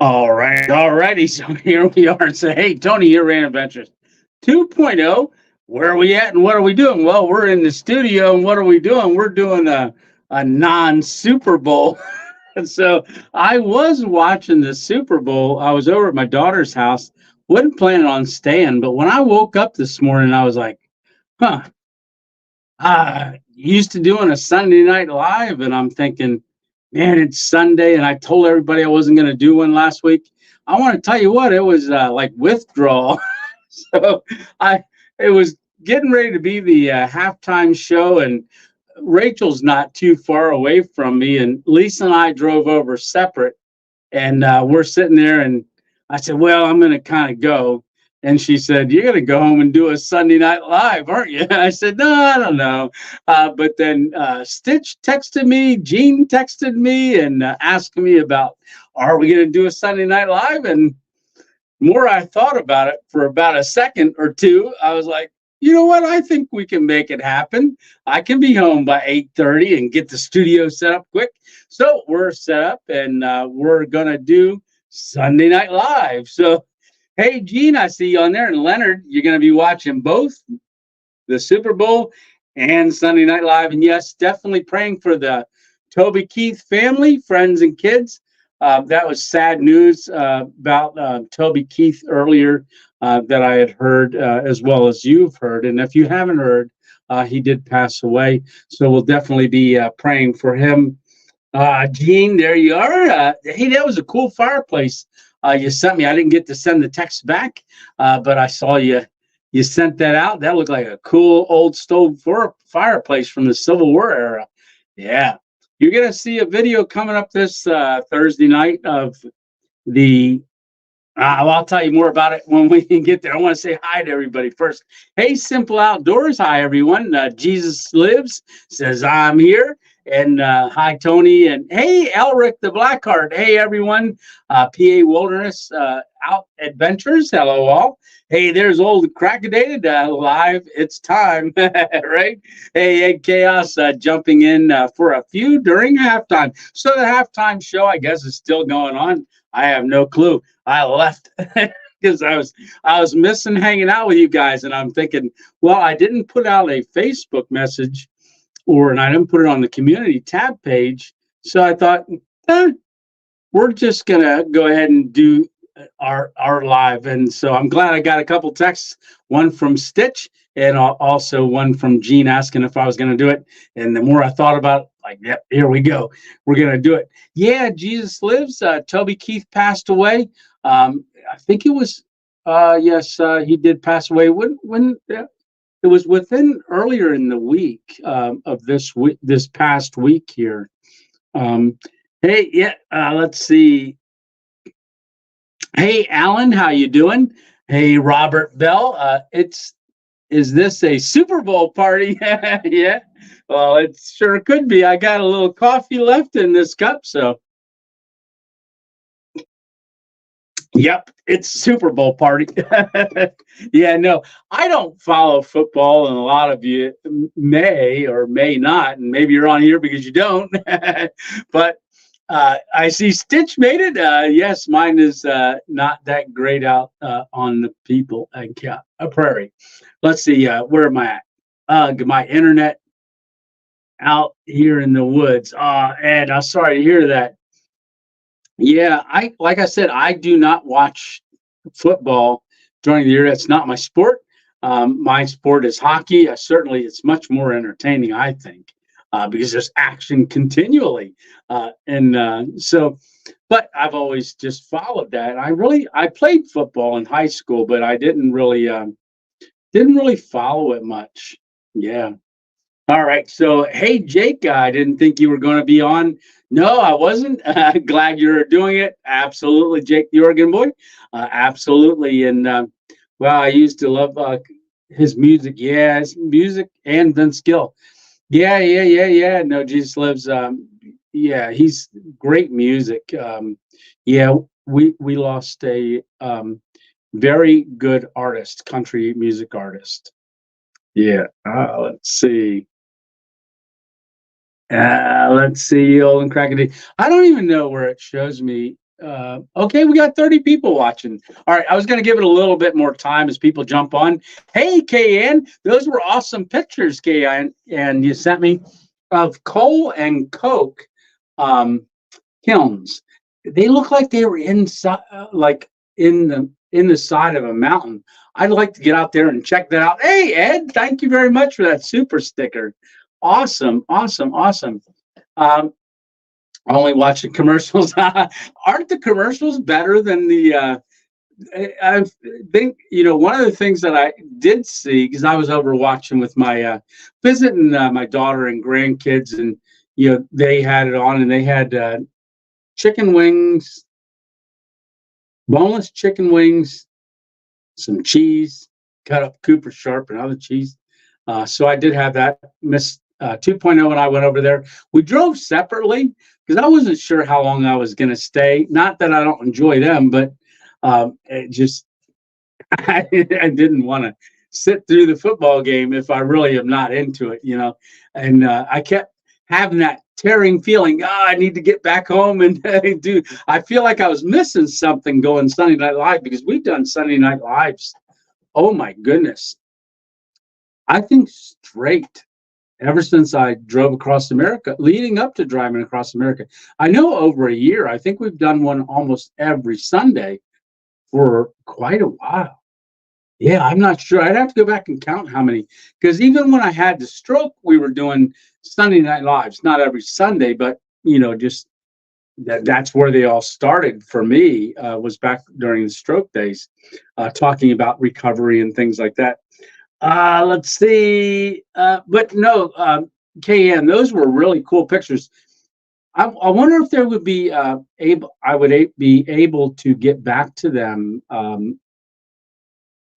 All right, all righty. So here we are. So, hey, Tony here, Rand Adventures 2.0. Where are we at and what are we doing? Well, we're in the studio and what are we doing? We're doing a non Super Bowl. So I was watching the Super Bowl. I was over at my daughter's house, wasn't planning on staying, but when I woke up this morning, I was like, huh, used to doing a Sunday night live, and I'm thinking, man, it's Sunday, and I told everybody I wasn't going to do one last week. I want to tell you what, it was like withdrawal. So I, it was getting ready to be the halftime show, and Rachel's not too far away from me, and Lisa and I drove over separate, and we're sitting there, and I said, well, I'm going to kind of go. And she said, you're going to go home and do a Sunday night live, aren't you? I said, no, I don't know. But then Stitch texted me, Gene texted me, and asked me about, are we going to do a Sunday night live? And more I thought about it for about a second or two, I was like, you know what? I think we can make it happen. I can be home by 8:30 and get the studio set up quick. So we're set up and we're gonna do Sunday Night Live. So hey, Gene, I see you on there, and Leonard, you're gonna be watching both the Super Bowl and Sunday Night Live. And yes, definitely praying for the Toby Keith family, friends, and kids. That was sad news about Toby Keith earlier that I had heard, as well as you've heard. And if you haven't heard, he did pass away. So we'll definitely be praying for him. Gene, there you are. Hey, that was a cool fireplace you sent me. I didn't get to send the text back, but I saw you sent that out. That looked like a cool old stove fireplace from the Civil War era. Yeah. You're going to see a video coming up this Thursday night of the. Well, I'll tell you more about it when we can get there. I want to say hi to everybody first. Hey, Simple Outdoors. Hi, everyone. Jesus Lives says, I'm here. And hi, Tony. And hey, Elric the Blackheart. Hey, everyone. PA Wilderness Out Adventures. Hello, all. Hey, there's old Crackodated live. It's time, right? Hey, Egg Chaos jumping in for a few during halftime. So the halftime show, I guess, is still going on. I have no clue. I left because I was missing hanging out with you guys, and I'm thinking, well, I didn't put out a Facebook message, and I didn't put it on the community tab page, so I thought, we're just gonna go ahead and do our live. And so I'm glad I got a couple texts, one from Stitch and also one from Gene asking if I was going to do it. And the more I thought about it, like, yep, here we go. We're going to do it. Yeah, Jesus Lives. Toby Keith passed away. I think it was, yes, he did pass away. When it was within earlier in the week of this past week here. Hey, yeah, let's see. Hey, Alan, how you doing? Hey, Robert Bell. Is this a Super Bowl party? Yeah. Well, it sure could be. I got a little coffee left in this cup, so yep, it's Super Bowl party. Yeah, no, I don't follow football, and a lot of you may or may not, and maybe you're on here because you don't. But I see Stitch made it. Yes, mine is not that great out on the people a prairie. Let's see, where am I at? My internet out here in the woods. Ed, I'm sorry to hear that. Yeah, like I said, I do not watch football during the year. That's not my sport. My sport is hockey. Certainly, it's much more entertaining, I think, because there's action continually, and so. But I've always just followed that. I played football in high school, but I didn't really follow it much. Yeah. All right. So, hey, Jake, I didn't think you were going to be on. No, I wasn't. Glad you're doing it. Absolutely, Jake, the Oregon boy. Absolutely. And well, I used to love his music. Yeah, his music and Vince Gill. Yeah, yeah, yeah, yeah. No, Jesus Lives. Yeah, he's great music. Yeah, we lost a very good artist, country music artist. Yeah. Let's see. Let's see, old and crackety. I don't even know where it shows me Okay, we got 30 people watching. All right, I was going to give it a little bit more time as people jump on. Hey, KN, those were awesome pictures, KN, and you sent me of coal and coke kilns. They look like they were inside, like in the side of a mountain. I'd like to get out there and check that out. Hey, Ed, thank you very much for that super sticker. Awesome, awesome, awesome. Only watching commercials. Aren't the commercials better than the? I think one of the things that I did see, because I was over watching with my visiting my daughter and grandkids, and they had it on, and they had chicken wings, boneless chicken wings, some cheese, cut up Cooper Sharp and other cheese. So I did have that. Miss 2.0 and I went over there. We drove separately because I wasn't sure how long I was going to stay. Not that I don't enjoy them, but it just I didn't want to sit through the football game if I really am not into it, And I kept having that tearing feeling. I need to get back home and do. I feel like I was missing something going Sunday Night Live because we've done Sunday Night Lives. Oh my goodness! I think straight ever since I drove across America, leading up to driving across America. I know over a year. I think we've done one almost every Sunday for quite a while. Yeah, I'm not sure. I'd have to go back and count how many, because even when I had the stroke, we were doing Sunday Night Lives, not every Sunday, but just that's where they all started for me, was back during the stroke days, talking about recovery and things like that. Let's see. But no, KN, those were really cool pictures. I wonder if there would be I would be able to get back to them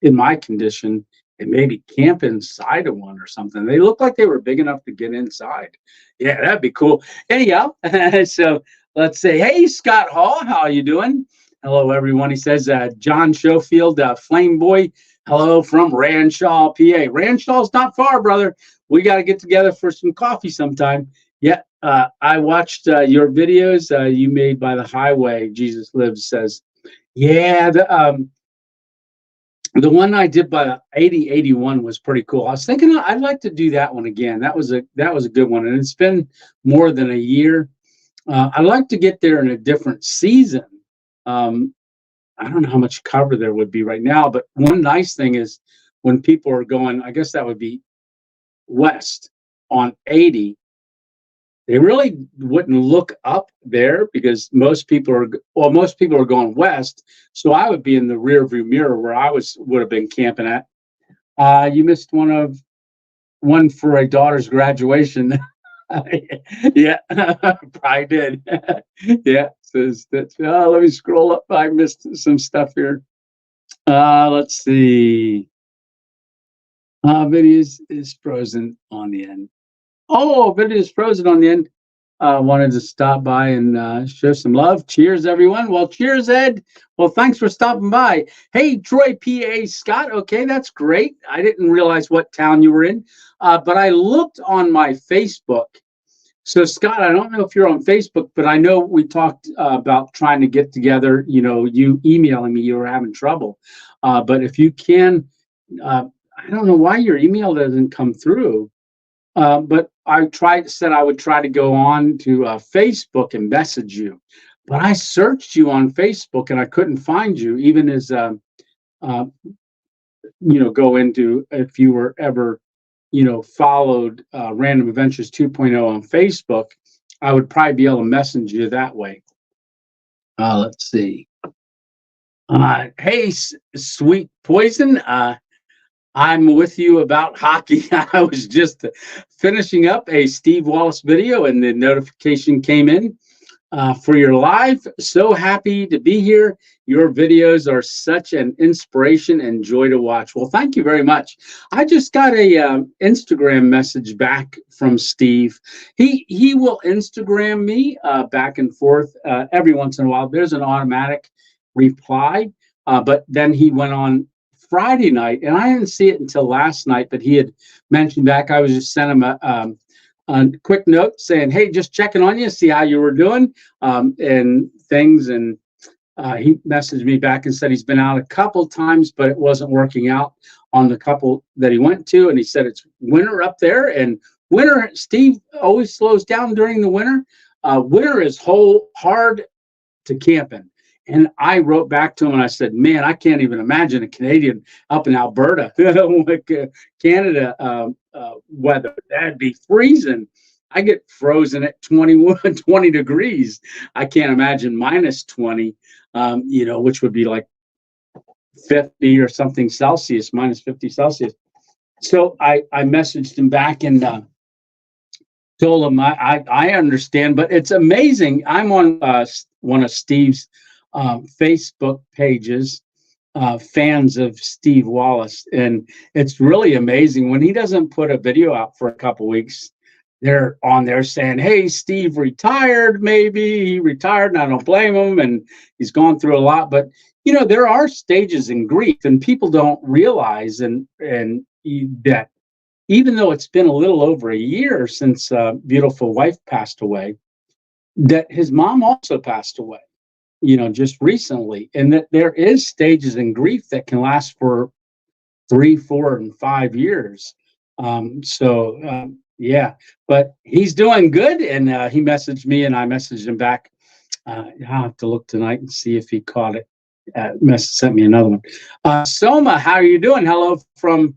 in my condition and maybe camp inside of one or something. They look like they were big enough to get inside. Yeah, that'd be cool. Anyhow, so let's say, hey, Scott Hall, how are you doing? Hello, everyone. He says, John Schofield, Flame Boy. Hello from Ranshaw, PA. Ranshaw's not far, brother. We got to get together for some coffee sometime. Yeah, I watched your videos you made by the highway. Jesus Lives says, yeah, the one I did by the 8081 was pretty cool. I was thinking I'd like to do that one again. That was a good one, and it's been more than a year. I'd like to get there in a different season. I don't know how much cover there would be right now, but one nice thing is when people are going, I guess that would be west on 80, they really wouldn't look up there because most people are going west. So I would be in the rear view mirror where I would have been camping at. You missed one for a daughter's graduation. Yeah, probably did. Yeah, says that. Let me scroll up. I missed some stuff here. Let's see. Video is frozen on the end. Oh, video is frozen on the end. Wanted to stop by and show some love. Cheers, everyone. Well, cheers, Ed. Well, thanks for stopping by. Hey, Troy, PA, Scott. Okay, that's great. I didn't realize what town you were in, but I looked on my Facebook. So, Scott, I don't know if you're on Facebook, but I know we talked about trying to get together. You emailing me, you were having trouble. But if you can, I don't know why your email doesn't come through. But I said I would try to go on to Facebook and message you. But I searched you on Facebook and I couldn't find you, even as, go into if you were ever followed Random Adventures 2.0 on Facebook, I would probably be able to message you that way. Let's see. Hey, Sweet Poison. I'm with you about hockey. I was just finishing up a Steve Wallace video and the notification came in for your live. So happy to be here. Your videos are such an inspiration and joy to watch. Well, thank you very much. I just got a Instagram message back from Steve. He will Instagram me back and forth every once in a while. There's an automatic reply, but then he went on Friday night, and I didn't see it until last night, but he had mentioned back. I was just sent him a quick note saying, hey, just checking on you, see how you were doing and things. And he messaged me back and said he's been out a couple times, but it wasn't working out on the couple that he went to. And he said it's winter up there, and winter, Steve, always slows down during the winter. Winter is hard to camp in. And I wrote back to him and I said, man, I can't even imagine a Canadian up in Alberta, like Canada weather. That'd be freezing. I get frozen at 20 degrees. I can't imagine minus 20, which would be like 50 or something Celsius, minus 50 Celsius. So I messaged him back and told him I understand, but it's amazing. I'm on one of Steve's Facebook pages, fans of Steve Wallace, and it's really amazing when he doesn't put a video out for a couple weeks. They're on there saying, hey, Steve retired, maybe he retired, and I don't blame him, and he's gone through a lot. But there are stages in grief, and people don't realize and that even though it's been a little over a year since beautiful wife passed away, that his mom also passed away, just recently, and that there is stages in grief that can last for 3, 4, and 5 years. Yeah, but he's doing good, and he messaged me, and I messaged him back. I'll have to look tonight and see if he caught it. Sent me another one. Soma, how are you doing? Hello from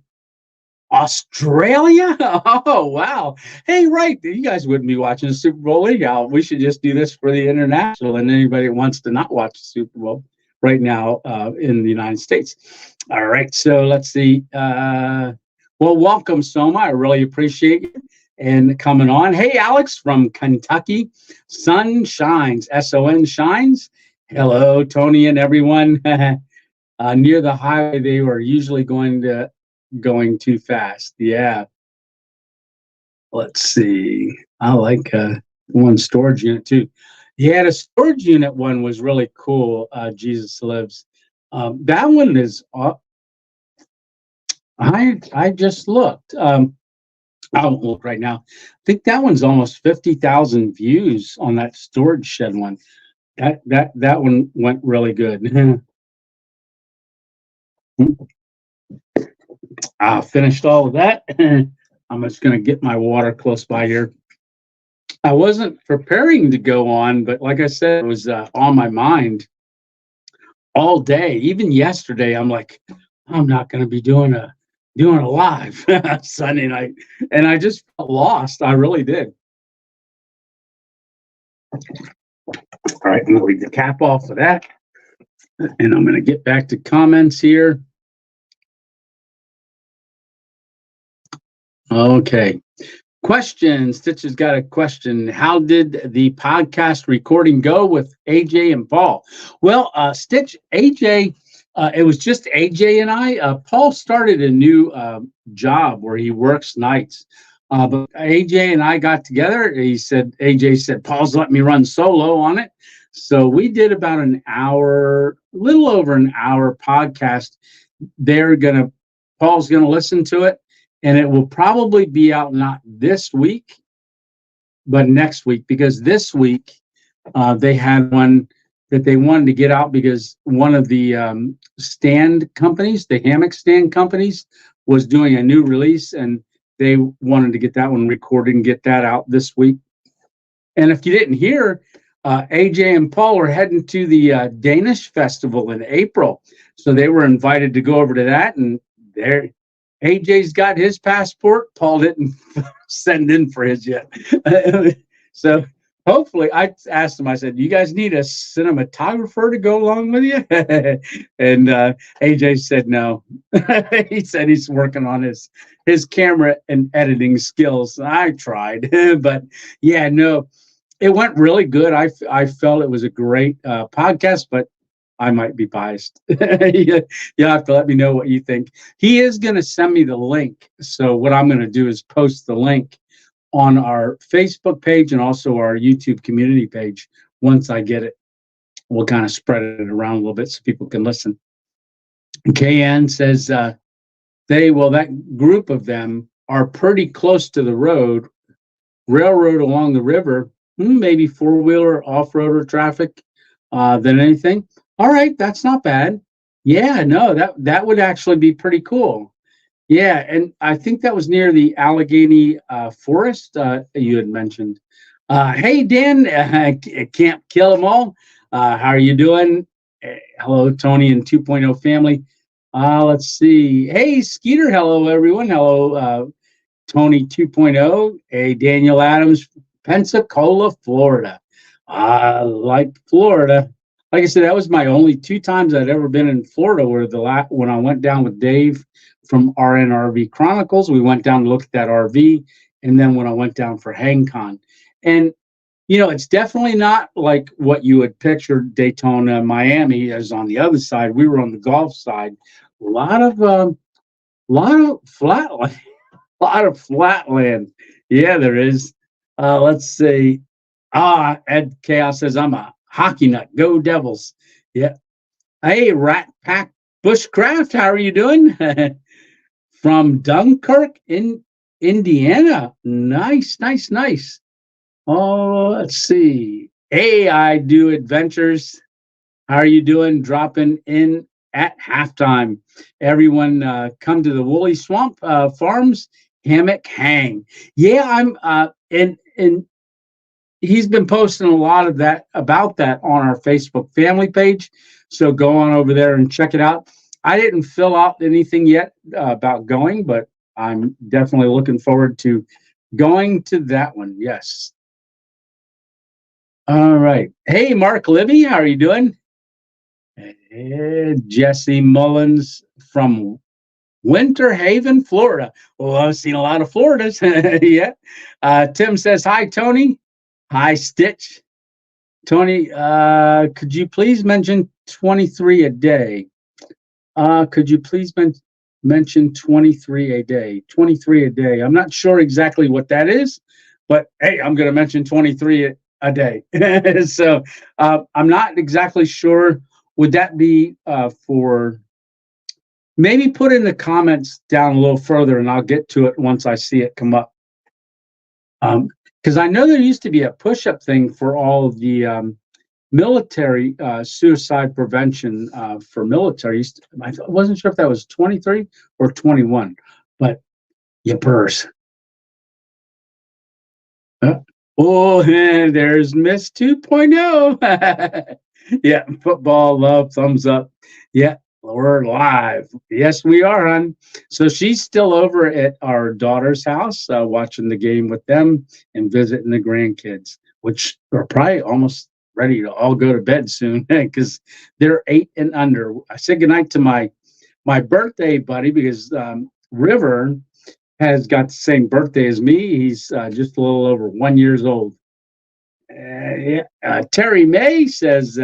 Australia? Oh, wow. Hey, right. You guys wouldn't be watching the Super Bowl anyhow. We should just do this for the international and anybody who wants to not watch the Super Bowl right now in the United States. All right. So let's see. Well, welcome, Soma. I really appreciate you and coming on. Hey, Alex from Kentucky. Sun shines. S-O-N shines. Hello, Tony and everyone. Near the highway, they were usually going too fast. Yeah. Let's see. I like one storage unit too. Yeah, the storage unit one was really cool. Jesus Lives. That one is. I just looked. I won't look right now. I think that one's almost 50,000 views on that storage shed one. That one went really good. I finished all of that. I'm just going to get my water close by here. I wasn't preparing to go on, but like I said, it was on my mind all day. Even yesterday, I'm like, I'm not going to be doing a live Sunday night, and I just felt lost. I really did. All right, I'm going to leave the cap off of that, and I'm going to get back to comments here. Okay. Question. Stitch has got a question. How did the podcast recording go with AJ and Paul? Well, Stitch, AJ, it was just AJ and I. Paul started a new job where he works nights. But AJ and I got together. AJ said, Paul's let me run solo on it. So we did about an hour, little over an hour podcast. Paul's going to listen to it. And it will probably be out not this week, but next week, because this week they had one that they wanted to get out because one of the stand companies, the hammock stand companies, was doing a new release, and they wanted to get that one recorded and get that out this week. And if you didn't hear, AJ and Paul are heading to the Danish Festival in April. So they were invited to go over to that, and AJ's got his passport. Paul didn't send in for his yet. So hopefully, I asked him, I said, you guys need a cinematographer to go along with you? And AJ said no. He said he's working on his camera and editing skills. I tried, but yeah, no, it went really good. I felt it was a great podcast, but I might be biased. You'll have to let me know what you think. He is going to send me the link. So what I'm going to do is post the link on our Facebook page and also our YouTube community page. Once I get it, we'll kind of spread it around a little bit so people can listen. KN says that group of them are pretty close to the railroad along the river, maybe four-wheeler, off-roader traffic than anything. All right, that's not bad. Yeah, no, that would actually be pretty cool. Yeah, and I think that was near the Allegheny Forest you had mentioned. Hey, Dan, Camp Kill 'Em All. How are you doing? Hello, Tony and 2.0 family. Let's see. Hey, Skeeter. Hello, everyone. Hello, Tony 2.0. Hey, Daniel Adams, Pensacola, Florida. I like Florida. Like I said, that was my only two times I'd ever been in Florida. Were when I went down with Dave from RNRV Chronicles. We went down to look at that RV, and then when I went down for HangCon, and it's definitely not like what you would picture Daytona, Miami as on the other side. We were on the Gulf side. A lot of flat land, a lot of flat land. Yeah, there is. Let's see. Ed Chaos says I'm a hockey nut. Go Devils. Yeah. Hey, Rat Pack Bushcraft, how are you doing? From Dunkirk in Indiana. Nice, nice, nice. Oh, let's see. Hey, I do adventures. How are you doing? Dropping in at halftime. Everyone, come to the Woolly Swamp Farms Hammock Hang. Yeah, I'm and he's been posting a lot of that about that on our Facebook family page. So go on over there and check it out. I didn't fill out anything yet about going, but I'm definitely looking forward to going to that one. Yes. All right. Hey, Mark Libby, how are you doing? Hey, Jesse Mullins from Winter Haven, Florida. Well, I've seen a lot of Floridas. Yeah. Tim says, hi, Tony. Hi, Stitch. Tony, could you please mention 23 a day? Could you please mention 23 a day? 23 a day. I'm not sure exactly what that is, but hey, I'm going to mention 23 a day. So I'm not exactly sure. Would that be for maybe put in the comments down a little further and I'll get to it once I see it come up. Because I know there used to be a push-up thing for all of the military suicide prevention for military. I wasn't sure if that was 23 or 21, but yippers. Oh, there's Miss 2.0. Yeah, football love, thumbs up. Yeah, we're live. Yes, we are, hon. So she's still over at our daughter's house watching the game with them and visiting the grandkids, which are probably almost ready to all go to bed soon because they're 8 and under. I said goodnight to my birthday buddy because River has got the same birthday as me. He's just a little over 1 year old. Terry May says,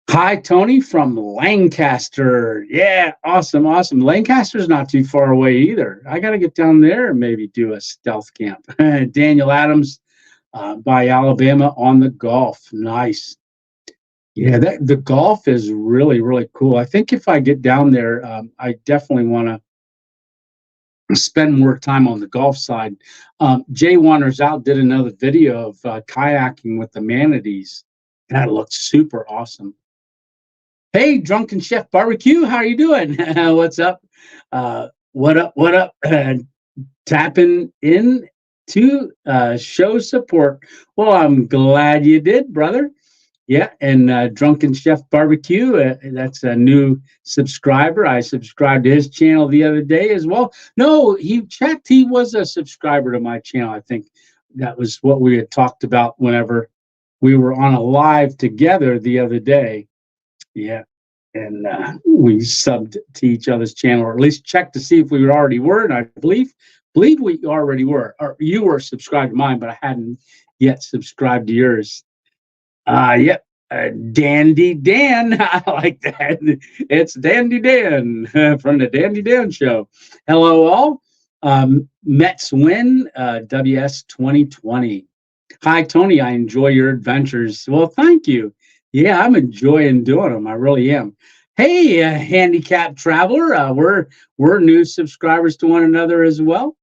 hi, Tony from Lancaster. Yeah, awesome, awesome. Lancaster's not too far away either. I got to get down there and maybe do a stealth camp. Daniel Adams by Alabama on the Gulf. Nice. Yeah, the Gulf is really, really cool. I think if I get down there, I definitely want to spend more time on the Gulf side. Jay Wanders Out did another video of kayaking with the manatees. That looked super awesome. Hey, Drunken Chef Barbecue, how are you doing? What's up? What up? What up? Tapping in to show support. Well, I'm glad you did, brother. Yeah, and Drunken Chef Barbecue, that's a new subscriber. I subscribed to his channel the other day as well. No, he checked. He was a subscriber to my channel. I think that was what we had talked about whenever we were on a live together the other day. Yeah, and we subbed to each other's channel, or at least checked to see if we already were. And I believe we already were. Or you were subscribed to mine, but I hadn't yet subscribed to yours. Yep. Dandy Dan. I like that. It's Dandy Dan from the Dandy Dan Show. Hello, all. Mets win WS 2020. Hi, Tony. I enjoy your adventures. Well, thank you. Yeah, I'm enjoying doing them. I really am. Hey, Handicap Traveler. We're new subscribers to one another as well.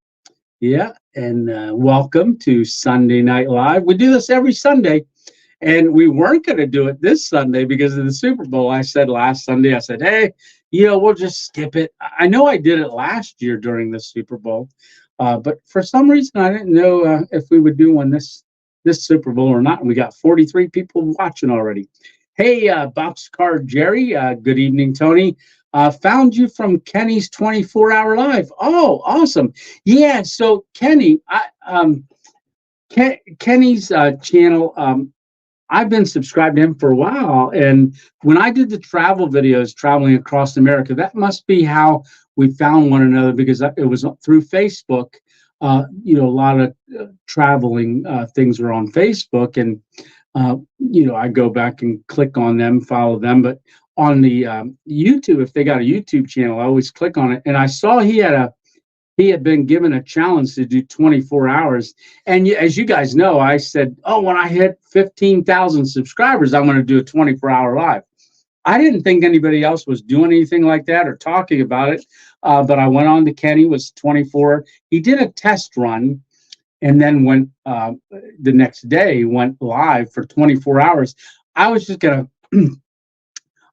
Yeah, and welcome to Sunday Night Live. We do this every Sunday. And we weren't going to do it this Sunday because of the Super Bowl. I said last Sunday, I said, hey, we'll just skip it. I know I did it last year during the Super Bowl, but for some reason I didn't know if we would do one this Super Bowl or not. And we got 43 people watching already. Hey, Boxcar Jerry. Good evening, Tony. Found you from Kenny's 24-hour live. Oh, awesome. Yeah. So Kenny, Kenny's channel, I've been subscribed to him for a while. And when I did the travel videos traveling across America, that must be how we found one another, because it was through Facebook. A lot of traveling things were on Facebook, and I go back and click on them, follow them. But on the YouTube, if they got a YouTube channel, I always click on it. And I saw he had been given a challenge to do 24 hours. And as you guys know, I said, oh, when I hit 15,000 subscribers, I'm going to do a 24-hour live. I didn't think anybody else was doing anything like that or talking about it. But I went on to Kenny, was 24. He did a test run, and then went the next day, went live for 24 hours. I was just going to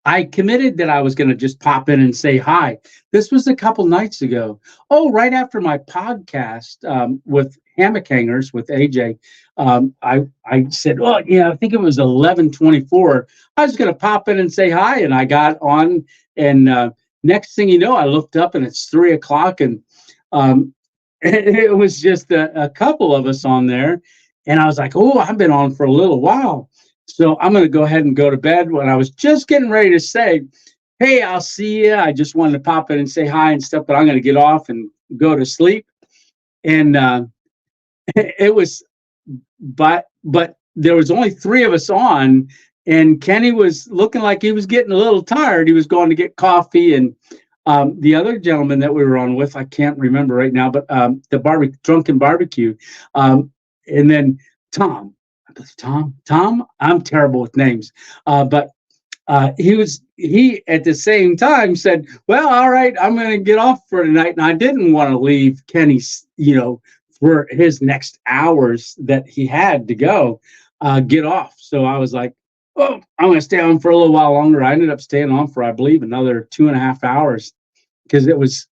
I committed that I was going to just pop in and say hi. This was a couple nights ago. Oh, right after my podcast with Hammock Hangers with AJ, I said, oh, I think it was 11:24. I was going to pop in and say hi, and I got on. And next thing you know, I looked up and it's 3 o'clock, and it was just a couple of us on there. And I was like, oh, I've been on for a little while. So I'm going to go ahead and go to bed. When I was just getting ready to say, hey, I'll see you. I just wanted to pop in and say hi and stuff, but I'm going to get off and go to sleep. And it was, but there was only 3 of us on, and Kenny was looking like he was getting a little tired. He was going to get coffee. And the other gentleman that we were on with, I can't remember right now, but the Drunken Barbecue. And then Tom, I'm terrible with names, but he at the same time said, well, all right, I'm going to get off for tonight. And I didn't want to leave Kenny's, for his next hours that he had to go, get off. So I was like, oh, I'm going to stay on for a little while longer. I ended up staying on for, I believe, another 2.5 hours, because it was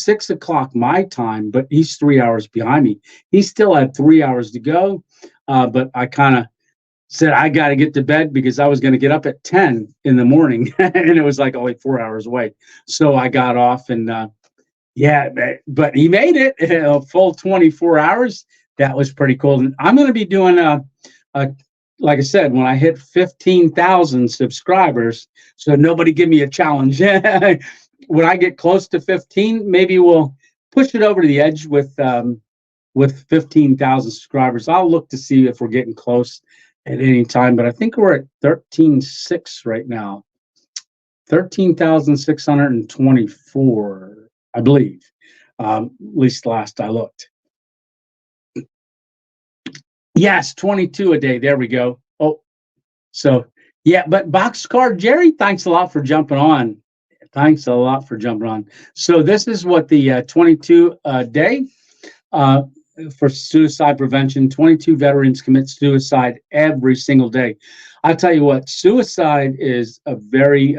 6 o'clock my time, but he's 3 hours behind me. He still had 3 hours to go. But I kind of said I got to get to bed because I was going to get up at 10 in the morning, and it was like only 4 hours away. So I got off, and but he made it a full 24 hours. That was pretty cool. And I'm going to be doing like I said, when I hit 15,000 subscribers, so nobody give me a challenge. When I get close to 15, maybe we'll push it over to the edge with 15,000 subscribers. I'll look to see if we're getting close at any time, but I think we're at 13,600 right now. 13,624, I believe, at least last I looked. Yes, 22 a day. There we go. Oh, so yeah, but Boxcar Jerry, thanks a lot for jumping on. Thanks a lot for jumping on. So this is what the 22 a day for suicide prevention. 22 veterans commit suicide every single day. I tell you what, suicide is a very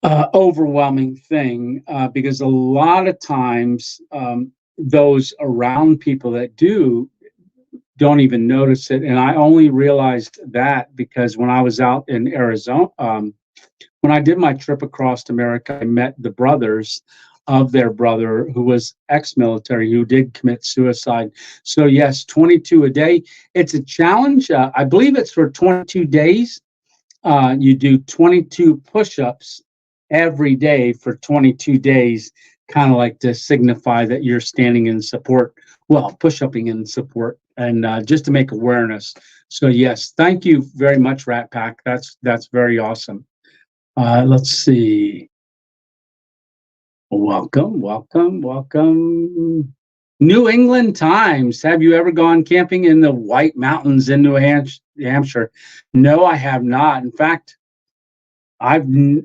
overwhelming thing because a lot of times those around people that don't even notice it. And I only realized that because when I was out in Arizona, when I did my trip across America, I met the brothers of their brother who was ex-military, who did commit suicide. So yes, 22 a day. It's a challenge. I believe it's for 22 days. You do 22 push-ups every day for 22 days, kind of like to signify that you're standing in support, push-upping in support, and just to make awareness. So yes, thank you very much, Rat Pack. That's very awesome. Let's see. Welcome. New England Times. Have you ever gone camping in the White Mountains in New Hampshire? No, I have not. In fact, I've never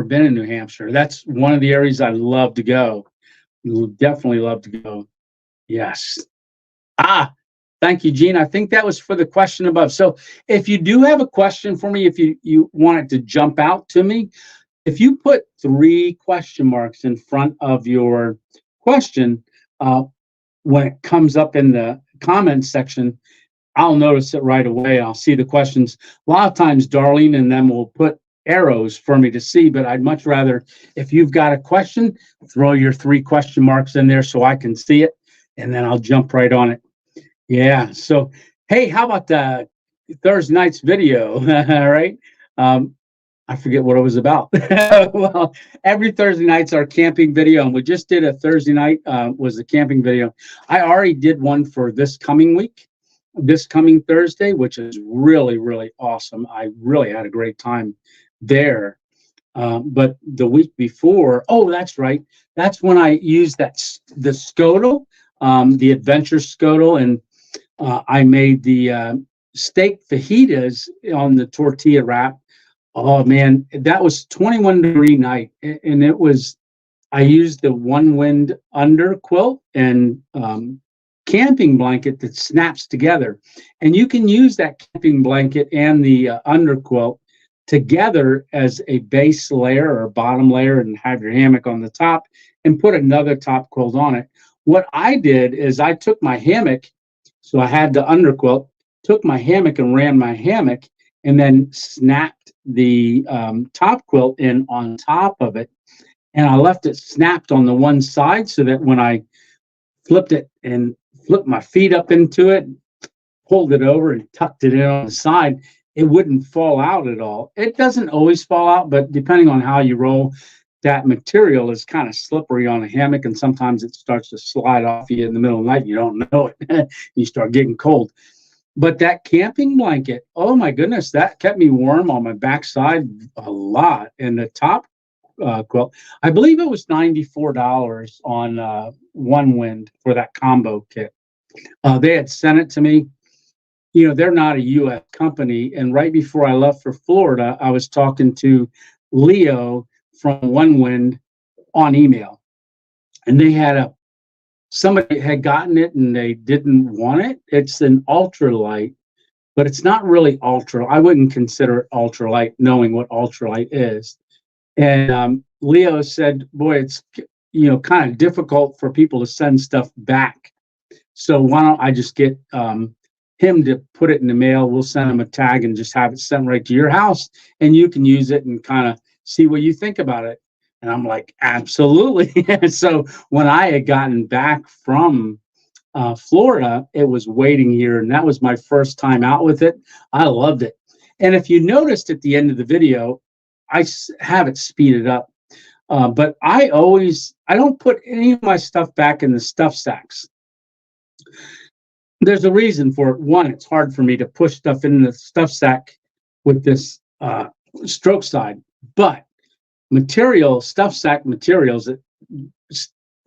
been in New Hampshire. That's one of the areas I'd love to go. Definitely love to go. Yes. Thank you, Gene. I think that was for the question above. So if you do have a question for me, if you want it to jump out to me, if you put 3 question marks in front of your question, when it comes up in the comments section, I'll notice it right away. I'll see the questions. A lot of times, Darlene and them will put arrows for me to see, but I'd much rather, if you've got a question, throw your 3 question marks in there so I can see it, and then I'll jump right on it. Yeah. So, hey, how about the Thursday night's video? All right. I forget what it was about. Well, every Thursday night's our camping video, and we just did a Thursday night was the camping video. I already did one for this coming week, this coming Thursday, which is really, really awesome. I really had a great time there. But the week before, oh, that's right. That's when I used the Scodel, the Adventure Scodel, and I made the steak fajitas on the tortilla wrap. Oh man, that was 21-degree night, and it was. I used the One Wind under quilt and camping blanket that snaps together, and you can use that camping blanket and the under quilt together as a base layer or bottom layer, and have your hammock on the top, and put another top quilt on it. What I did is I took my hammock, so I had the under quilt, took my hammock and ran my hammock, and then snapped the top quilt in on top of it, and I left it snapped on the one side so that when I flipped it and flipped my feet up into it, pulled it over and tucked it in on the side, it wouldn't fall out at all. It doesn't always fall out, but depending on how you roll, that material is kind of slippery on a hammock, and sometimes it starts to slide off you in the middle of the night. You don't know it. You start getting cold. But that camping blanket, oh my goodness, that kept me warm on my backside a lot. And the top quilt, I believe it was $94 on One Wind for that combo kit. They had sent it to me. You know, they're not a U.S. company. And right before I left for Florida, I was talking to Leo from One Wind on email. And they had somebody had gotten it and they didn't want it. It's an ultralight, but it's not really ultra. I wouldn't consider it ultralight, knowing what ultralight is. And Leo said, boy, it's, kind of difficult for people to send stuff back. So why don't I just get him to put it in the mail? We'll send him a tag and just have it sent right to your house, and you can use it and kind of see what you think about it. And I'm like, absolutely. So when I had gotten back from Florida, it was waiting here, and that was my first time out with it. I loved it. And if you noticed at the end of the video, I have it speeded up. But I don't put any of my stuff back in the stuff sacks. There's a reason for it. One, it's hard for me to push stuff in the stuff sack with this stroke side, but stuff sack materials that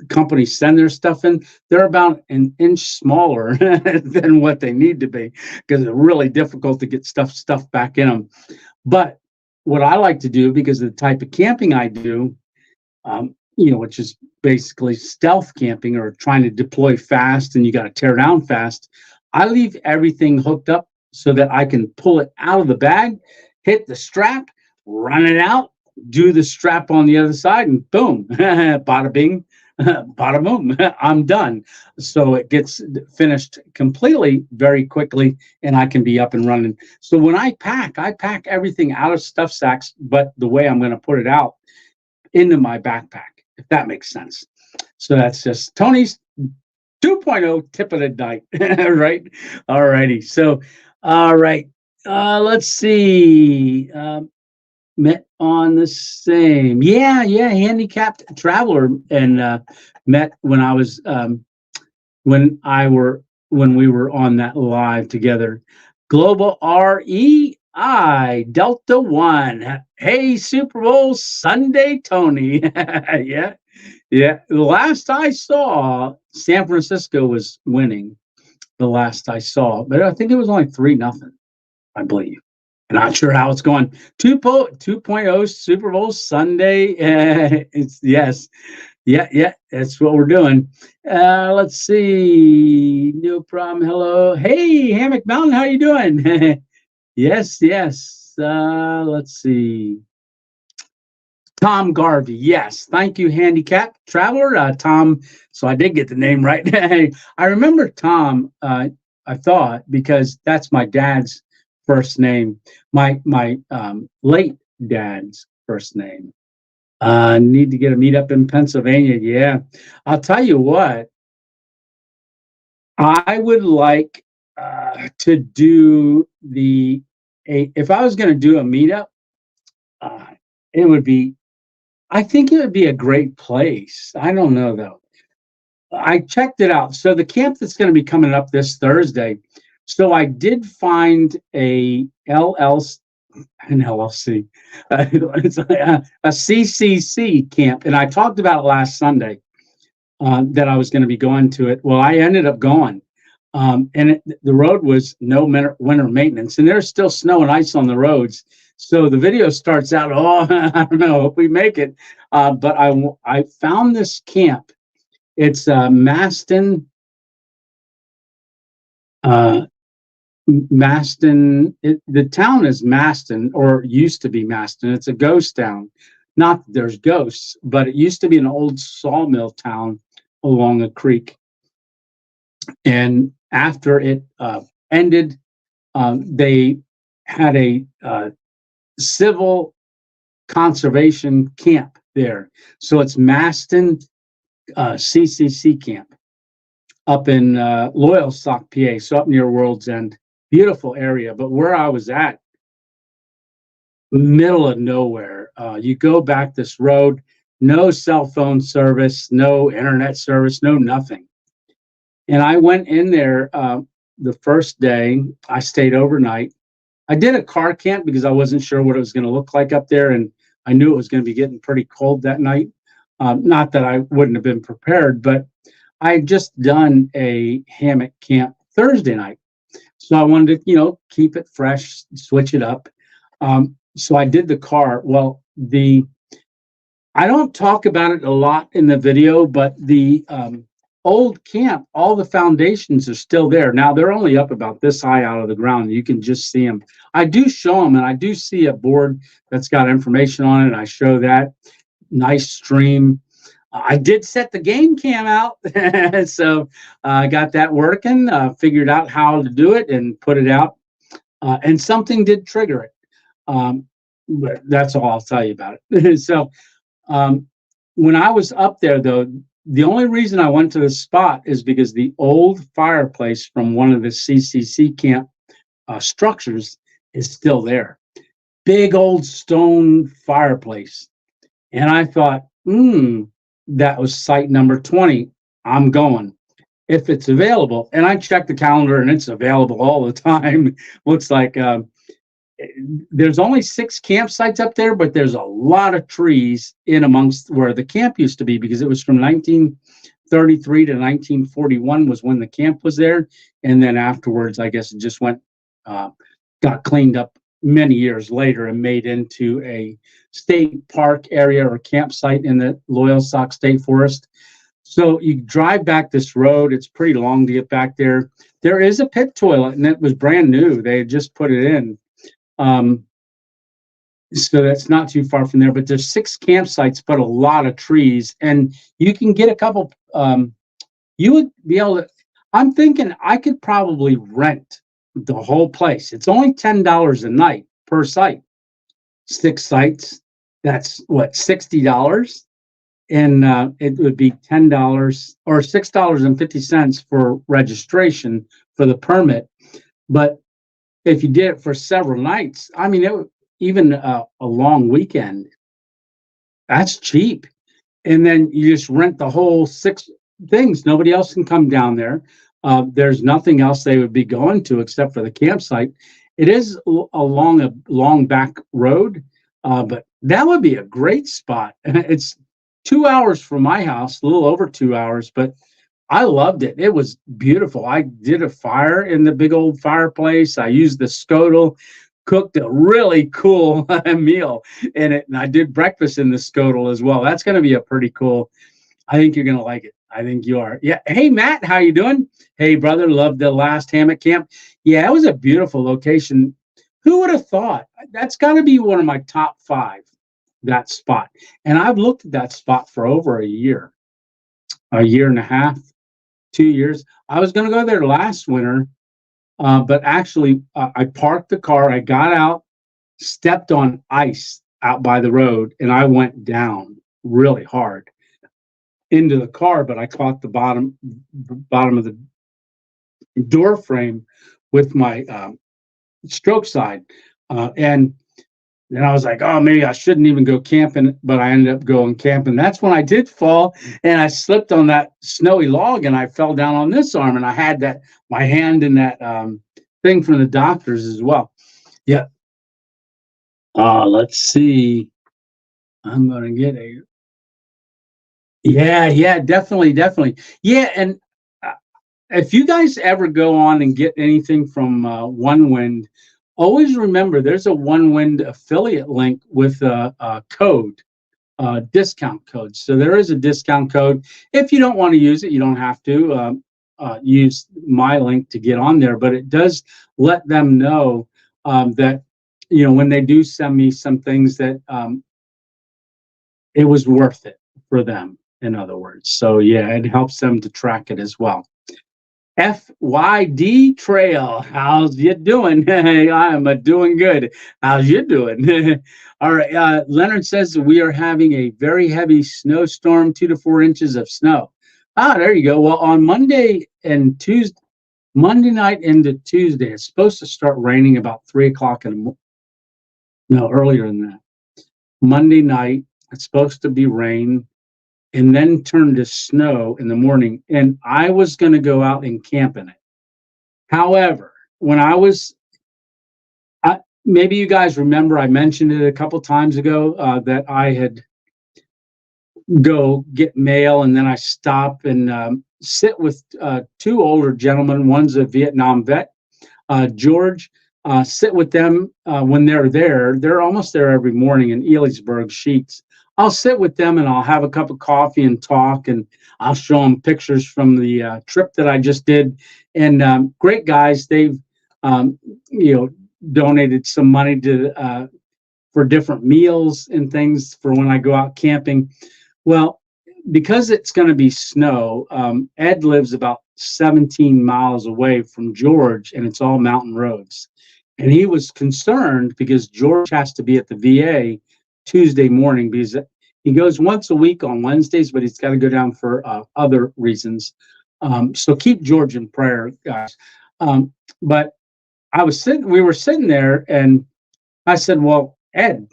companies send their stuff in, they're about an inch smaller than what they need to be, because it's really difficult to get stuff back in them. But what I like to do, because of the type of camping I do, which is basically stealth camping or trying to deploy fast and you got to tear down fast, I leave everything hooked up so that I can pull it out of the bag, hit the strap, run it out, do the strap on the other side, and boom, bada bing, bada boom, I'm done. So it gets finished completely very quickly, and I can be up and running. So when I pack everything out of stuff sacks, but the way I'm going to put it out into my backpack, if that makes sense. So that's just Tony's 2.0 tip of the night, right? All righty. So, all right. Let's see. Met on the same. Yeah. Handicapped traveler, and met when I was when we were on that live together. Global REI Delta One. Hey, Super Bowl Sunday, Tony. Yeah. The last I saw, San Francisco was winning. The last I saw, but I think it was only 3-0, I believe. Not sure how it's going. 2.0 Super Bowl Sunday. It's yes. Yeah, that's what we're doing. Let's see. No problem. Hello. Hey, Hammock Mountain, how you doing? Yes. Let's see. Tom Garvey. Yes. Thank you, Handicap Traveler. Tom. So I did get the name right. I remember Tom, I thought, because that's my dad's first name, my late dad's first name. Need to get a meetup in Pennsylvania. Yeah. I'll tell you what, I would like to do if I was going to do a meetup, uh, it would be, I think it would be a great place. I don't know though. I checked it out. So the camp that's going to be coming up this Thursday. So I did find an LLC. It's a CCC camp, and I talked about it last Sunday that I was going to be going to it. Well, I ended up going, and the road was no winter maintenance, and there's still snow and ice on the roads. So the video starts out, oh, I don't know if we make it, but I found this camp. It's Maston. The town is Maston, or used to be Maston. It's a ghost town. Not that there's ghosts, but it used to be an old sawmill town along a creek. And after it ended, they had a civil conservation camp there. So it's Maston CCC camp up in Loyalsock, PA, so up near World's End. Beautiful area, but where I was at, middle of nowhere. You go back this road, no cell phone service, no internet service, no nothing. And I went in there the first day. I stayed overnight. I did a car camp because I wasn't sure what it was going to look like up there, and I knew it was going to be getting pretty cold that night. Not that I wouldn't have been prepared, but I had just done a hammock camp Thursday night. So I wanted to, keep it fresh, switch it up. So I did the car. Well, I don't talk about it a lot in the video, but the old camp, all the foundations are still there. Now they're only up about this high out of the ground. You can just see them. I do show them, and I do see a board that's got information on it. I show that. Nice stream. I did set the game cam out, so I got that working, figured out how to do it and put it out, and something did trigger it. But that's all I'll tell you about it. So when I was up there, though, the only reason I went to the spot is because the old fireplace from one of the CCC camp structures is still there. Big old stone fireplace. And I thought, that was site number 20. I'm going if it's available. And I checked the calendar and it's available all the time. Looks like there's only 6 campsites up there, but there's a lot of trees in amongst where the camp used to be, because it was from 1933 to 1941 was when the camp was there. And then afterwards, I guess it just got cleaned up many years later and made into a state park area or campsite in the Loyalsock State Forest. So you drive back this road. It's pretty long to get back there. There is a pit toilet, and it was brand new. They had just put it in. So that's not too far from there, but there's 6 campsites, but a lot of trees, and you can get a couple, you would be able to, I'm thinking I could probably rent the whole place. It's only $10 a night per site. 6 sites, that's what, $60, and it would be $10 or $6.50 for registration for the permit. But if you did it for several nights, I mean, even a long weekend, that's cheap. And then you just rent the whole 6 things. Nobody else can come down there. There's nothing else they would be going to except for the campsite. It is along a long back road, but that would be a great spot. It's 2 hours from my house, a little over 2 hours, but I loved it. It was beautiful. I did a fire in the big old fireplace. I used the scuttle, cooked a really cool meal in it, and I did breakfast in the scuttle as well. That's going to be a pretty cool. I think you're gonna like it. I think you are. Yeah. Hey, Matt, how you doing? Hey, brother, loved the last hammock camp. Yeah, it was a beautiful location. Who would have thought? That's got to be one of my top five. That spot, and I've looked at that spot for over a year and a half, 2 years. I was going to go there last winter, but actually, I parked the car. I got out, stepped on ice out by the road, and I went down really hard into the car. But I caught the bottom of the door frame with my stroke side, and then I was like, oh, maybe I shouldn't even go camping, but I ended up going camping. That's when I did fall, and I slipped on that snowy log, and I fell down on this arm, and I had my hand in that thing from the doctors as well. Yeah. Let's see. I'm gonna get a. Yeah, definitely. Yeah, and if you guys ever go on and get anything from One Wind, always remember there's a One Wind affiliate link with a code, discount code. So there is a discount code. If you don't want to use it, you don't have to use my link to get on there. But it does let them know that, when they do send me some things that it was worth it for them, in other words. So yeah, it helps them to track it as well. FYD Trail, how's you doing? Hey, I am doing good. How's you doing? All right. Leonard says we are having a very heavy snowstorm, 2 to 4 inches of snow. There you go. Well, on Monday and Tuesday, Monday night into Tuesday, it's supposed to start raining about 3 o'clock in the morning. No, earlier than that. Monday night, it's supposed to be rain and then turn to snow in the morning. And I was going to go out and camp in it. However, when maybe you guys remember, I mentioned it a couple times ago that I had go get mail, and then I stop and sit with 2 older gentlemen. One's a Vietnam vet, George. Sit with them when they're there. They're almost there every morning in Elysburg, Sheets. I'll sit with them and I'll have a cup of coffee and talk, and I'll show them pictures from the trip that I just did. And great guys. They've donated some money to for different meals and things for when I go out camping. Well, because it's going to be snow, Ed lives about 17 miles away from George, and it's all mountain roads. And he was concerned because George has to be at the VA Tuesday morning because he goes once a week on Wednesdays, but he's got to go down for other reasons. So keep George in prayer, guys. But we were sitting there, and I said, well, Ed,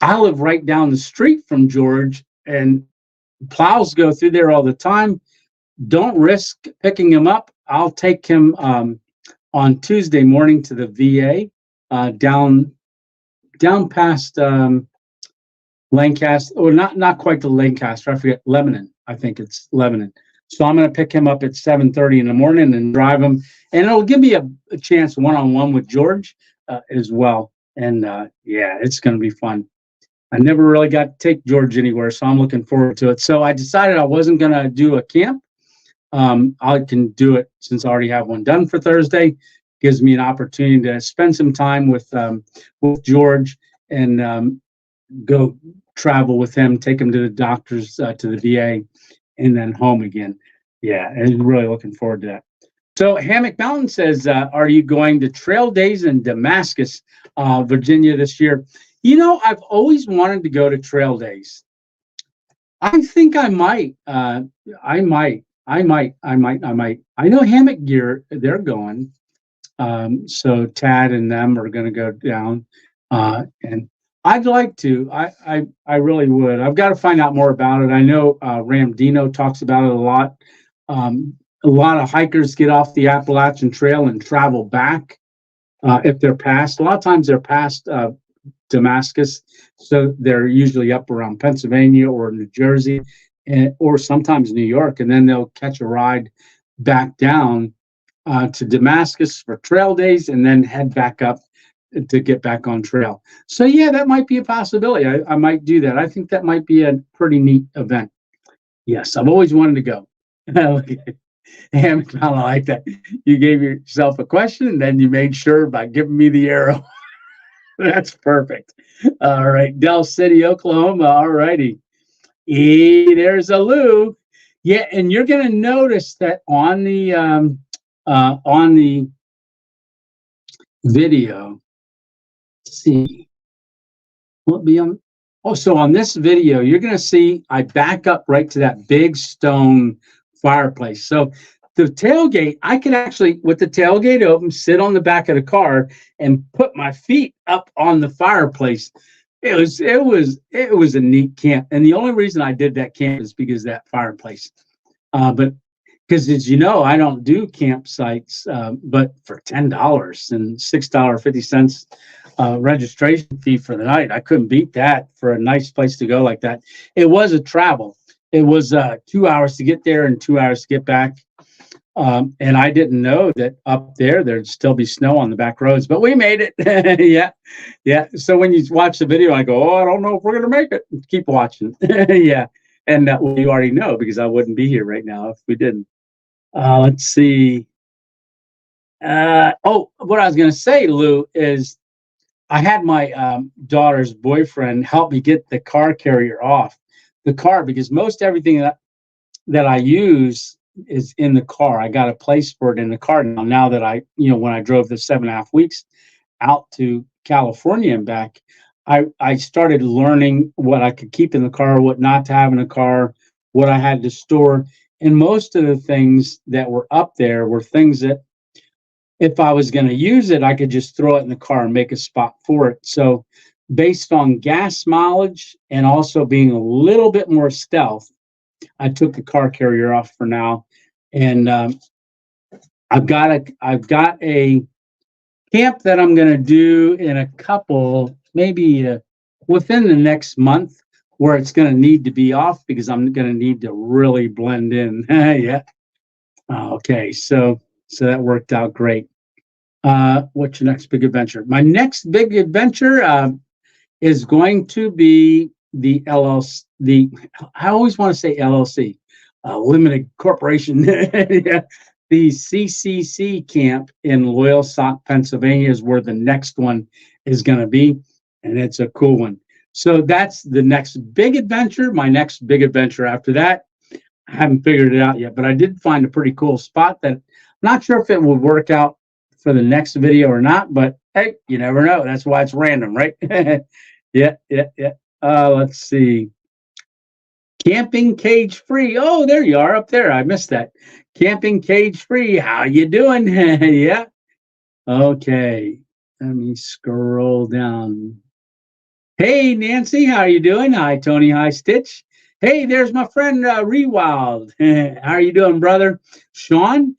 I live right down the street from George, and plows go through there all the time. Don't risk picking him up. I'll take him on Tuesday morning to the VA down past Lancaster, or not quite to Lancaster. I forget, Lebanon. I think it's Lebanon. So I'm going to pick him up at 7:30 in the morning and drive him, and it'll give me a chance one-on-one with George as well. And yeah, it's going to be fun. I never really got to take George anywhere, so I'm looking forward to it. So I decided I wasn't going to do a camp. I can do it since I already have one done for Thursday. Gives me an opportunity to spend some time with George and go travel with him, take him to the doctors, to the VA, and then home again. Yeah, and really looking forward to that. So Hammock Mountain says, are you going to Trail Days in Damascus, Virginia this year? I've always wanted to go to Trail Days. I think I might. I might. I know Hammock Gear, they're going. So Tad and them are going to go down. And I'd like to. I really would. I've got to find out more about it. I know Ramdino talks about it a lot. A lot of hikers get off the Appalachian Trail and travel back if they're past. A lot of times they're past Damascus, so they're usually up around Pennsylvania or New Jersey, or sometimes New York, and then they'll catch a ride back down to Damascus for Trail Days, and then head back up to get back on trail. So yeah, that might be a possibility. I might do that. I think that might be a pretty neat event. Yes, I've always wanted to go. Okay. And kind of like that. You gave yourself a question and then you made sure by giving me the arrow. That's perfect. All right. Del City, Oklahoma. All righty. There's a Lou. Yeah, and you're going to notice that on the video. Let's see. Will it be on? Oh, so on this video, you're going to see I back up right to that big stone fireplace. So the tailgate, I could actually, with the tailgate open, sit on the back of the car and put my feet up on the fireplace. It was a neat camp, and the only reason I did that camp is because of that fireplace. But because as you know, I don't do campsites, but for $10 and $6.50 registration fee for the night, I couldn't beat that for a nice place to go like that. It was a travel. It was 2 hours to get there and 2 hours to get back. And I didn't know that up there there'd still be snow on the back roads, but we made it. Yeah. So when you watch the video, I go, oh, I don't know if we're gonna make it. Keep watching. Yeah, and you already know because I wouldn't be here right now if we didn't. Let's see. What I was gonna say, Lou, is I had my daughter's boyfriend help me get the car carrier off the car because most everything that I use is in the car. I got a place for it in the car now. Now that when I drove the 7.5 weeks out to California and back, I started learning what I could keep in the car, what not to have in the car, what I had to store. And most of the things that were up there were things that if I was going to use it, I could just throw it in the car and make a spot for it. So based on gas mileage and also being a little bit more stealth, I took the car carrier off for now, and I've got a camp that I'm going to do in a couple, maybe within the next month, where it's going to need to be off because I'm going to need to really blend in. Yeah. Okay. So that worked out great. What's your next big adventure? My next big adventure is going to be the LLC. I always want to say LLC, limited corporation. Yeah. The CCC camp in Loyalsock, Pennsylvania is where the next one is going to be, and it's a cool one. So that's the next big adventure. My next big adventure after that, I haven't figured it out yet, but I did find a pretty cool spot that I'm not sure if it will work out for the next video or not, but hey, you never know. That's why it's random, right? Yeah. Let's see. Camping cage free. Oh, there you are up there. I missed that. Camping cage free. How you doing? Yeah. Okay. Let me scroll down. Hey, Nancy, how are you doing? Hi, Tony. Hi, Stitch. Hey, there's my friend Rewild. How are you doing, brother? Sean.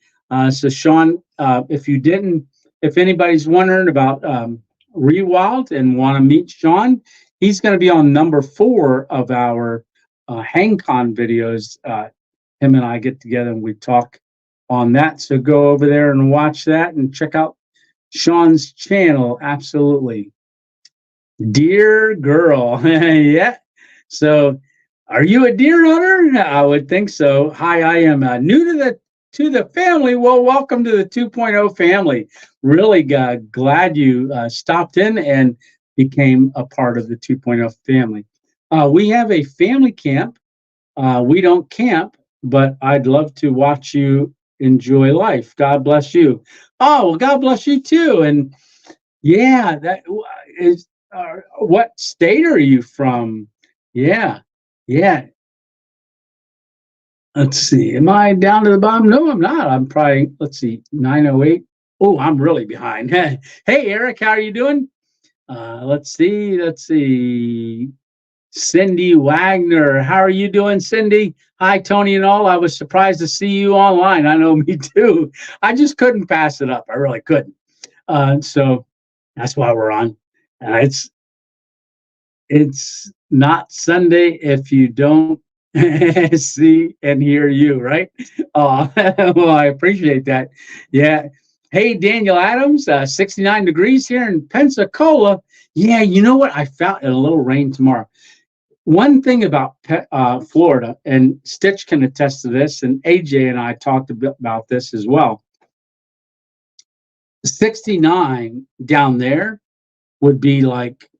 So Sean, if anybody's wondering about Rewild and want to meet Sean, he's going to be on number 4 of our HangCon videos. Him and I get together and we talk on that. So go over there and watch that and check out Sean's channel. Absolutely. Deer girl. Yeah. So are you a deer hunter? I would think so. Hi, I am new to the family. Well, welcome to the 2.0 family. Really glad you stopped in and became a part of the 2.0 family. We have a family camp. We don't camp, but I'd love to watch you enjoy life. God bless you. Oh, well, God bless you too. And yeah, that is, what state are you from? Yeah. Let's see. Am I down to the bottom? No, I'm not. I'm probably, let's see, 908. Oh, I'm really behind. Hey, Eric, how are you doing? Let's see. Cindy Wagner. How are you doing, Cindy? Hi, Tony and all. I was surprised to see you online. I know, me too. I just couldn't pass it up. I really couldn't. So that's why we're on. It's not Sunday if you don't see and hear you, right? Well, I appreciate that. Yeah. Hey, Daniel Adams, 69 degrees here in Pensacola. Yeah, you know what? I found a little rain tomorrow. One thing about Florida, and Stitch can attest to this, and AJ and I talked a bit about this as well. 69 down there would be like,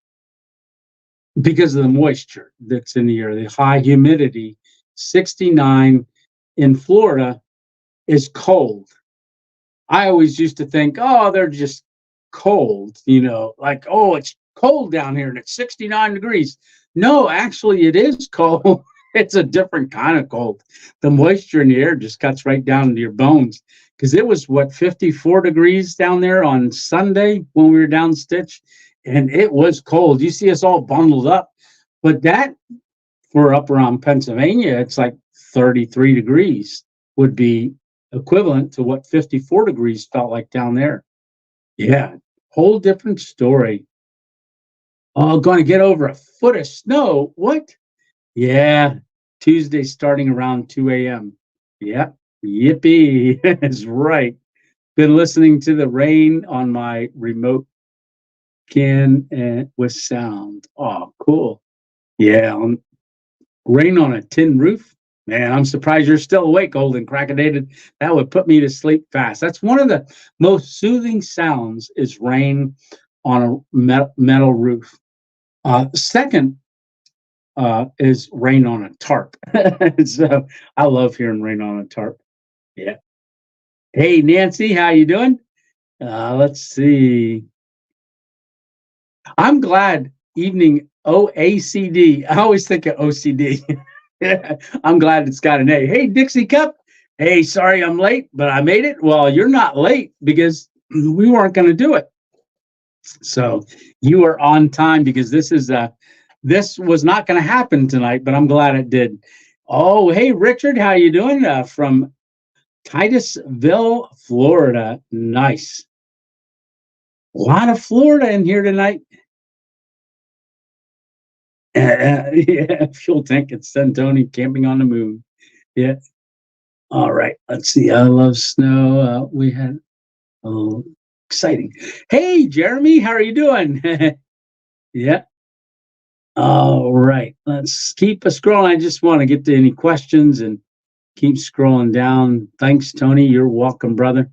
because of the moisture that's in the air, the high humidity, 69 in Florida is cold. I always used to think, oh, they're just cold, like, oh, it's cold down here and it's 69 degrees. No, actually, it is cold. It's a different kind of cold. The moisture in the air just cuts right down into your bones. Because it was, 54 degrees down there on Sunday when we were down Stitch, and it was cold. You see us all bundled up. But that, for up around Pennsylvania, it's like 33 degrees would be equivalent to what 54 degrees felt like down there. Yeah, whole different story. Oh, going to get over a foot of snow. What? Yeah, Tuesday starting around 2 a.m. Yep, yippee. That's right. Been listening to the rain on my remote can and with sound. Oh, cool. Yeah, rain on a tin roof. Man, I'm surprised you're still awake, old and crackadated. That would put me to sleep fast. That's one of the most soothing sounds is rain on a metal roof. Second is rain on a tarp. So I love hearing rain on a tarp. Yeah. Hey, Nancy, how you doing? Let's see. I'm glad evening OACD. I always think of OCD. I'm glad it's got an A. Hey, Dixie Cup. Hey, sorry I'm late, but I made it. Well, you're not late because we weren't going to do it. So you are on time because this was not going to happen tonight, but I'm glad it did. Oh, hey, Richard, how you doing? From Titusville, Florida. Nice. A lot of Florida in here tonight. Yeah, fuel tank at Santoni, camping on the moon. Yeah. All right. Let's see. I love snow. We had exciting. Hey, Jeremy, how are you doing? Yeah. All right. Let's keep scrolling. I just want to get to any questions and keep scrolling down. Thanks, Tony. You're welcome, brother.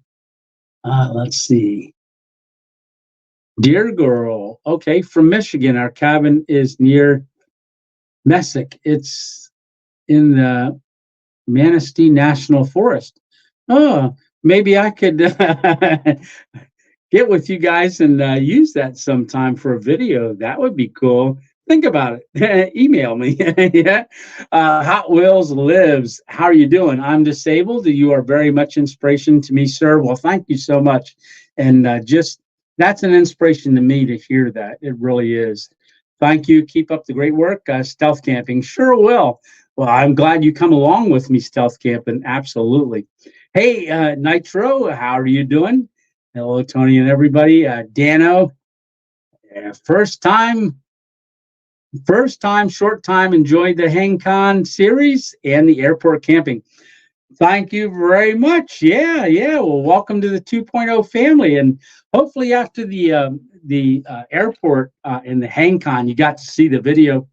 Let's see. Dear girl. Okay, from Michigan. Our cabin is near Messick. It's in the Manistee National Forest. Oh, maybe I could get with you guys and use that sometime for a video. That would be cool. Think about it. Email me. Yeah. Hot Wheels lives. How are you doing? I'm disabled. You are very much inspiration to me, sir. Well, thank you so much. And just that's an inspiration to me to hear that. It really is. Thank you. Keep up the great work. Stealth camping. Sure will. Well, I'm glad you come along with me stealth camping. Absolutely. Hey, Nitro, how are you doing? Hello, Tony and everybody. Dano, first time, short time, enjoyed the Hang Con series and the airport camping. Thank you very much. Yeah. Well, welcome to the 2.0 family. And hopefully after the airport and the Hang Con, you got to see the video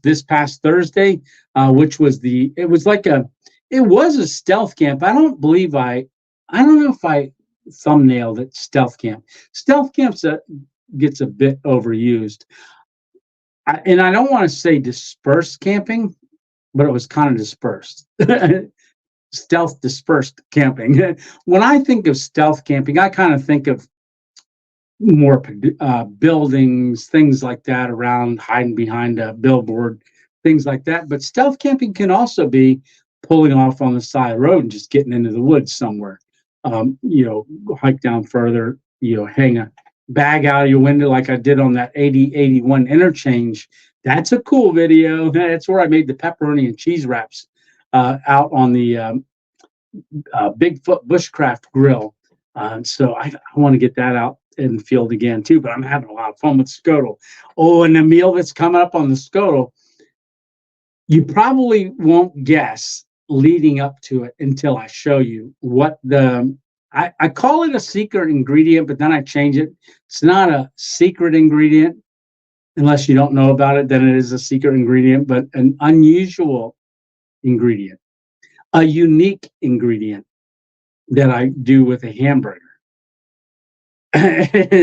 this past Thursday, which was it was a stealth camp. I don't know if I thumbnailed it stealth camp. Stealth camps gets a bit overused. And I don't want to say dispersed camping, but it was kind of dispersed. Stealth dispersed camping. When I think of stealth camping, I kind of think of more buildings, things like that around, hiding behind a billboard, things like that. But stealth camping can also be pulling off on the side of the road and just getting into the woods somewhere. Hike down further, hang a bag out of your window like I did on that 8081 interchange. That's a cool video. That's where I made the pepperoni and cheese wraps out on the Bigfoot Bushcraft grill. So I want to get that out in the field again too, but I'm having a lot of fun with Scodel. Oh, and the meal that's coming up on the Scodel, you probably won't guess leading up to it until I show you what I call it a secret ingredient, but then I change it. It's not a secret ingredient. unless you don't know about it, then it is a secret ingredient, but an unusual ingredient, a unique ingredient that I do with a hamburger.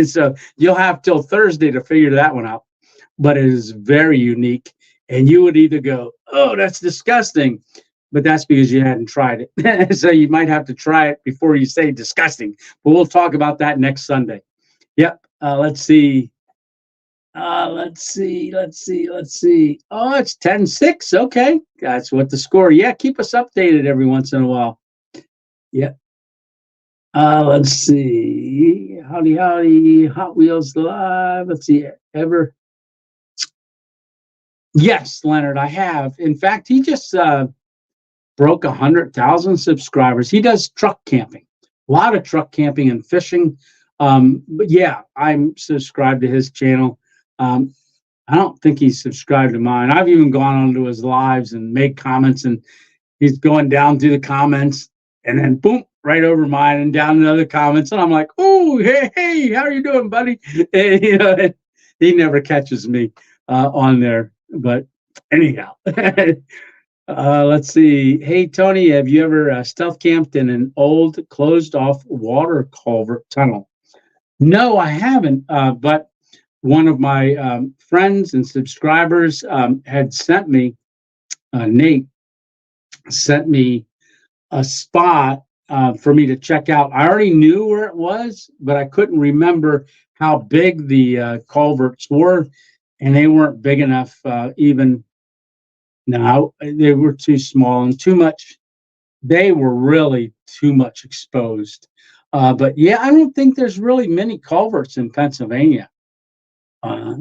So you'll have till Thursday to figure that one out, but it is very unique. And you would either go, oh, that's disgusting, but that's because you hadn't tried it. So you might have to try it before you say disgusting, but we'll talk about that next Sunday. Yep. Let's see. Let's see. Oh, it's 10-6. Okay. That's what the score. Yeah. Keep us updated every once in a while. Yep. Let's see. Howdy. Hot Wheels Live. Let's see. Ever. Yes, Leonard, I have. In fact, he just broke 100,000 subscribers. He does truck camping, a lot of truck camping and fishing. But yeah, I'm subscribed to his channel. I don't think he's subscribed to mine. I've even gone onto his lives and made comments, and he's going down through the comments, and then boom, right over mine and down another comments. And I'm like, oh, hey, how are you doing, buddy? And, you know, he never catches me on there. But anyhow, let's see. Hey, Tony, have you ever stealth camped in an old closed off water culvert tunnel? No, I haven't. But one of my friends and subscribers had sent me, Nate sent me a spot for me to check out. I already knew where it was, but I couldn't remember how big the culverts were. And they weren't big enough even. No, they were too small and too much. They were really too much exposed. But yeah, I don't think there's really many culverts in Pennsylvania. At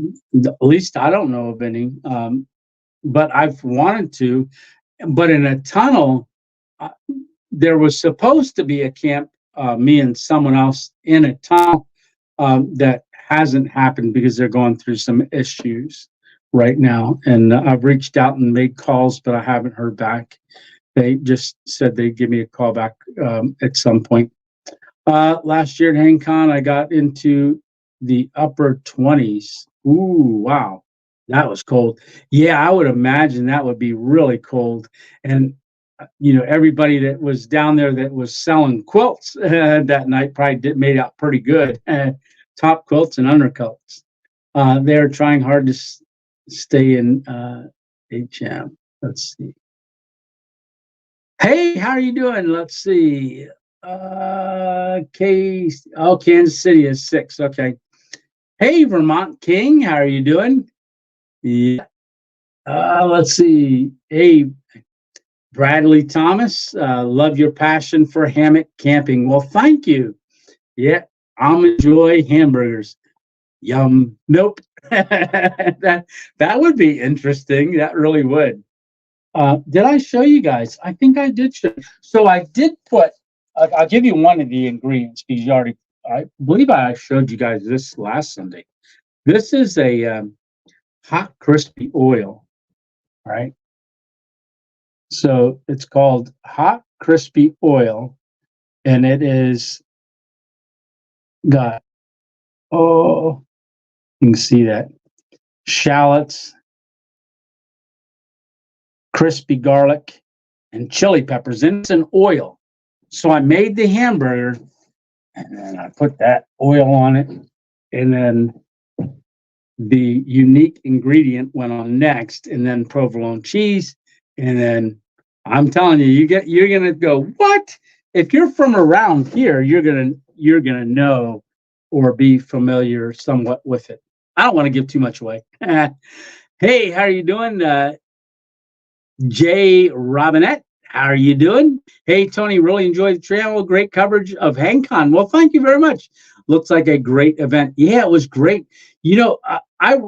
least I don't know of any. But I've wanted to. But in a tunnel, there was supposed to be a camp, me and someone else in a tunnel that hasn't happened because they're going through some issues right now. And I've reached out and made calls, but I haven't heard back. They just said they'd give me a call back at some point. Last year at HangCon, I got into the upper 20s. Ooh, wow. That was cold. Yeah, I would imagine that would be really cold. And, you know, everybody that was down there that was selling quilts that night probably made out pretty good. Top quilts and underquilts. They're trying hard to stay in HM. Let's see. Hey, how are you doing? Let's see. Kansas City is 6. Okay. Hey, Vermont King, how are you doing? Yeah. Let's see. Hey, Bradley Thomas, love your passion for hammock camping. Well, thank you. Yeah. I'm enjoy hamburgers. Yum. Nope. that would be interesting. That really would. Did I show you guys? I think I did show. So I did put. I'll give you one of the ingredients because you already. I believe I showed you guys this last Sunday. This is a hot crispy oil. All right. So it's called hot crispy oil, and it is got. Oh, you can see that. Shallots, crispy garlic, and chili peppers. And it's an oil. So I made the hamburger, and then I put that oil on it, and then the unique ingredient went on next, and then provolone cheese, and then I'm telling you, you're gonna go, what? If you're from around here, you're gonna know or be familiar somewhat with it. I don't want to give too much away. Hey, how are you doing? Jay Robinette, how are you doing? Hey, Tony, really enjoyed the trail. Great coverage of HangCon. Well, thank you very much. Looks like a great event. Yeah, it was great. You know, I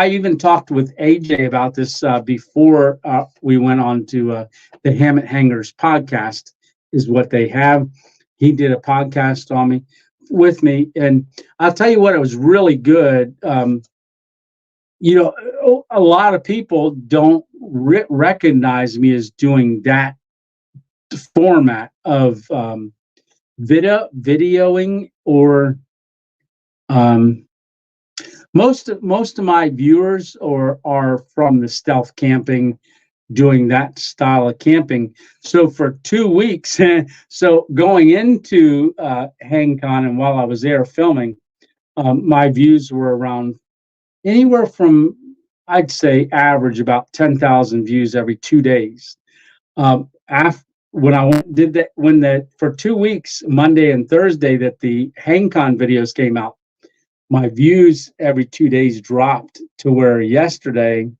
even talked with AJ about this before we went on to the Hammock Hangers podcast, is what they have. He did a podcast on me with me, and I'll tell you what, it was really good. You know, a lot of people don't recognize me as doing that format of videoing or Most of my viewers are from the stealth camping, doing that style of camping. So for 2 weeks, so going into HangCon and while I was there filming, my views were around anywhere from, I'd say, average about 10,000 views every 2 days. After when did that, when the for 2 weeks, Monday and Thursday, that the HangCon videos came out, my views every 2 days dropped to where yesterday,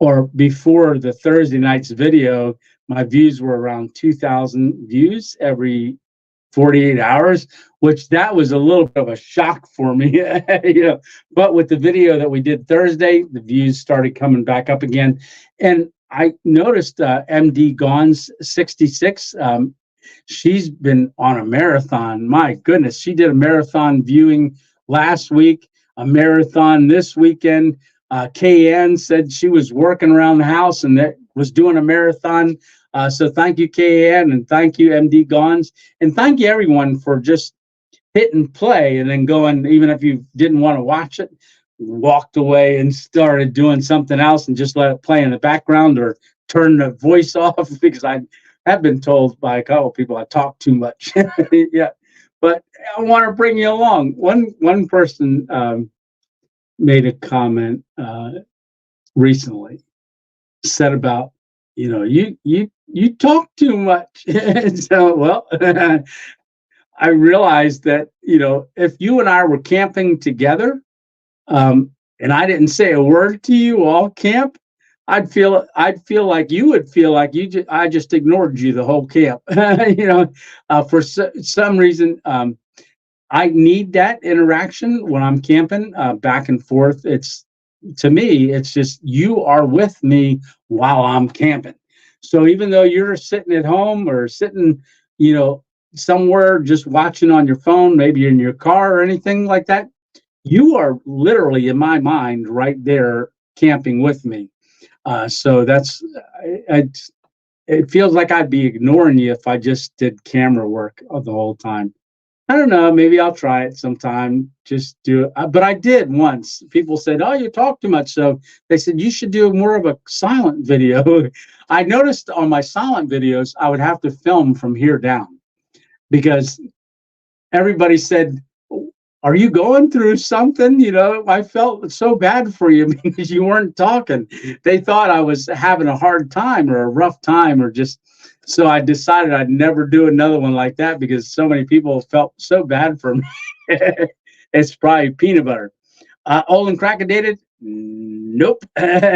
or before the Thursday night's video, my views were around 2,000 views every 48 hours, which that was a little bit of a shock for me. But with the video that we did Thursday, the views started coming back up again. And I noticed MD Gons 66. She's been on a marathon. My goodness, she did a marathon viewing last week, a marathon this weekend. KN said she was working around the house and that was doing a marathon. So thank you, KN, and thank you, MD Gons, and thank you everyone for just hitting play and then going, even if you didn't want to watch it, walked away and started doing something else and just let it play in the background or turn the voice off, because I have been told by a couple of people I talk too much. Yeah, but I want to bring you along. One person made a comment recently, said about, you talk too much. And so, well, I realized that, if you and I were camping together, and I didn't say a word to you all camp, I'd feel like you would feel like I just ignored you the whole camp. For some reason, I need that interaction when I'm camping, back and forth. To me, it's just you are with me while I'm camping. So even though you're sitting at home or sitting, somewhere just watching on your phone, maybe in your car or anything like that, you are literally in my mind right there camping with me. So it feels like I'd be ignoring you if I just did camera work the whole time. I don't know. Maybe I'll try it sometime. Just do it. But I did once. People said, "Oh, you talk too much." So they said you should do more of a silent video. I noticed on my silent videos, I would have to film from here down because everybody said, "Are you going through something?" I felt so bad for you because you weren't talking. They thought I was having a hard time or a rough time or just. So I decided I'd never do another one like that because so many people felt so bad for me. It's probably peanut butter. Old and crack-a-dated? Nope.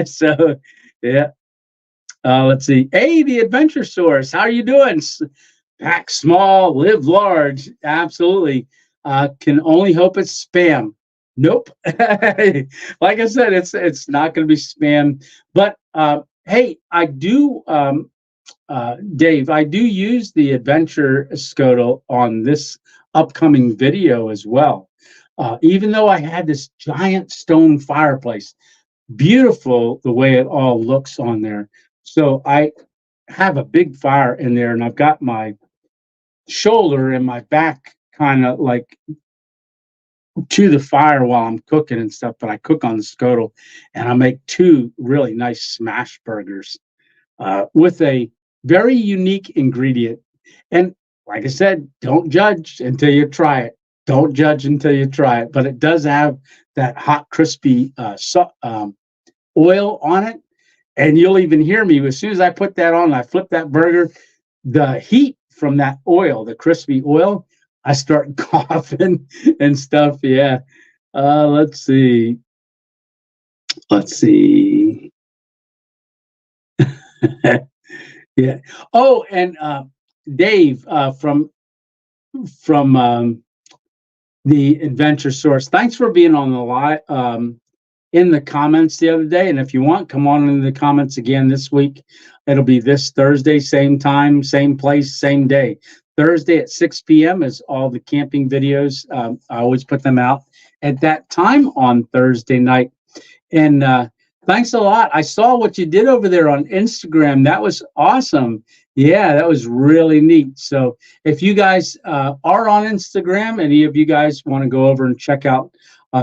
So, yeah. Let's see. Hey, the Adventure Source. How are you doing? Pack small, live large. Absolutely. Can only hope it's spam. Nope. Like I said, it's not going to be spam. But hey, I do. Dave, I do use the Adventure Scodel on this upcoming video as well. Even though I had this giant stone fireplace, beautiful the way it all looks on there. So I have a big fire in there, and I've got my shoulder and my back kind of like to the fire while I'm cooking and stuff, but I cook on the Scodel, and I make two really nice smash burgers with a very unique ingredient. And like I said, don't judge until you try it. Don't judge until you try it. But it does have that hot, crispy oil on it. And you'll even hear me as soon as I put that on, I flip that burger, the heat from that oil, the crispy oil, I start coughing and stuff. Yeah. Let's see. Yeah. Oh, and Dave from the Adventure Source. Thanks for being on the live in the comments the other day. And if you want, come on in the comments again this week. It'll be this Thursday, same time, same place, same day. Thursday at 6 p.m. is all the camping videos. I always put them out at that time on Thursday night. And thanks a lot. I saw what you did over there on Instagram. That was awesome. Yeah, that was really neat. So if you guys are on Instagram, any of you guys want to go over and check out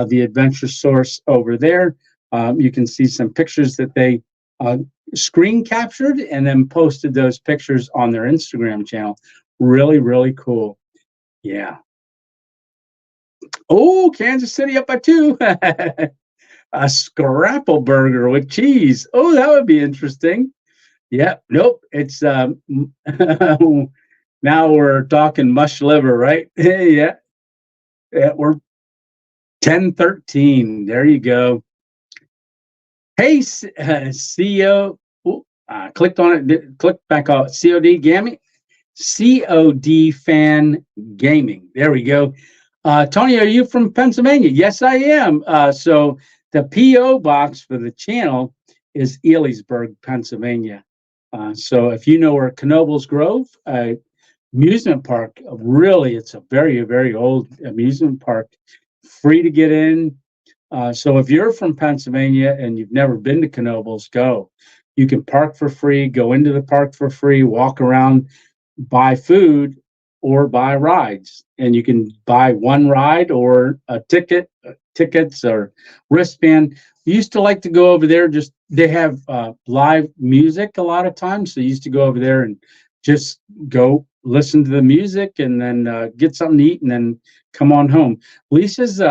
the Adventure Source over there. You can see some pictures that they screen captured and then posted those pictures on their Instagram channel. Really, really cool. Yeah. Oh, Kansas City up by 2. A scrapple burger with cheese. Oh, that would be interesting. Yeah, nope. It's now we're talking mush liver, right? Yeah, yeah, we're 10-13. There you go. Hey, CEO. Ooh, clicked on it. Click back on COD Gaming. COD Fan Gaming. There we go. Tony, are you from Pennsylvania? Yes, I am. So the PO box for the channel is Elysburg, Pennsylvania. So if you know where Knoebels Grove amusement park, really, it's a very, very old amusement park, free to get in. So if you're from Pennsylvania and you've never been to Knoebels, go. You can park for free, go into the park for free, walk around, buy food, or buy rides. And you can buy one ride or a ticket, tickets or wristband. We used to like to go over there. Just they have live music a lot of times. So you used to go over there and just go listen to the music and then get something to eat and then come on home. Lisa's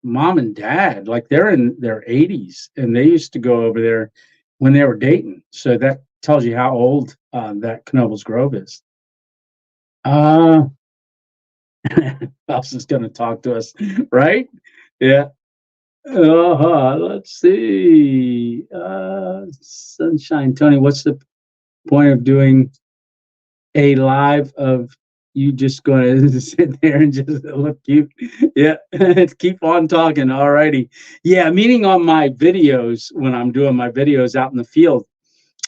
mom and dad, like they're in their 80s and they used to go over there when they were dating. So that tells you how old that Knoebels Grove is. Pops is going to talk to us, right? Yeah. Let's see. Sunshine Tony, what's the point of doing a live of you just going to sit there and just look cute? Yeah, keep on talking. All righty. Yeah, meaning on my videos when I'm doing my videos out in the field.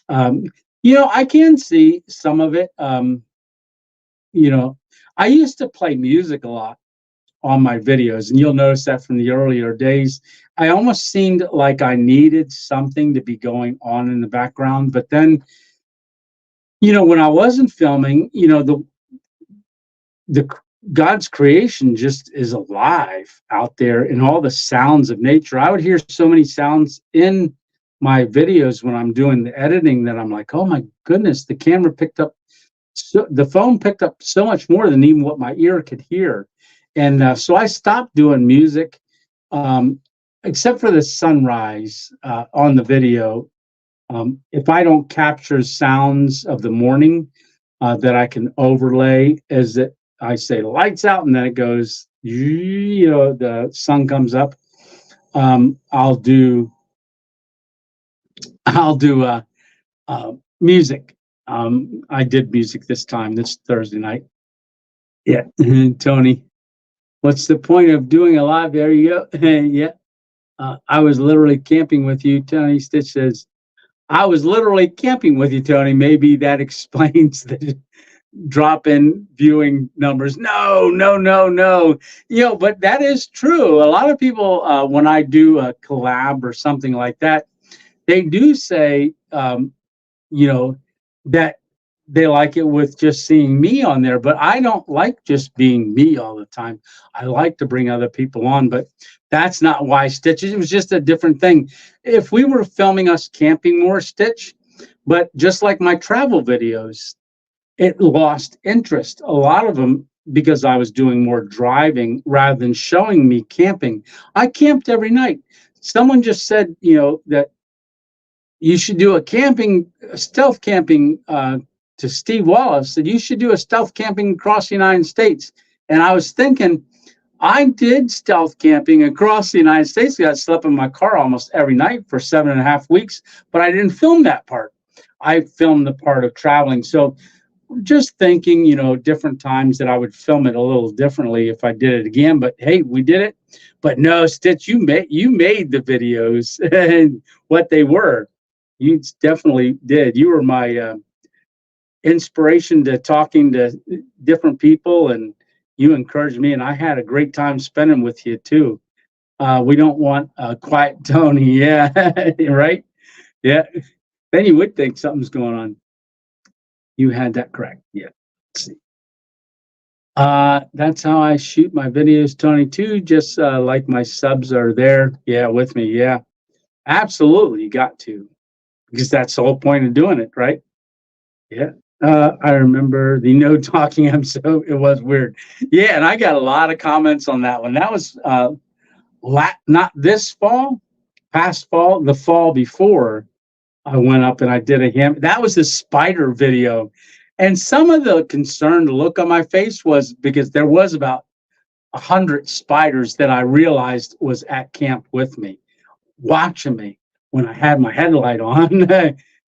I can see some of it. I used to play music a lot on my videos, and you'll notice that from the earlier days. I almost seemed like I needed something to be going on in the background. But then, when I wasn't filming, the God's creation just is alive out there in all the sounds of nature. I would hear so many sounds in my videos when I'm doing the editing that I'm like, oh my goodness, the camera picked up. So the phone picked up so much more than even what my ear could hear. And so I stopped doing music, except for the sunrise on the video. If I don't capture sounds of the morning that I can overlay as I say lights out and then it goes, the sun comes up, I'll do music. I did music this Thursday night. Yeah, Tony, what's the point of doing a live? There you go. Yeah, I was literally camping with you. Tony Stitch says, I was literally camping with you, Tony. Maybe that explains the drop in viewing numbers. No. But that is true. A lot of people, when I do a collab or something like that, they do say, that they like it with just seeing me on there, but I don't like just being me all the time. I like to bring other people on, but that's not why Stitch. It was just a different thing. If we were filming us camping more, Stitch, but just like my travel videos, it lost interest. A lot of them because I was doing more driving rather than showing me camping. I camped every night. Someone just said, that you should do a stealth camping to Steve Wallace, that you should do a stealth camping across the United States. And I was thinking, I did stealth camping across the United States. I slept in my car almost every night for 7.5 weeks, but I didn't film that part. I filmed the part of traveling. So just thinking, different times that I would film it a little differently if I did it again. But hey, we did it. But no, Stitch, you made the videos and what they were. You definitely did. You were my inspiration to talking to different people, and you encouraged me, and I had a great time spending with you too. We don't want a quiet Tony. Yeah, right? Yeah. Then you would think something's going on. You had that correct. Yeah. Let's see. That's how I shoot my videos, Tony, too. Just like my subs are there. Yeah, with me. Yeah, absolutely. You got to, because that's the whole point of doing it, right? Yeah. I remember the no talking episode. It was weird. Yeah, and I got a lot of comments on that one. That was not this fall, past fall, the fall before. I went up and I did a him. That was the spider video. And some of the concerned look on my face was because there was about 100 spiders that I realized was at camp with me, watching me when I had my headlight on.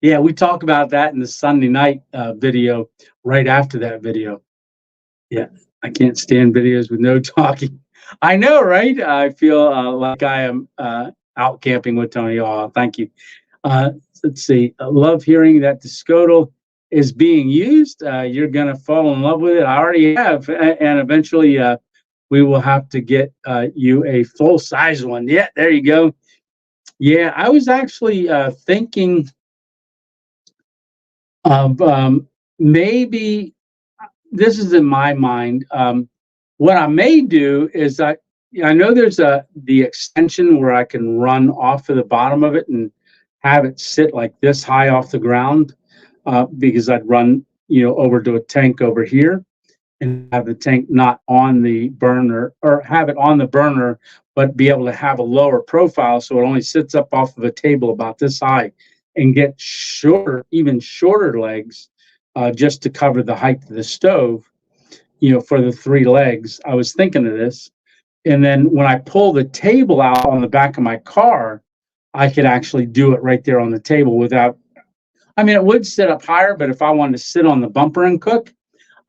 Yeah, we talk about that in the Sunday night video right after that video. Yeah, I can't stand videos with no talking. I know, right? I feel like I am out camping with Tony. Oh, thank you. Let's see. I love hearing that the Scodel is being used. You're going to fall in love with it. I already have. And eventually we will have to get you a full size one. Yeah, there you go. Yeah, I was actually thinking of maybe this is in my mind. What I may do is I know there's the extension where I can run off of the bottom of it and have it sit like this high off the ground, because I'd run over to a tank over here and have the tank not on the burner, or have it on the burner but be able to have a lower profile so it only sits up off of a table about this high, and get shorter, even shorter legs, just to cover the height of the stove, for the 3 legs. I was thinking of this. And then when I pull the table out on the back of my car, I could actually do it right there on the table without, I mean, it would sit up higher, but if I wanted to sit on the bumper and cook,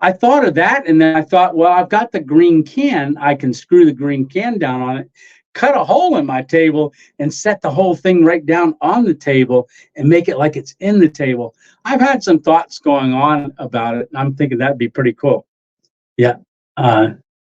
I thought of that. And then I thought, well, I've got the green can. I can screw the green can down on it, cut a hole in my table, and set the whole thing right down on the table and make it like it's in the table. I've had some thoughts going on about it, and I'm thinking that'd be pretty cool. Yeah.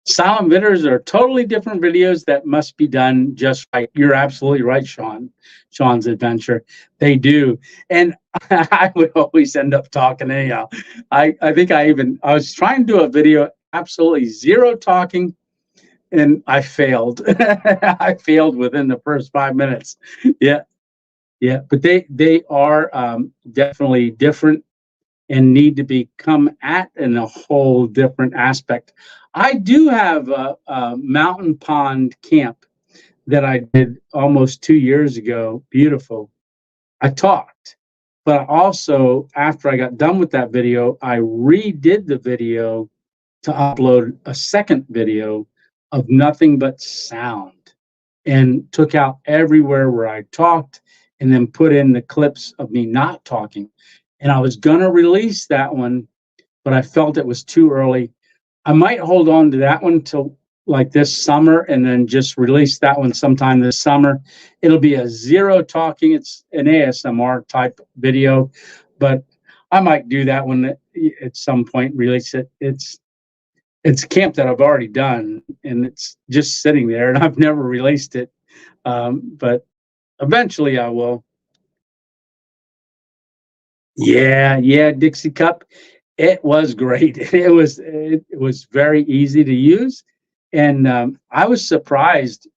Silent videos are totally different videos that must be done just right. You're absolutely right, Sean's Adventure. They do. And I would always end up talking anyhow. I think I was trying to do a video, absolutely zero talking, and I failed. I failed within the first 5 minutes. Yeah. Yeah. But they are definitely different and need to be come at in a whole different aspect. I do have a mountain pond camp that I did almost 2 years ago. Beautiful. I talked, but also after I got done with that video, I redid the video to upload a second video of nothing but sound, and took out everywhere where I talked and then put in the clips of me not talking. And I was going to release that one, but I felt it was too early. I might hold on to that one till like this summer and then just release that one sometime this summer. It'll be a zero talking. It's an ASMR type video, but I might do that one at some point, release it. It's a camp that I've already done, and it's just sitting there, and I've never released it. But eventually I will. Yeah, Dixie Cup. It was great. It was very easy to use, and I was surprised.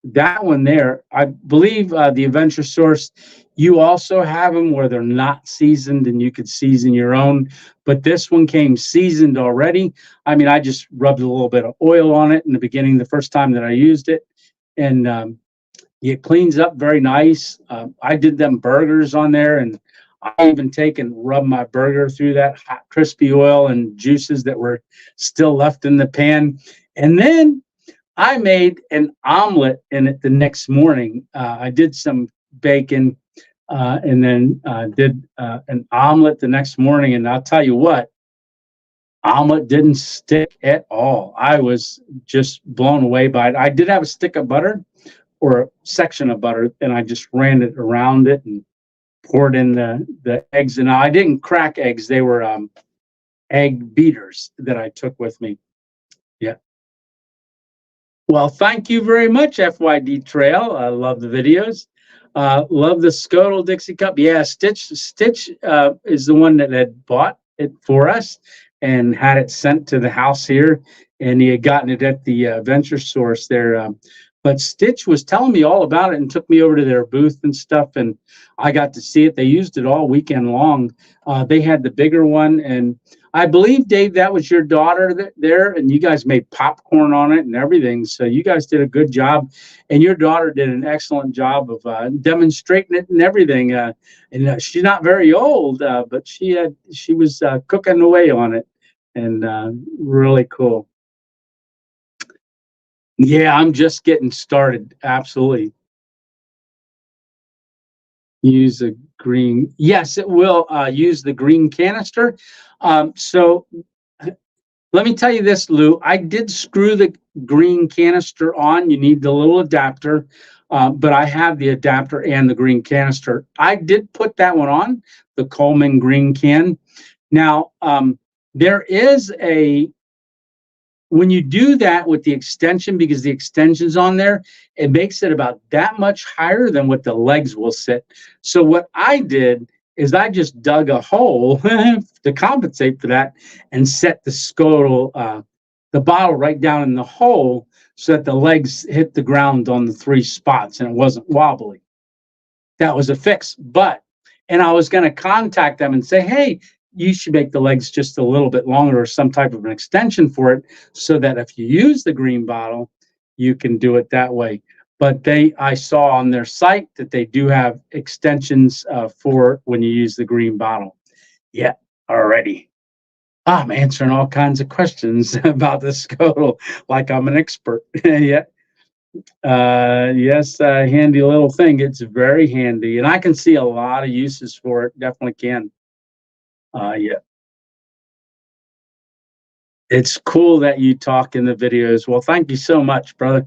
That one there, I believe, the Adventure Source, you also have them where they're not seasoned, and you could season your own. But this one came seasoned already. I mean, I just rubbed a little bit of oil on it in the beginning, the first time that I used it, and it cleans up very nice. I did them burgers on there, and I even take and rub my burger through that hot, crispy oil and juices that were still left in the pan. And then I made an omelet in it the next morning. I did some bacon and then did an omelet the next morning. And I'll tell you what, omelet didn't stick at all. I was just blown away by it. I did have a stick of butter, or a section of butter, and I just ran it around it and poured in the eggs. And I didn't crack eggs. They were egg beaters that I took with me. Yeah. Well, thank you very much, FYD Trail. I love the videos. Love the Scodel Dixie Cup. Yeah, Stitch is the one that had bought it for us. and had it sent to the house here, and he had gotten it at the Venture Source there. But Stitch was telling me all about it and took me over to their booth and stuff, and I got to see it. They used it all weekend long. They had the bigger one, and I believe, Dave, that was your daughter there, and you guys made popcorn on it and everything. So you guys did a good job, and your daughter did an excellent job of demonstrating it and everything. And she's not very old, but she was cooking away on it, and really cool. Yeah, I'm just getting started. Absolutely. Use a green. Yes, it will use the green canister. So let me tell you this, Lou. I did screw the green canister on. You need the little adapter, but I have the adapter and the green canister. I did put that one on, the Coleman green can. Now, there is when you do that with the extension, because the extension's on there, it makes it about that much higher than what the legs will sit. So what I did is I just dug a hole to compensate for that and set the bottle right down in the hole so that the legs hit the ground on the 3 spots and it wasn't wobbly. That was a fix. And I was going to contact them and say, hey, you should make the legs just a little bit longer or some type of an extension for it so that if you use the green bottle, you can do it that way. But I saw on their site that they do have extensions for when you use the green bottle. Yeah, already. I'm answering all kinds of questions about the Scoto like I'm an expert. Yeah. Yes, handy little thing. It's very handy, and I can see a lot of uses for it. Definitely can. Yeah. It's cool that you talk in the videos. Well, thank you so much, brother.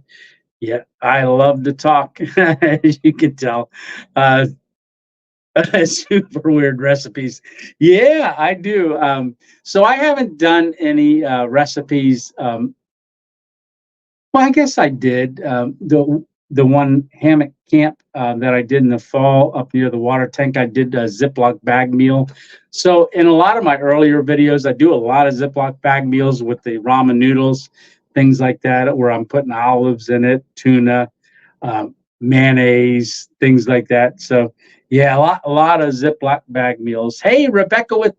Yeah, I love to talk, as you can tell. Uh, super weird recipes. Yeah, I do. So I haven't done any recipes. Well, I guess I did. The one hammock camp that I did in the fall up near the water tank, I did a Ziploc bag meal. So in a lot of my earlier videos, I do a lot of Ziploc bag meals with the ramen noodles, things like that, where I'm putting olives in it, tuna, mayonnaise, things like that. So yeah, a lot of Ziploc bag meals. Hey, Rebecca with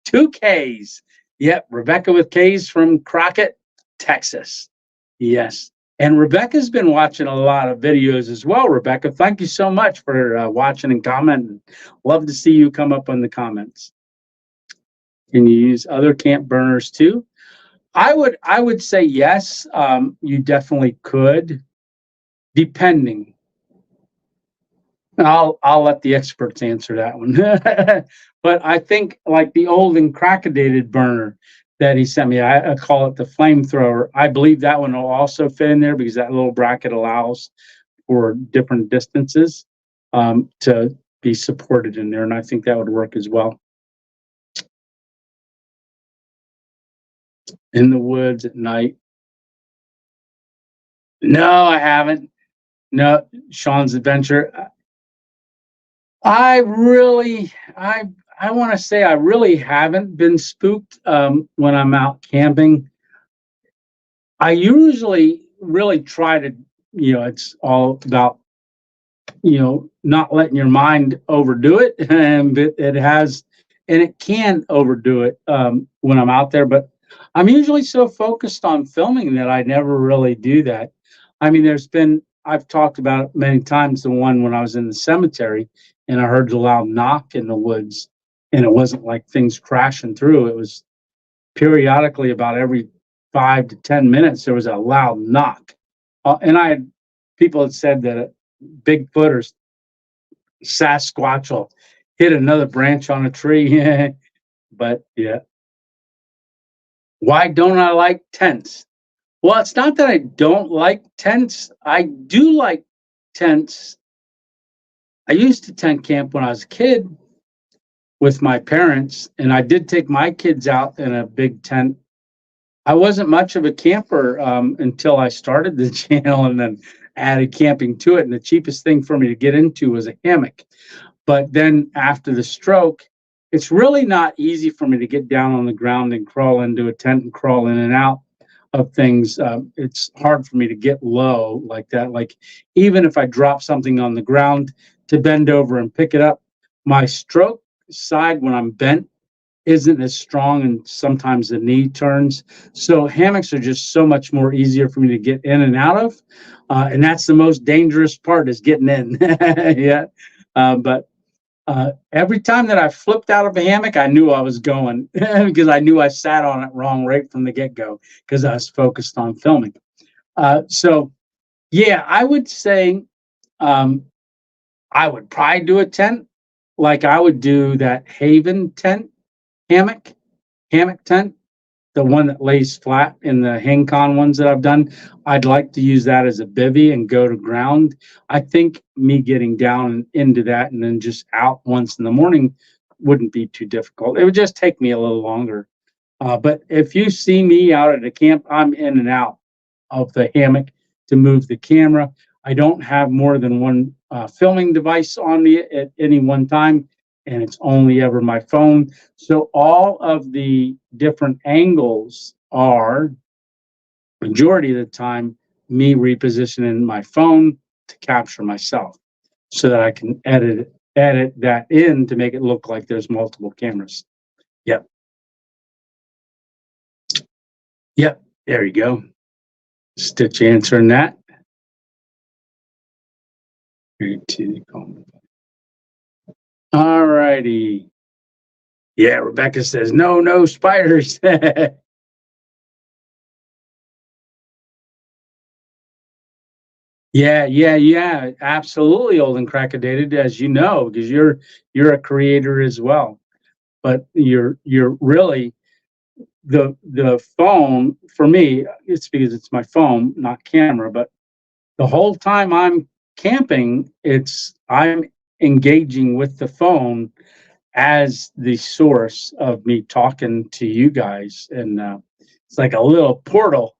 2 Ks. Yep, Rebecca with Ks from Crockett, Texas. Yes. And Rebecca's been watching a lot of videos as well. Rebecca, thank you so much for watching and commenting. Love to see you come up on the comments. Can you use other camp burners too? I would say yes. You definitely could, depending. I'll let the experts answer that one. But I think like the old encrackedated burner that he sent me, I call it the flamethrower. I believe that one will also fit in there because that little bracket allows for different distances to be supported in there, and I think that would work as well. In the woods at night. No, I haven't. No, Sean's Adventure. I want to say I really haven't been spooked when I'm out camping. I usually really try to, it's all about, not letting your mind overdo it, and it can overdo it when I'm out there. But I'm usually so focused on filming that I never really do that. I mean, I've talked about it many times, the one when I was in the cemetery and I heard the loud knock in the woods, and it wasn't like things crashing through. It was periodically about every 5 to 10 minutes, there was a loud knock. And people had said that a Bigfoot or Sasquatch will hit another branch on a tree. But yeah. Why don't I like tents? Well, it's not that I don't like tents. I do like tents. I used to tent camp when I was a kid with my parents, and I did take my kids out in a big tent. I wasn't much of a camper until I started the channel and then added camping to it. And the cheapest thing for me to get into was a hammock. But then after the stroke, it's really not easy for me to get down on the ground and crawl into a tent and crawl in and out of things. It's hard for me to get low like that. Like even if I drop something on the ground to bend over and pick it up, my stroke side when I'm bent isn't as strong, and sometimes the knee turns. So hammocks are just so much more easier for me to get in and out of. And that's the most dangerous part, is getting in. Yeah. But every time that I flipped out of a hammock, I knew I was going because I knew I sat on it wrong right from the get-go because I was focused on filming. So yeah, I would say I would probably do a tent. Like I would do that Haven tent, hammock tent, the one that lays flat in the HangCon ones that I've done. I'd like to use that as a bivy and go to ground. I think me getting down into that and then just out once in the morning wouldn't be too difficult. It would just take me a little longer. But if you see me out at a camp, I'm in and out of the hammock to move the camera. I don't have more than one filming device on me at any one time, and it's only ever my phone. So all of the different angles are, majority of the time, me repositioning my phone to capture myself so that I can edit that in to make it look like there's multiple cameras. Yep. Yep. There you go. Stitch answering that. All righty. Yeah, Rebecca says, no spiders. Yeah, absolutely, old and crackodated, as you know, because you're a creator as well. But you're really the phone for me. It's because it's my phone, not camera. But the whole time I'm camping, I'm engaging with the phone as the source of me talking to you guys, and it's like a little portal.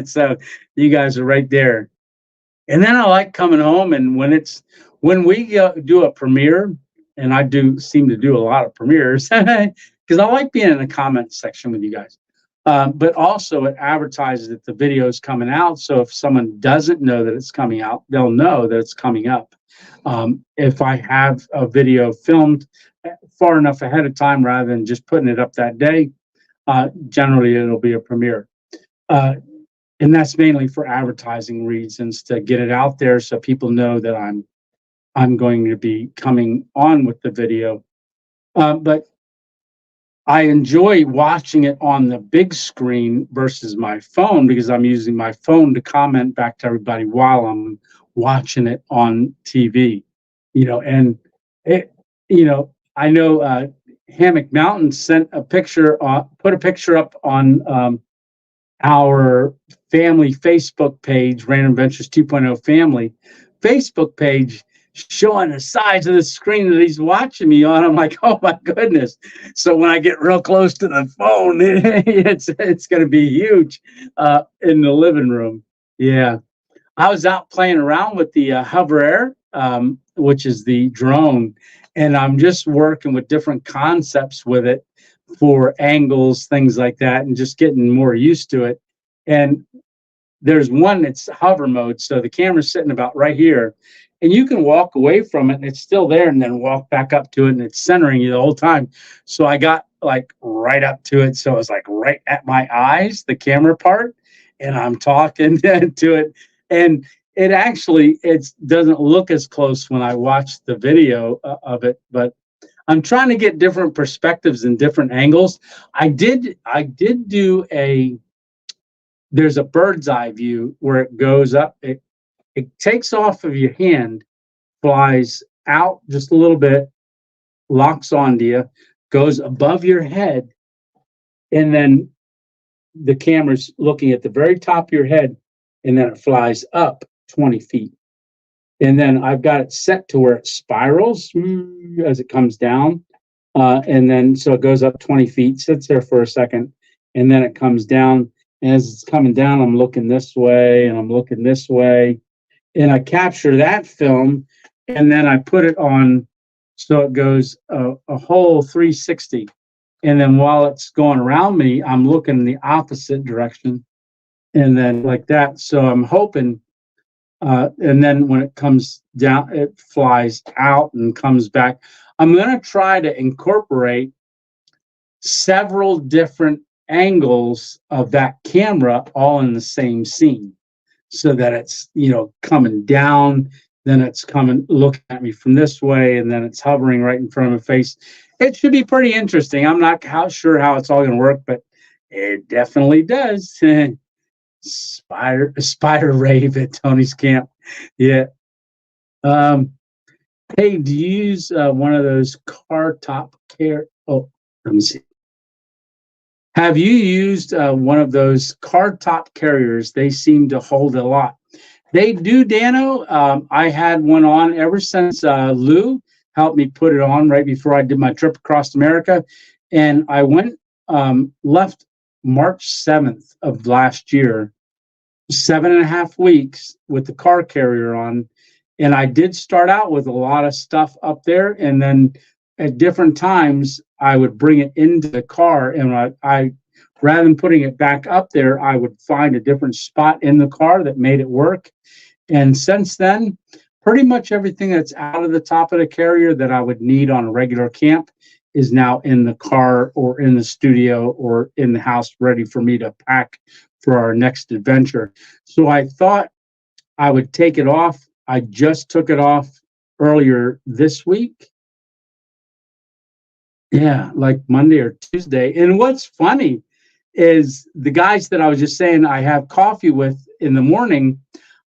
So you guys are right there. And then I like coming home, and when we do a premiere, and I do seem to do a lot of premieres because I like being in the comment section with you guys. But also it advertises that the video is coming out. So if someone doesn't know that it's coming out, they'll know that it's coming up. If I have a video filmed far enough ahead of time rather than just putting it up that day, generally it'll be a premiere. And that's mainly for advertising reasons, to get it out there so people know that I'm going to be coming on with the video. But I enjoy watching it on the big screen versus my phone, because I'm using my phone to comment back to everybody while I'm watching it on TV. And it, I know Hammock Mountain sent a picture, put a picture up on our family Facebook page, Random Ventures 2.0 family Facebook page, showing the size of the screen that he's watching me on. I'm like, oh my goodness. So when I get real close to the phone, it's going to be huge in the living room. Yeah. I was out playing around with the Hover Air, which is the drone, and I'm just working with different concepts with it for angles, things like that, and just getting more used to it. And there's one that's hover mode, so the camera's sitting about right here, and you can walk away from it and it's still there, and then walk back up to it, and it's centering you the whole time. So I got like right up to it, so it was like right at my eyes, the camera part, and I'm talking to it, and it doesn't look as close when I watch the video of it, but I'm trying to get different perspectives and different angles. I did do there's a bird's eye view where it goes up, it takes off of your hand, flies out just a little bit, locks onto you, goes above your head, and then the camera's looking at the very top of your head, and then it flies up 20 feet. And then I've got it set to where it spirals as it comes down. And then so it goes up 20 feet, sits there for a second, and then it comes down. And as it's coming down, I'm looking this way and I'm looking this way. And I capture that film, and then I put it on So it goes a whole 360. And then while it's going around me, I'm looking in the opposite direction. And then like that. So I'm hoping, and then when it comes down, it flies out and comes back. I'm going to try to incorporate several different angles of that camera all in the same scene so that it's, coming down, then it's coming looking at me from this way, and then it's hovering right in front of my face. It should be pretty interesting. I'm not sure how it's all going to work, but it definitely does. Spider rave at Tony's camp. Yeah. Hey, do you use one of those car top care? Oh, let me see. Have you used one of those car top carriers? They seem to hold a lot. They do, Dano. I had one on ever since Lou helped me put it on right before I did my trip across America. And I left March 7th of last year, 7.5 weeks with the car carrier on. And I did start out with a lot of stuff up there. And then at different times, I would bring it into the car, and I rather than putting it back up there, I would find a different spot in the car that made it work. And since then, pretty much everything that's out of the top of the carrier that I would need on a regular camp is now in the car or in the studio or in the house ready for me to pack for our next adventure. So I thought I would take it off. I just took it off earlier this week. Yeah, like Monday or Tuesday. And what's funny is the guys that I was just saying I have coffee with in the morning,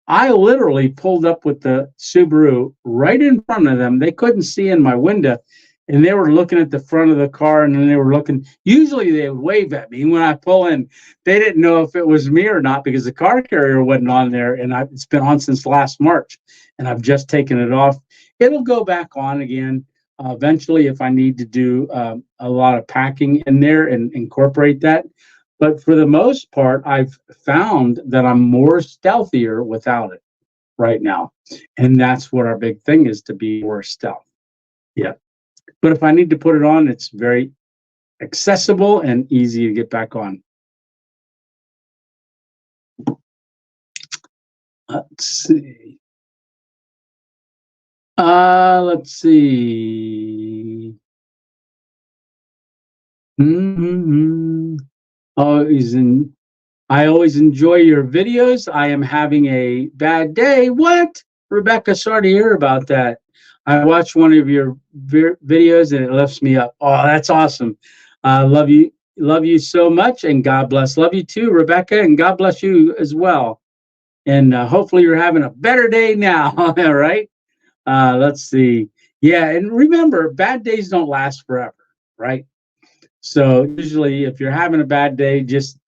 I literally pulled up with the Subaru right in front of them. They couldn't see in my window, and they were looking at the front of the car, and then they were looking. Usually they would wave at me when I pull in. They didn't know if it was me or not because the car carrier wasn't on there, and it's been on since last March, and I've just taken it off. It'll go back on again. Eventually, if I need to do a lot of packing in there and incorporate that. But for the most part, I've found that I'm more stealthier without it right now. And that's what our big thing is, to be more stealth. Yeah. But if I need to put it on, it's very accessible and easy to get back on. Let's see. Let's see. I always enjoy your videos. I am having a bad day. What? Rebecca, sorry to hear about that. I watched one of your videos and it lifts me up. Oh, that's awesome. Love you. Love you so much, and God bless. Love you too, Rebecca, and God bless you as well. And hopefully you're having a better day now. All right. Let's see. Yeah, and remember, bad days don't last forever, right? So usually if you're having a bad day, just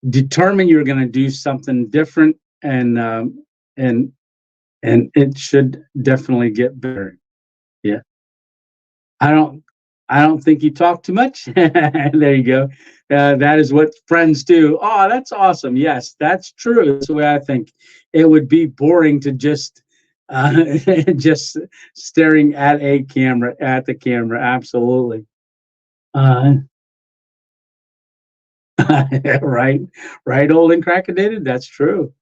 determine you're going to do something different, and it should definitely get better. Yeah. I don't think you talk too much. There you go. That is what friends do. Oh, that's awesome. Yes, that's true. That's the way I think. It would be boring to just just staring at the camera. Absolutely. Right, old and crackedated. That's true.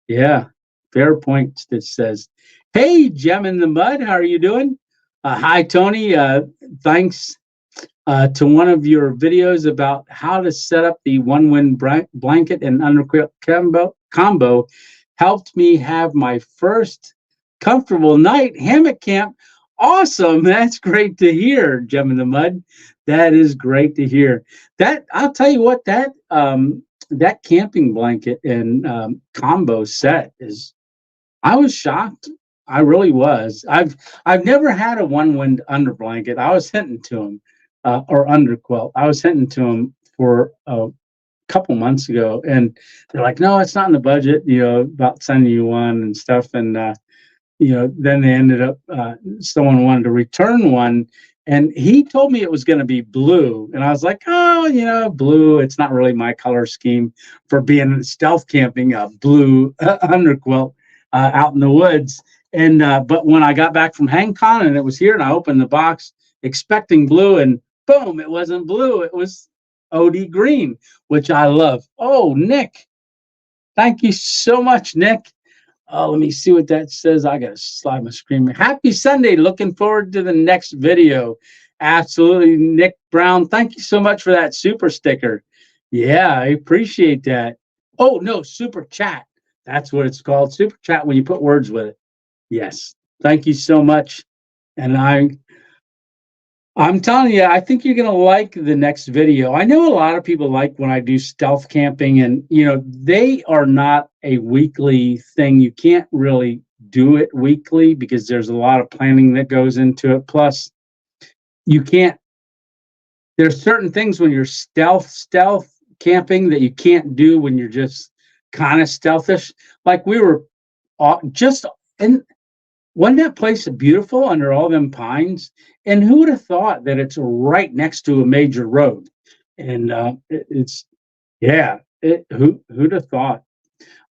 Yeah, fair point. Stitch says, "Hey, Gem in the Mud, how are you doing?" Hi, Tony. Thanks to one of your videos about how to set up the one-wind blanket and underquilt combo helped me have my first comfortable night hammock camp. Awesome. That's great to hear, Gem in the Mud. That is great to hear. That, I'll tell you what, that camping blanket and combo set is, I was shocked. I really was. I've never had a one-wind under blanket. I was hinting to them, or underquilt. I was hinting to them for a couple months ago, and they're like, "No, it's not in the budget." About sending you one and stuff, and then they ended up, someone wanted to return one, and he told me it was going to be blue, and I was like, "Oh, blue. It's not really my color scheme for being stealth camping. A blue underquilt out in the woods." And but when I got back from HangCon and it was here, and I opened the box expecting blue, and boom, it wasn't blue. It was OD green, which I love. Oh, Nick, thank you so much, Nick. Let me see what that says. I gotta slide my screen. Happy Sunday. Looking forward to the next video. Absolutely, Nick Brown. Thank you so much for that super sticker. Yeah, I appreciate that. Oh no, super chat. That's what it's called. Super chat when you put words with it. Yes. Thank you so much. And I'm telling you, I think you're going to like the next video. I know a lot of people like when I do stealth camping, and they are not a weekly thing. You can't really do it weekly because there's a lot of planning that goes into it. Plus, there's certain things when you're stealth camping that you can't do when you're just kind of stealthish. Like we were just in. Wasn't that place beautiful under all them pines? And who would have thought that it's right next to a major road? And who'd have thought?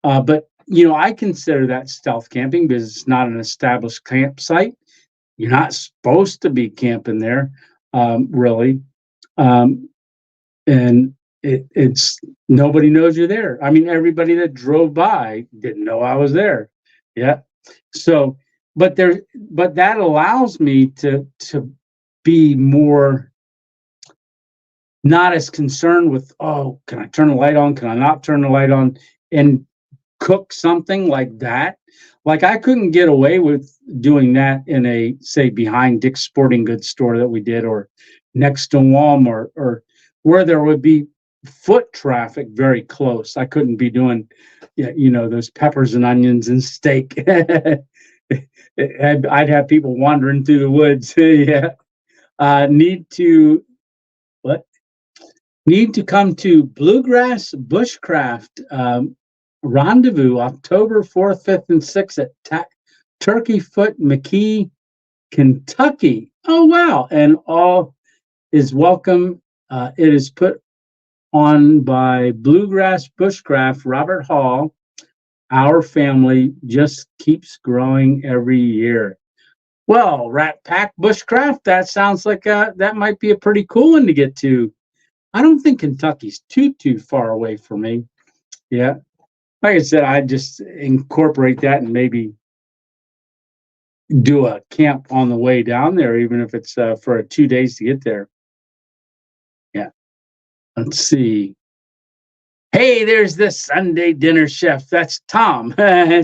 But I consider that stealth camping because it's not an established campsite. You're not supposed to be camping there, really. And it's nobody knows you're there. I mean, everybody that drove by didn't know I was there. Yeah. So. But that allows me to be more not as concerned with, oh, can I turn the light on? Can I not turn the light on? And cook something like that. Like I couldn't get away with doing that in a, say, behind Dick's Sporting Goods store that we did, or next to Walmart, or where there would be foot traffic very close. I couldn't be doing, those peppers and onions and steak. I'd have people wandering through the woods. Yeah. Need to come to Bluegrass Bushcraft Rendezvous October 4th, 5th, and 6th at Turkey Foot, McKee, Kentucky. Oh, wow. And all is welcome. It is put on by Bluegrass Bushcraft, Robert Hall. Our family just keeps growing every year. Well, Rat Pack Bushcraft, that sounds like that might be a pretty cool one to get to. I don't think Kentucky's too far away from me. Yeah. Like I said, I just incorporate that and maybe do a camp on the way down there, even if it's for 2 days to get there. Yeah. Let's see. Hey, there's the Sunday dinner chef. That's Tom.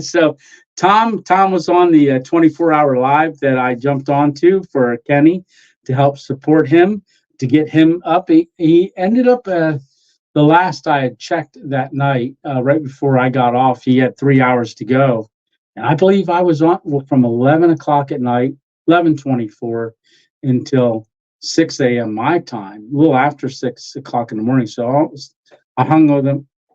So Tom was on the 24-hour live that I jumped onto for Kenny to help support him, to get him up. He ended up, the last I had checked that night, right before I got off, he had 3 hours to go. And I believe I was on from 11 o'clock at night, 11:24, until 6 a.m. my time, a little after 6 o'clock in the morning. So I hung with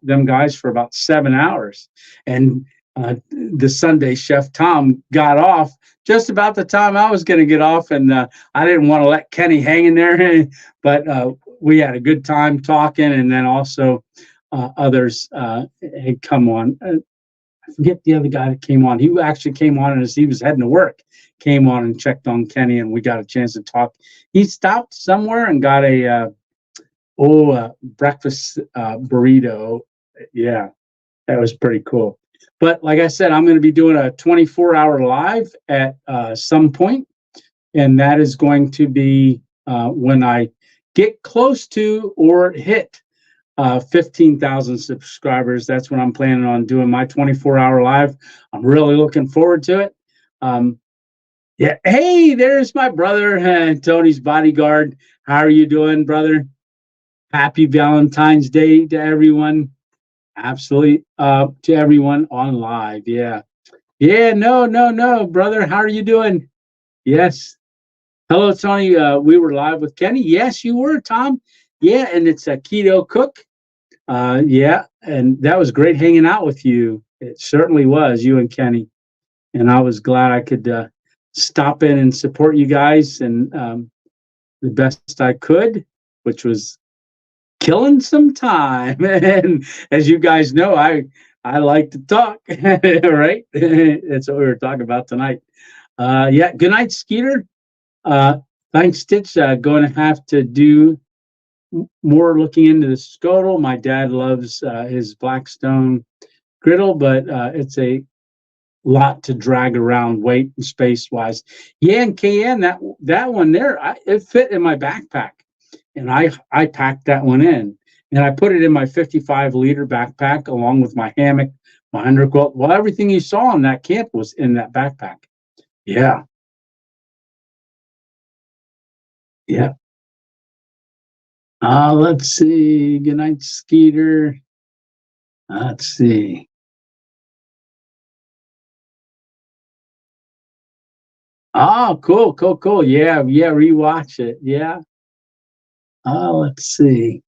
them guys for about 7 hours. And the Sunday chef, Tom, got off just about the time I was going to get off. And I didn't want to let Kenny hang in there. But we had a good time talking. And then also others had come on. I forget the other guy that came on. He actually came on, and as he was heading to work, came on and checked on Kenny, and we got a chance to talk. He stopped somewhere and got a breakfast burrito. Yeah, that was pretty cool. But like I said, I'm going to be doing a 24-hour live at some point, and that is going to be when I get close to or hit 15,000 subscribers. That's when I'm planning on doing my 24-hour live. I'm really looking forward to it. Yeah. Hey, there's my brother, Tony's bodyguard. How are you doing, brother? Happy Valentine's Day to everyone. Absolutely. To everyone on live. Yeah. Yeah. No, brother. How are you doing? Yes. Hello, Tony. We were live with Kenny. Yes, you were, Tom. Yeah. And it's a keto cook. Yeah. And that was great hanging out with you. It certainly was, you and Kenny. And I was glad I could stop in and support you guys, and the best I could, which was killing some time. And as you guys know, I like to talk, right? That's what we were talking about tonight. Yeah, good night, Skeeter. Uh, thanks, Stitch. Going to have to do more looking into the scrotal. My dad loves his Blackstone griddle, but it's a lot to drag around weight and space wise. Yeah, and KN, that one there, it fit in my backpack, and I packed that one in, and I put it in my 55-liter backpack along with my hammock, my underquilt. Well, everything you saw on that camp was in that backpack. Yeah, yeah. Let's see. Good night, Skeeter. Let's see. Oh, cool, cool, cool. Yeah, yeah. Rewatch it. Yeah. Let's see.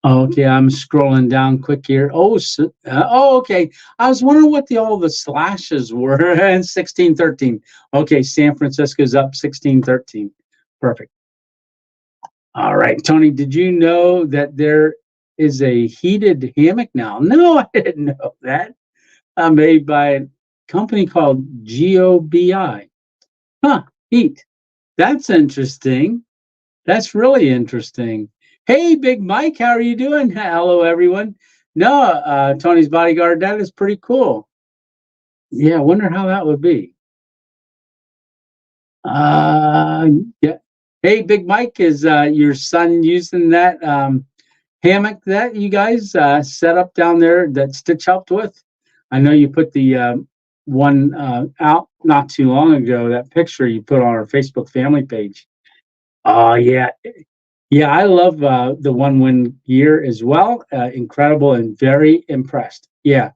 Okay, I'm scrolling down quick here. Oh, okay. I was wondering what all the slashes were in 1613. Okay, San Francisco's up 1613. Perfect. All right, Tony, did you know that there is a heated hammock now? No, I didn't know that. Made by a company called GOBI. Huh, heat. That's interesting. That's really interesting. Hey, Big Mike, how are you doing? Hello, everyone. No, Tony's bodyguard. That is pretty cool. Yeah, I wonder how that would be. Uh, yeah. Hey, Big Mike, is your son using that hammock that you guys set up down there that Stitch helped with? I know you put the one out not too long ago. That picture you put on our Facebook family page. Oh yeah, yeah, I love the One Wind gear as well. Incredible and very impressed. Yeah,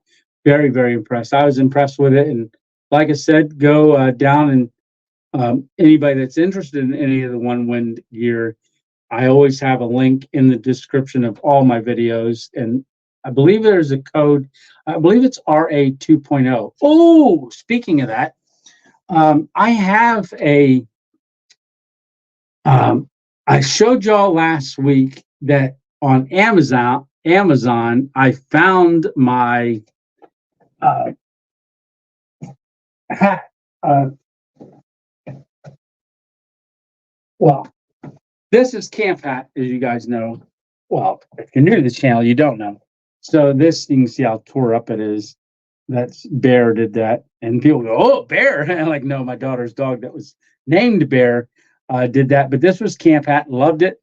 very, very impressed. I was impressed with it. And like I said, go down and anybody that's interested in any of the One Wind gear, I always have a link in the description of all my videos. And I believe there's a code. I believe it's RA 2.0. Oh, speaking of that, I have a I showed y'all last week that on Amazon, I found my uh, hat. Well, this is Camp Hat, as you guys know. Well, if you're new to the channel, you don't know. So this, you can see how tore up it is. That's Bear did that, and people go, "Oh, Bear!" And I'm like, no, my daughter's dog that was named Bear did that. But this was Camp Hat. Loved it.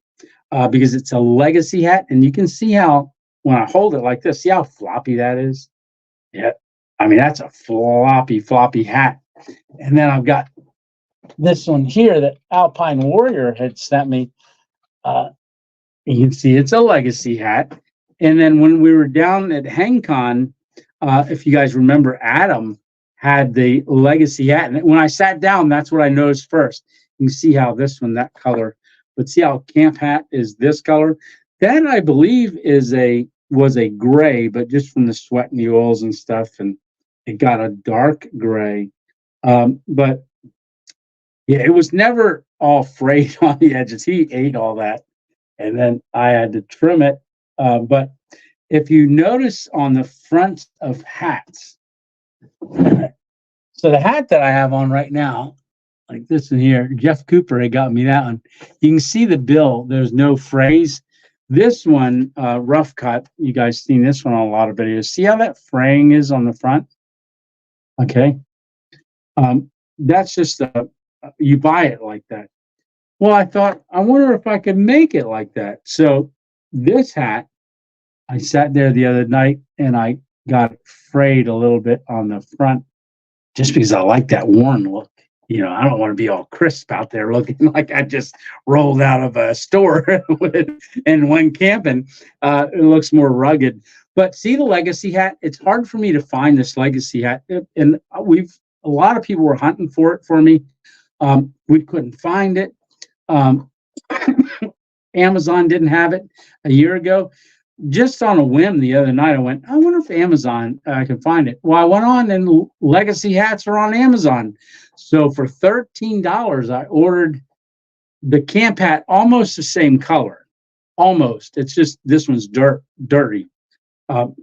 Because it's a legacy hat, and you can see how when I hold it like this, see how floppy that is. Yeah, I mean that's a floppy hat. And then I've got this one here that Alpine Warrior had sent me. You can see it's a legacy hat. And then when we were down at HangCon, if you guys remember, Adam had the legacy hat, and when I sat down, that's what I noticed first. You can see how this one, that color. But see how Camp Hat is this color? That I believe was a gray, but just from the sweat and the oils and stuff, and it got a dark gray. But yeah, it was never all frayed on the edges. He ate all that, and then I had to trim it. But if you notice on the front of hats, so the hat that I have on right now, like this one here, Jeff Cooper had got me that one. You can see the bill. There's no phrase. This one, rough cut. You guys seen this one on a lot of videos. See how that fraying is on the front? Okay. That's just you buy it like that. Well, I thought, I wonder if I could make it like that. So this hat, I sat there the other night and I got frayed a little bit on the front just because I like that worn look. You know, I don't want to be all crisp out there looking like I just rolled out of a store and went camping. It looks more rugged. But see the legacy hat? It's hard for me to find this legacy hat. And a lot of people were hunting for it for me. We couldn't find it. Amazon didn't have it a year ago. Just on a whim the other night, I went, I wonder if Amazon I can find it. Well, I went on and legacy hats are on Amazon. So for $13, I ordered the camp hat, almost the same color. almost. It's just this one's dirty.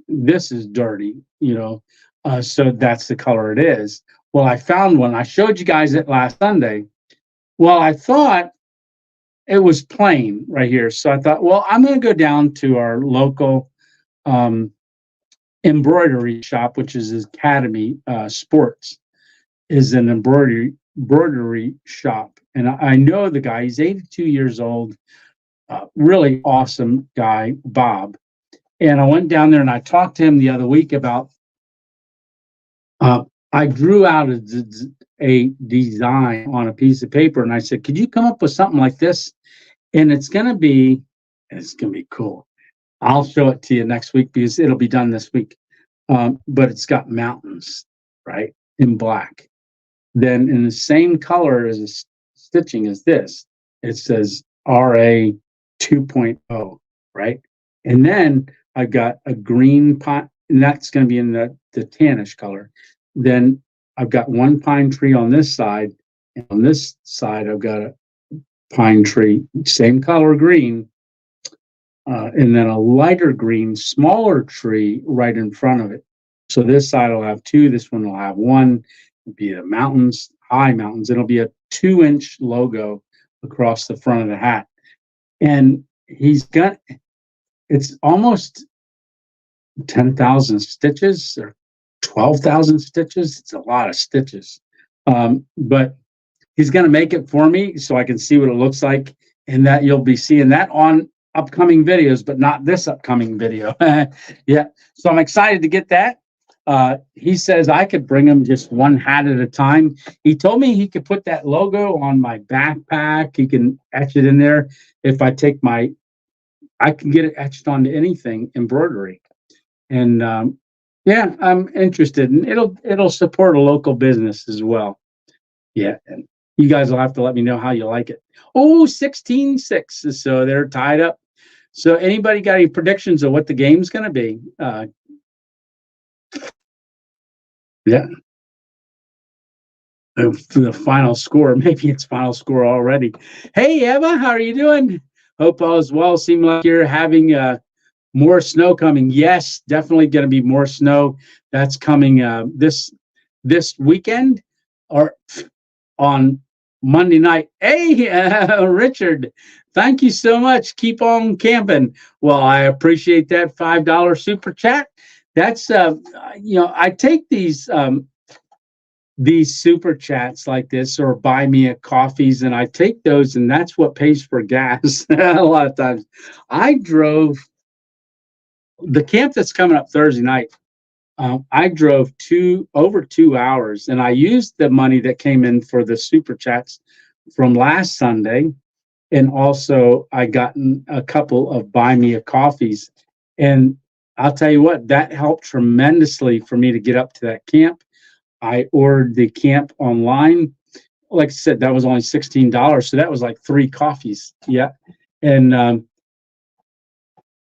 This is dirty, you know. So that's the color it is. Well, I found one. I showed you guys it last Sunday. Well, I thought it was plain right here. So I thought, well, I'm going to go down to our local um, embroidery shop, which is Academy Sports, is an embroidery shop. And I know the guy, he's 82 years old, really awesome guy, Bob. And I went down there and I talked to him the other week about, I drew out a design on a piece of paper and I said, could you come up with something like this? And it's going to be cool. I'll show it to you next week because it'll be done this week. But it's got mountains, right, in black. Then in the same color as the stitching as this, it says RA 2.0, right? And then I've got a green pine, and that's going to be in the tannish color. Then I've got one pine tree on this side, and on this side I've got a pine tree, same color green, and then a lighter green, smaller tree right in front of it. So this side will have two, this one will have one. It'll be the mountains, high mountains. It'll be a 2-inch logo across the front of the hat. And it's almost 10,000 stitches or 12,000 stitches. It's a lot of stitches. But he's going to make it for me so I can see what it looks like. And that you'll be seeing that on upcoming videos, but not this upcoming video. Yeah. So I'm excited to get that. He says I could bring him just one hat at a time. He told me he could put that logo on my backpack. He can etch it in there. If I take I can get it etched onto anything, embroidery. And yeah, I'm interested, and it'll support a local business as well. Yeah, and you guys will have to let me know how you like it. Oh, 16-6, so they're tied up. So anybody got any predictions of what the game's going to be? Yeah. The final score. Maybe it's final score already. Hey, Eva, how are you doing? Hope all is well. Seem like you're having more snow coming. Yes, definitely going to be more snow. That's coming this weekend or on Monday night. Hey, Richard, thank you so much. Keep on camping. Well, I appreciate that $5 super chat. That's I take these super chats like this or buy me a coffees, and I take those, and that's what pays for gas. A lot of times I drove the camp that's coming up Thursday night. I drove over 2 hours, and I used the money that came in for the super chats from last Sunday. And also I gotten a couple of buy me a coffees, and I'll tell you what, that helped tremendously for me to get up to that camp. I ordered the camp online. Like I said, that was only $16. So that was like 3 coffees. Yeah. And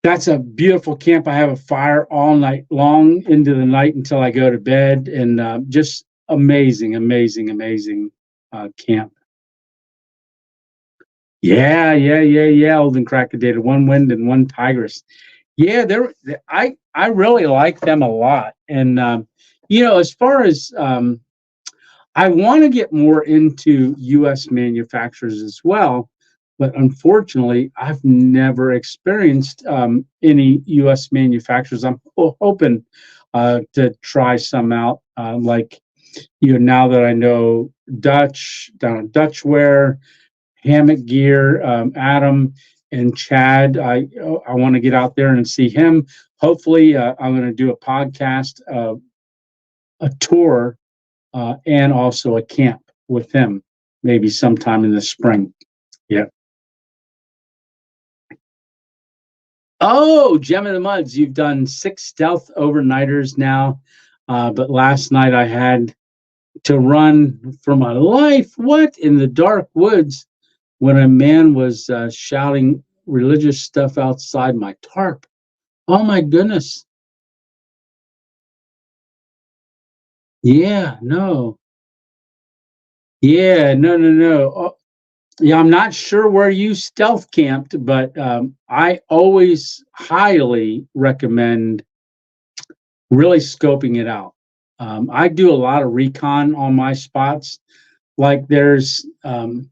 that's a beautiful camp. I have a fire all night long into the night until I go to bed. And just amazing, amazing, amazing camp. Yeah. Olden Cracker did 1 Wind and 1 Tigress. Yeah, I really like them a lot. And as far as I want to get more into U.S. manufacturers as well, but unfortunately, I've never experienced any U.S. manufacturers. I'm hoping to try some out, now that I know Dutch, down at Dutchware, Hammock Gear, Adam and Chad. I want to get out there and see him. Hopefully, I'm going to do a podcast, a tour, and also a camp with him, maybe sometime in the spring. Yeah. Oh, Gem of the Muds, you've done 6 stealth overnighters now, but last night I had to run for my life. What? In the dark woods when a man was shouting religious stuff outside my tarp. Oh my goodness. Yeah, no. Yeah, no. Yeah, I'm not sure where you stealth camped, but I always highly recommend really scoping it out. I do a lot of recon on my spots. Like there's some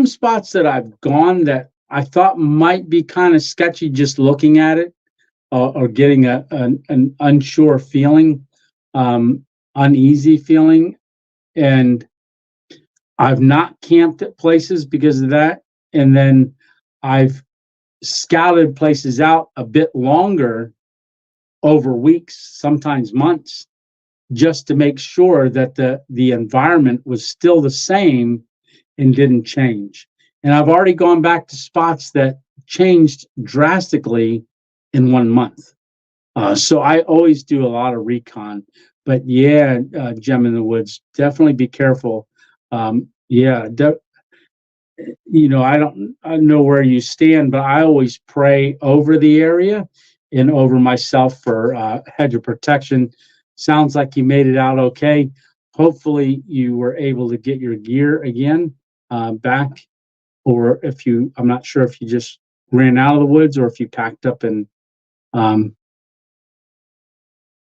spots that I've gone that I thought might be kind of sketchy just looking at it, or getting an unsure feeling, uneasy feeling, and I've not camped at places because of that. And then I've scouted places out a bit longer over weeks, sometimes months, just to make sure that the environment was still the same and didn't change. And I've already gone back to spots that changed drastically in 1 month. So I always do a lot of recon. But yeah, Gem in the Woods, definitely be careful. Yeah, I don't know where you stand, but I always pray over the area and over myself for hedge of protection. Sounds like you made it out okay. Hopefully, you were able to get your gear again back, or I'm not sure if you just ran out of the woods or if you packed up in um,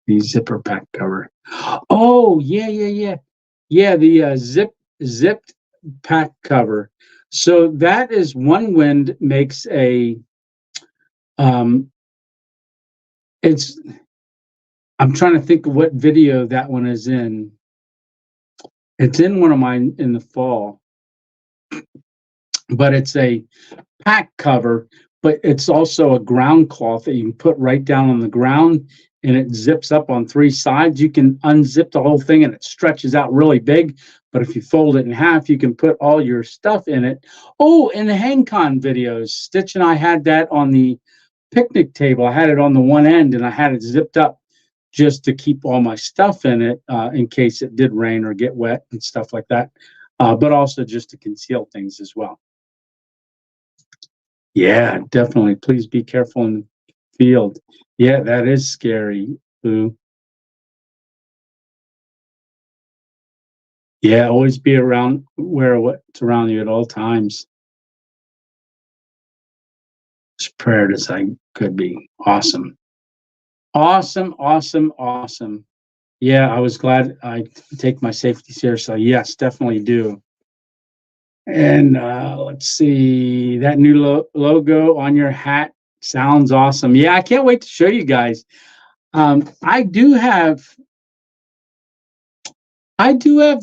the zipper pack cover. Oh yeah. The zipped pack cover. So that is One Wind makes a um it's I'm trying to think of what video that one is in. It's in one of mine in the fall, but it's a pack cover, but it's also a ground cloth that you can put right down on the ground, and it zips up on three sides. You can unzip the whole thing and it stretches out really big. But if you fold it in half, you can put all your stuff in it. Oh, in the HangCon videos, Stitch and I had that on the picnic table. I had it on the one end and I had it zipped up just to keep all my stuff in it in case it did rain or get wet and stuff like that. But also just to conceal things as well. Yeah, definitely. Please be careful in the field. Yeah, that is scary, Boo. Yeah, always be around what's around you at all times. As prepared as I could be. Awesome. Awesome. Yeah, I was glad I take my safety seriously. Yes, definitely do. And let's see, that new logo on your hat sounds awesome. Yeah, I can't wait to show you guys. I do have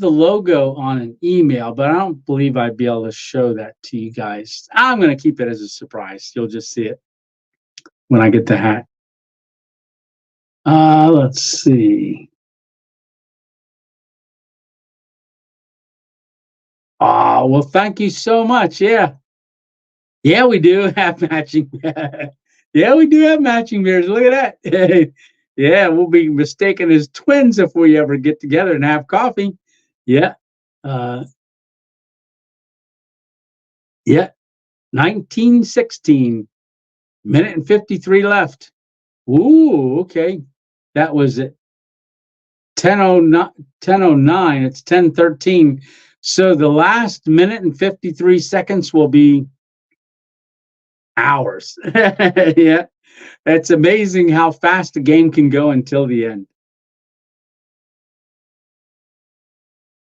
the logo on an email, but I don't believe I'd be able to show that to you guys. I'm going to keep it as a surprise. You'll just see it when I get the hat. Let's see. Oh, well, thank you so much. Yeah. Yeah, we do have matching. Yeah, we do have matching beers. Look at that. Yeah, we'll be mistaken as twins if we ever get together and have coffee. Yeah. Uh, yeah. 1916. Minute and 53 left. Ooh, okay. That was at 10:09. It's 10:13. So the last minute and 53 seconds will be hours. Yeah. It's amazing how fast a game can go until the end.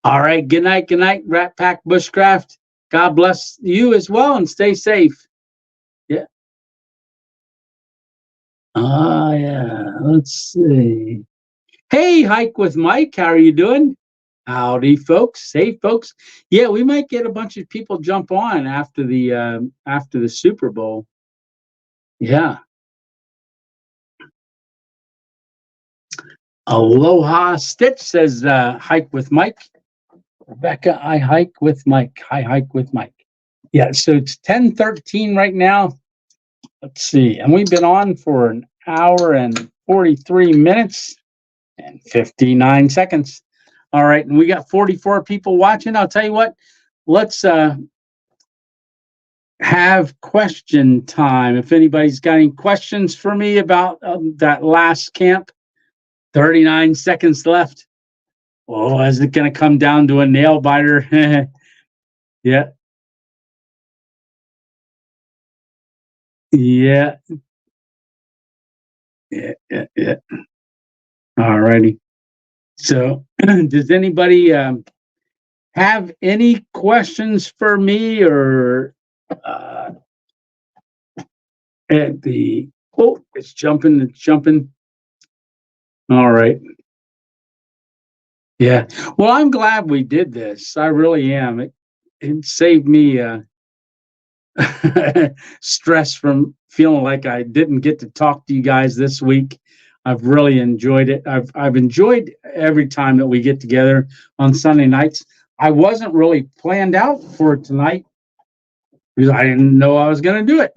All right. Good night, Rat Pack Bushcraft. God bless you as well and stay safe. Yeah. Yeah. Let's see. Hey, Hike with Mike. How are you doing? Howdy, folks. Hey, folks. Yeah, we might get a bunch of people jump on after the Super Bowl. Yeah. Aloha Stitch says hike with Mike. Rebecca, I hike with Mike. I hike with Mike. Yeah, so it's 10:13 right now. Let's see. And we've been on for an hour and 43 minutes and 59 seconds. All right, and we got 44 people watching. I'll tell you what, let's have question time. If anybody's got any questions for me about that last camp, 39 seconds left. Oh, is it going to come down to a nail biter? Yeah. Yeah. Yeah. Yeah. Yeah. All righty. So, does anybody have any questions for me or uh, at the? Oh, it's jumping! It's jumping! All right. Yeah. Well, I'm glad we did this. I really am. It saved me stress from feeling like I didn't get to talk to you guys this week. I've really enjoyed it. I've enjoyed every time that we get together on Sunday nights. I wasn't really planned out for tonight because I didn't know I was going to do it.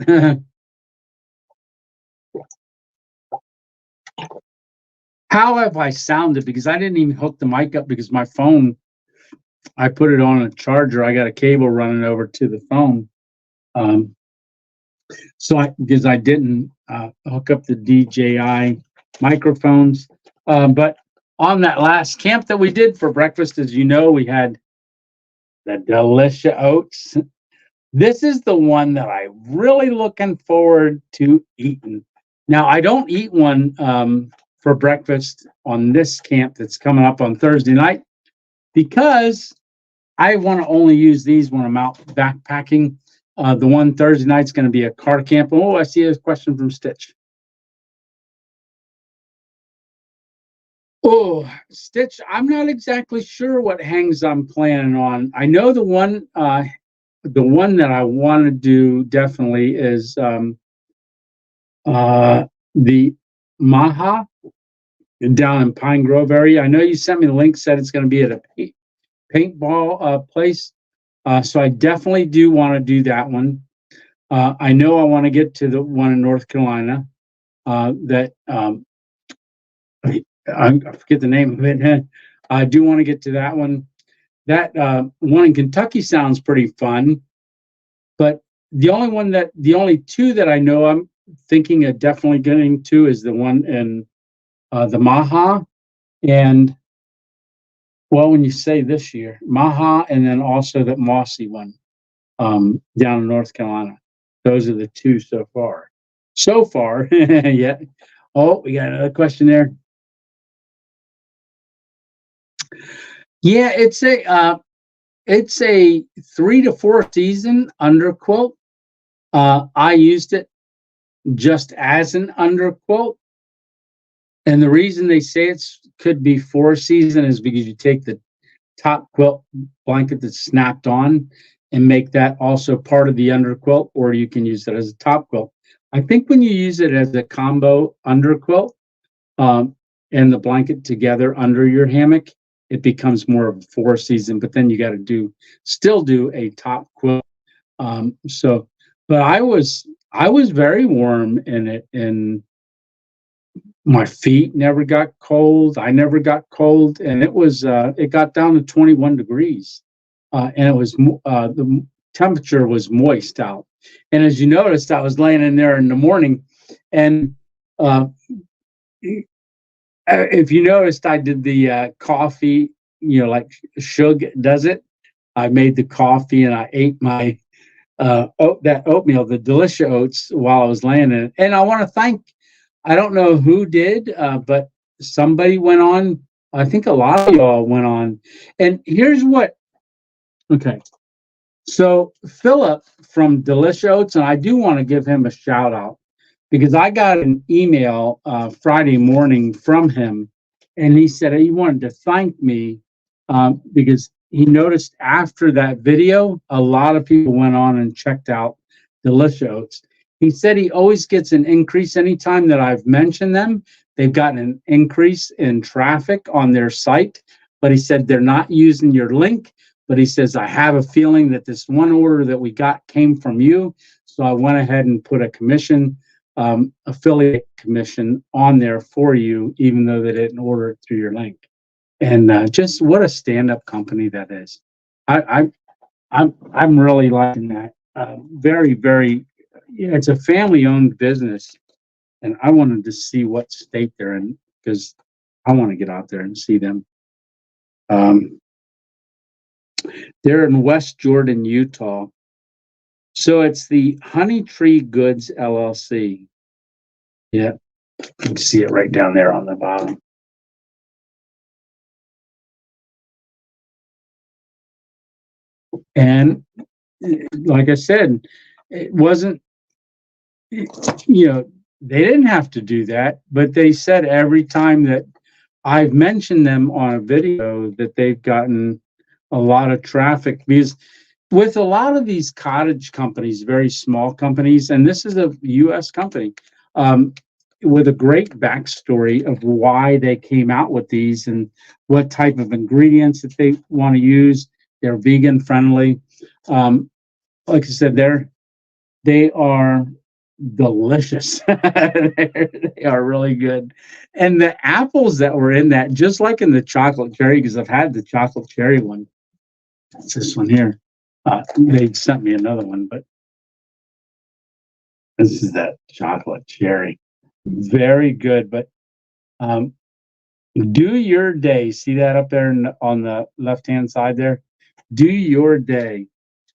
How have I sounded? Because I didn't even hook the mic up because my phone, I put it on a charger. I got a cable running over to the phone. Um, because I didn't hook up the DJI microphones. But on that last camp that we did for breakfast, as you know, we had the delicious oats. This is the one that I'm really looking forward to eating. Now, I don't eat one for breakfast on this camp that's coming up on Thursday night because I want to only use these when I'm out backpacking. The one Thursday night is going to be a car camp. Oh, I see a question from Stitch. Oh, Stitch, I'm not exactly sure what hangs I'm planning on. I know the one that I want to do definitely is the Maha down in Pine Grove area. I know you sent me the link, said it's going to be at a paintball place. So I definitely do want to do that one. I know I want to get to the one in North Carolina that I forget the name of it. I do want to get to that one. That one in Kentucky sounds pretty fun, but the only two that I know I'm thinking of definitely getting to is the one in the Maha and well, when you say this year, Maha, and then also that Mossy one down in North Carolina. Those are the two so far. So far, yeah. Oh, we got another question there. Yeah, it's a 3 to 4 season underquilt. I used it just as an underquilt, and the reason they say it's could be 4 season is because you take the top quilt blanket that's snapped on and make that also part of the underquilt, or you can use it as a top quilt. I think when you use it as a combo underquilt um, and the blanket together under your hammock, it becomes more of a 4 season. But then you got to still do a top quilt. So, but I was very warm in it, and my feet never got cold. I never got cold, and it got down to 21 degrees, and the temperature was moist out. And as you noticed, I was laying in there in the morning, and uh, if you noticed, I did the coffee, like Shug does it. I made the coffee and I ate my that oatmeal, the delicious oats, while I was laying in it. And I want to thank, I don't know who did, but somebody went on. I think a lot of y'all went on. And here's what, okay. So Philip from Delicious Oats, and I do want to give him a shout out because I got an email Friday morning from him, and he said he wanted to thank me because he noticed after that video, a lot of people went on and checked out Delicious Oats. He said he always gets an increase anytime that I've mentioned them. They've gotten an increase in traffic on their site, but he said they're not using your link. But he says, I have a feeling that this one order that we got came from you. So I went ahead and put a commission affiliate commission on there for you, even though they didn't order it through your link. And just what a stand-up company that is. I'm really liking that. Very, very. Yeah, it's a family-owned business, and I wanted to see what state they're in because I want to get out there and see them. Um, They're in West Jordan, Utah. So it's the Honey Tree Goods LLC. Yeah, you can see it right down there on the bottom. And like I said, it wasn't, they didn't have to do that, but they said every time that I've mentioned them on a video that they've gotten a lot of traffic, because with a lot of these cottage companies, very small companies, and this is a US company, with a great backstory of why they came out with these and what type of ingredients that they want to use. They're vegan friendly. Like I said, they are delicious. They are really good. And the apples that were in that, just like in the chocolate cherry, because I've had the chocolate cherry one. It's this one here. They sent me another one, but this is that chocolate cherry. Very good. But do your day. See that up there on the left-hand side there? Do your day.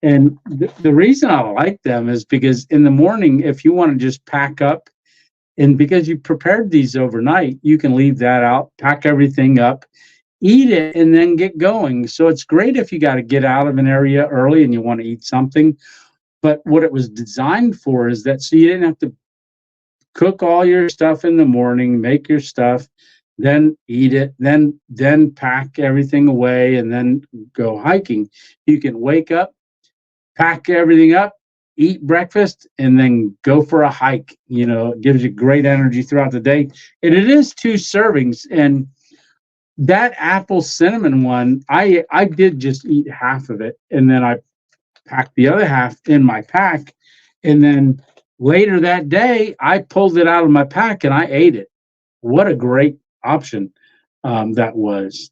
And the reason I like them is because in the morning, if you want to just pack up, and because you prepared these overnight, you can leave that out, pack everything up, eat it, and then get going. So it's great if you got to get out of an area early and you want to eat something. But what it was designed for is that so you didn't have to cook all your stuff in the morning, make your stuff, then eat it, then pack everything away, and then go hiking. You can wake up, pack everything up, eat breakfast, and then go for a hike. It gives you great energy throughout the day. And it is 2 servings. And that apple cinnamon one, I did just eat half of it, and then I packed the other half in my pack. And then later that day, I pulled it out of my pack and I ate it. What a great option that was.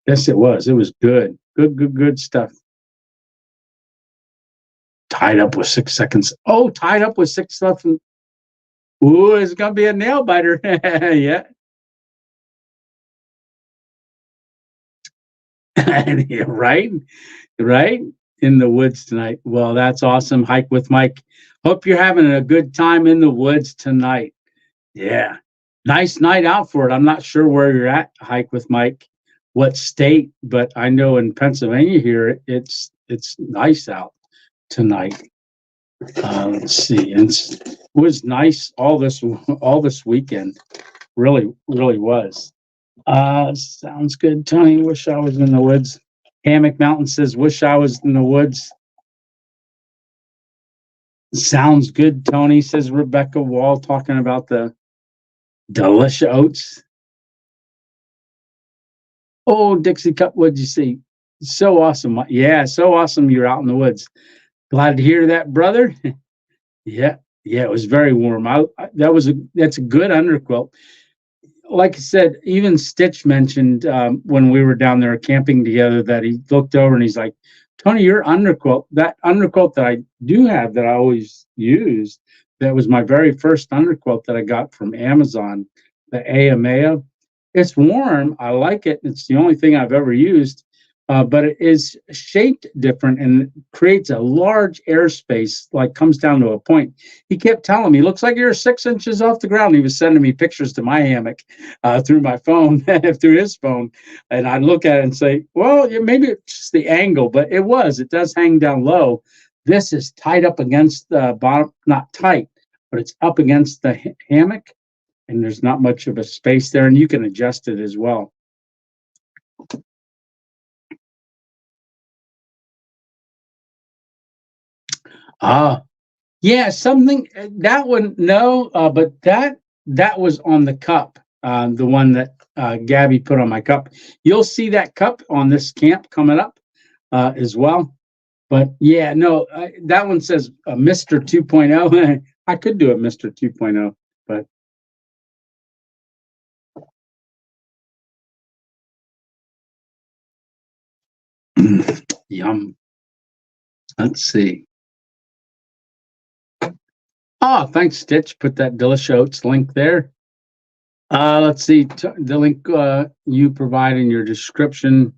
Yes, it was. It was good. Good stuff. Tied up with 6 seconds. Oh, tied up with 6 seconds. Ooh, it's going to be a nail biter. Yeah. Right. In the woods tonight. Well, that's awesome. Hike with Mike. Hope you're having a good time in the woods tonight. Yeah. Nice night out for it. I'm not sure where you're at, Hike with Mike, what state, but I know in Pennsylvania here, it's nice out tonight. Let's see. It was nice all this weekend. Really was. Sounds good, Tony. Wish I was in the woods. Hammock Mountain says, wish I was in the woods. Sounds good, Tony, says Rebecca Wall, talking about the delicious oats. Oh, Dixie Cup, what'd you see? So awesome. Yeah, so awesome you're out in the woods. Glad to hear that, brother. Yeah, it was very warm. That's a good underquilt. Like I said, even Stitch mentioned when we were down there camping together that he looked over and he's like, Tony, your underquilt, that underquilt that I do have that I always used, that was my very first underquilt that I got from Amazon, the Aamea. It's warm. I like it. It's the only thing I've ever used, but it is shaped different and creates a large airspace, like comes down to a point. He kept telling me, looks like you're 6 inches off the ground. He was sending me pictures to my hammock through my phone, through his phone. And I'd look at it and say, well, yeah, maybe it's just the angle, but it does hang down low. This is tied up against the bottom, not tight, but it's up against the hammock. And there's not much of a space there, and you can adjust it as well. Yeah, something that one, no, but that was on the cup, the one that Gabby put on my cup. You'll see that cup on this camp coming up as well. But yeah, no, that one says Mr. 2.0. I could do a Mr. 2.0, but yum. Let's see. Oh, thanks, Stitch. Put that Delicious Oats link there. Let's see. The link you provide in your description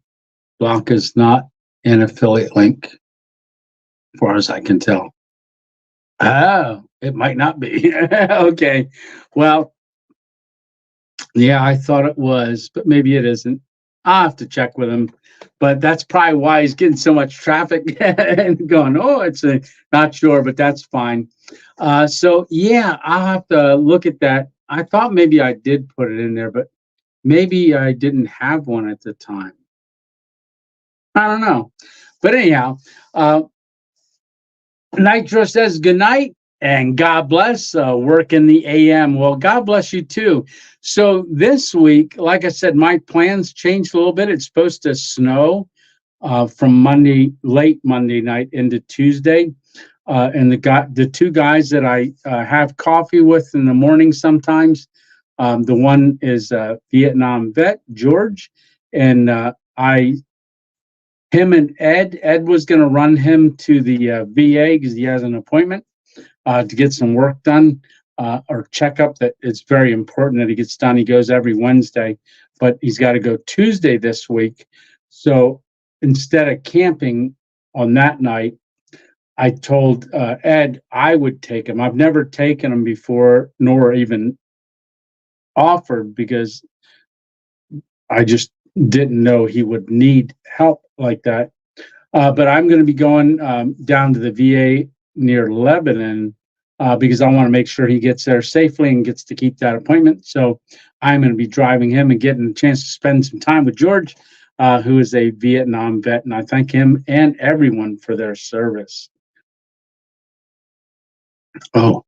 block is not an affiliate link, as far as I can tell. Oh, it might not be. Okay. Well, yeah, I thought it was, but maybe it isn't. I'll have to check with him. But that's probably why he's getting so much traffic and going, oh, it's a, not sure, but that's fine. So yeah, I'll have to look at that. I thought maybe I did put it in there, but maybe I didn't have one at the time. I don't know. But anyhow, Nitro says good night and God bless. Work in the AM. Well, God bless you too. So this week, like I said, my plans changed a little bit. It's supposed to snow from late Monday night into Tuesday. And the two guys that I have coffee with in the morning sometimes, the one is a Vietnam vet, George, and him and Ed was going to run him to the VA because he has an appointment to get some work done or checkup that it's very important that he gets done. He goes every Wednesday, but he's got to go Tuesday this week. So instead of camping on that night, I told Ed I would take him. I've never taken him before, nor even offered, because I just didn't know he would need help like that. But I'm going to be going down to the VA near Lebanon because I want to make sure he gets there safely and gets to keep that appointment. So I'm going to be driving him and getting a chance to spend some time with George, who is a Vietnam vet. And I thank him and everyone for their service. Oh,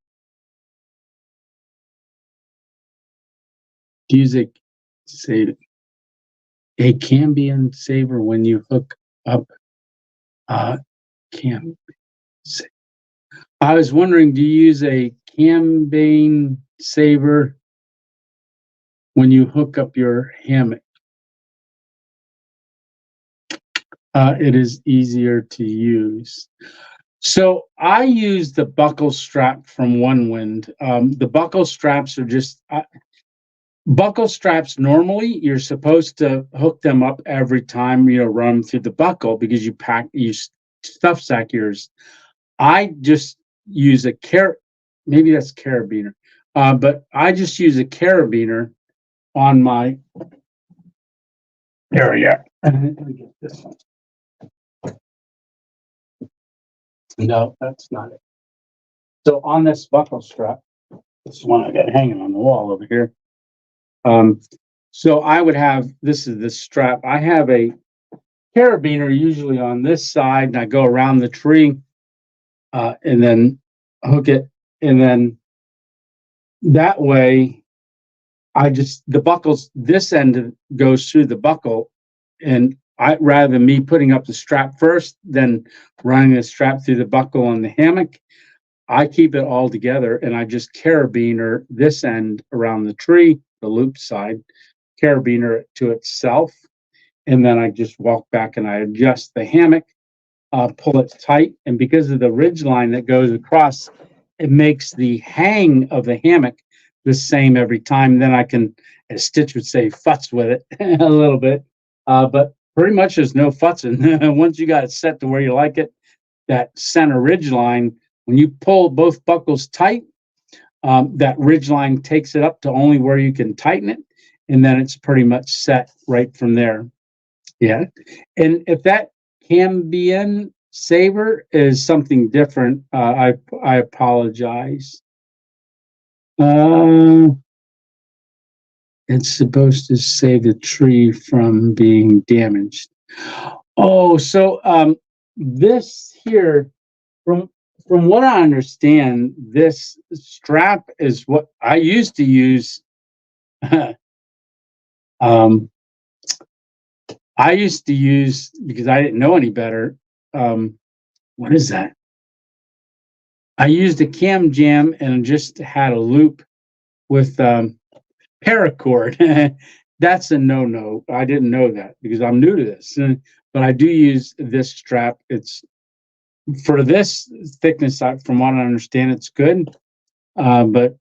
music, say a Cambian saver when you hook up Cam. I was wondering, do you use a Cambian saver when you hook up your hammock? It is easier to use. So I use the buckle strap from One Wind. The buckle straps are just buckle straps. Normally, you're supposed to hook them up every time you run through the buckle because you stuff sack yours. I just use maybe that's carabiner, but I just use a carabiner on my area. Let me get this one. No, that's not it. So on this buckle strap, this one I got hanging on the wall over here. So I would have, this is the strap. I have a carabiner usually on this side, and I go around the tree and then hook it. And then that way, the buckles, this end goes through the buckle. And rather than me putting up the strap first, then running the strap through the buckle on the hammock, I keep it all together and I just carabiner this end around the tree, the loop side, carabiner it to itself. And then I just walk back and I adjust the hammock, pull it tight. And because of the ridge line that goes across, it makes the hang of the hammock the same every time. Then I can, as Stitch would say, futz with it a little bit. But pretty much there's no futzing. Once you got it set to where you like it, that center ridge line, when you pull both buckles tight, that ridge line takes it up to only where you can tighten it. And then it's pretty much set right from there. Yeah. And if that Cambian saver is something different, I apologize. It's supposed to save the tree from being damaged. Oh, so this here, from what I understand, this strap is what I used to use. I used to use, because I didn't know any better. What is that? I used a Cam Jam and just had a loop with paracord. That's a no-no. I didn't know that because I'm new to this. But I do use this strap. It's for this thickness. From what I understand, it's good. But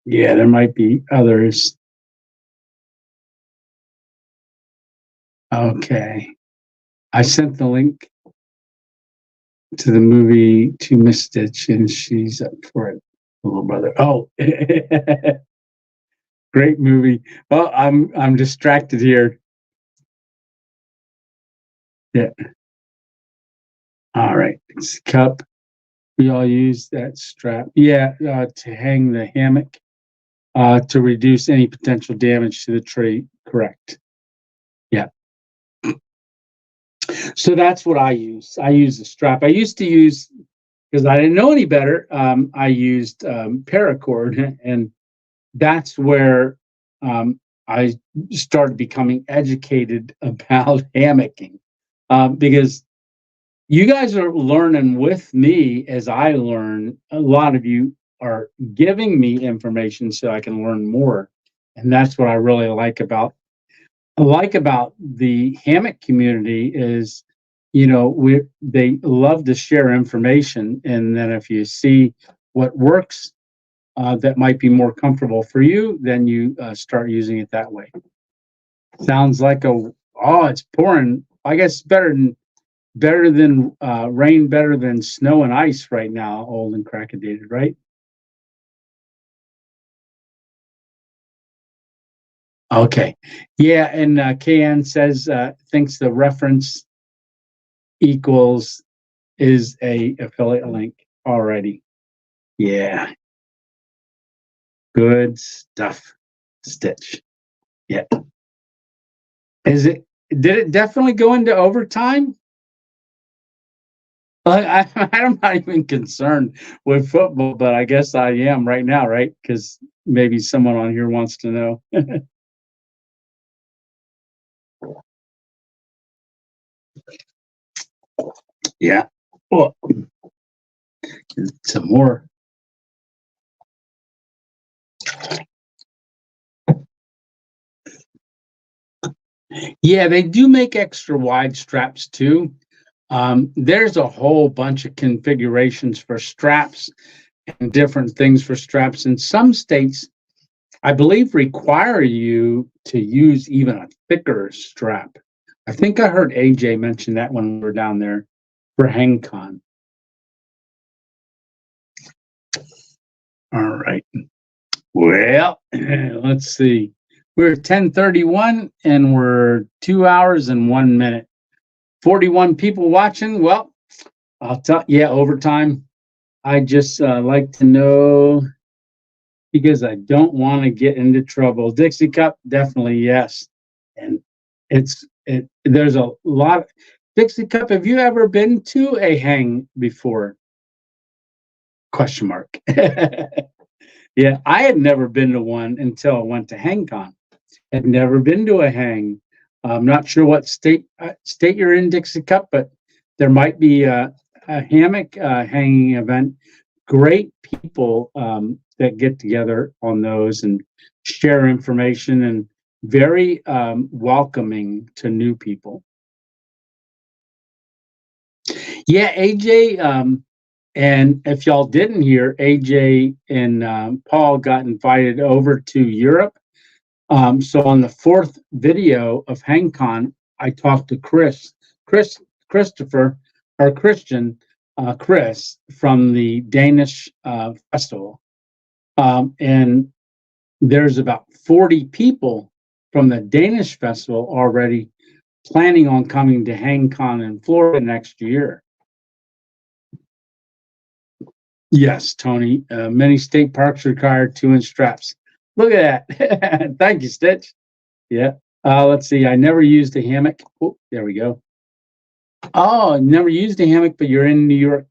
yeah, there might be others. Okay. I sent the link to the movie to Miss Stitch, and she's up for it. Little brother. Oh, great movie. Oh, I'm distracted here. Yeah. All right. It's a cup. We all use that strap. Yeah, to hang the hammock, to reduce any potential damage to the tree. Correct. Yeah. So that's what I use. I use the strap. I used to use, because I didn't know any better, I used paracord, and that's where I started becoming educated about hammocking, because you guys are learning with me as I learn. A lot of you are giving me information so I can learn more, and that's what I really like about the hammock community is, they love to share information, and then if you see what works, that might be more comfortable for you, then you start using it that way. Sounds like it's pouring. I guess better than rain, better than snow and ice right now, old and crackedated, right? Okay. Yeah, and KN says thinks the reference equals is a affiliate link already. Yeah. Good stuff. Stitch. Yeah. Did it definitely go into overtime? I'm not even concerned with football, but I guess I am right now, right? Because maybe someone on here wants to know. Yeah. Well, some more. Yeah, they do make extra wide straps too. There's a whole bunch of configurations for straps and different things for straps. In some states, I believe, require you to use even a thicker strap. I think I heard AJ mention that when we were down there for HangCon. All right. Well, let's see. We're 10:31 and we're 2 hours and 1 minute. 41 people watching. Well, I'll tell. Yeah, overtime. I just like to know because I don't want to get into trouble. Dixie Cup, definitely yes. And there's a lot. Dixie Cup, have you ever been to a hang before? Question mark. Yeah, I had never been to one until I went to HangCon. Had never been to a hang. I'm not sure what state you're in, Dixie Cup, but there might be a hammock hanging event. Great people that get together on those and share information, and very welcoming to new people. Yeah, AJ, and if y'all didn't hear, AJ and Paul got invited over to Europe. So on the fourth video of HangCon, I talked to Christopher, or Christian, Chris from the Danish festival. And there's about 40 people from the Danish festival already planning on coming to HangCon in Florida next year. Yes, Tony. Many state parks require 2-inch straps. Look at that. Thank you, Stitch. Yeah. Let's see. I never used a hammock. Oh, there we go. Oh, never used a hammock, but you're in New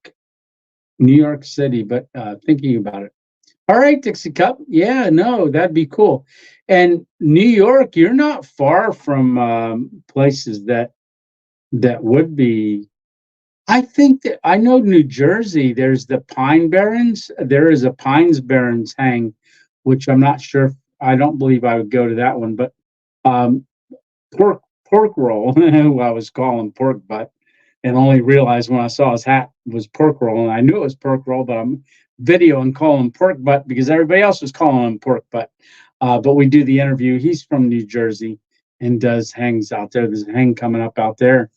York City, but thinking about it. All right, Dixie Cup. Yeah, no, that'd be cool. And New York, you're not far from places that would be. I think that I know New Jersey. There's the Pine Barrens. There is a Pines Barrens hang, which I'm not sure. I don't believe I would go to that one, but um, pork roll, who I was calling pork butt, and only realized when I saw his hat was pork roll, and I knew it was pork roll, but I'm videoing calling him pork butt because everybody else was calling him pork butt. But we do the interview. He's from New Jersey and does hangs out there. There's a hang coming up out there.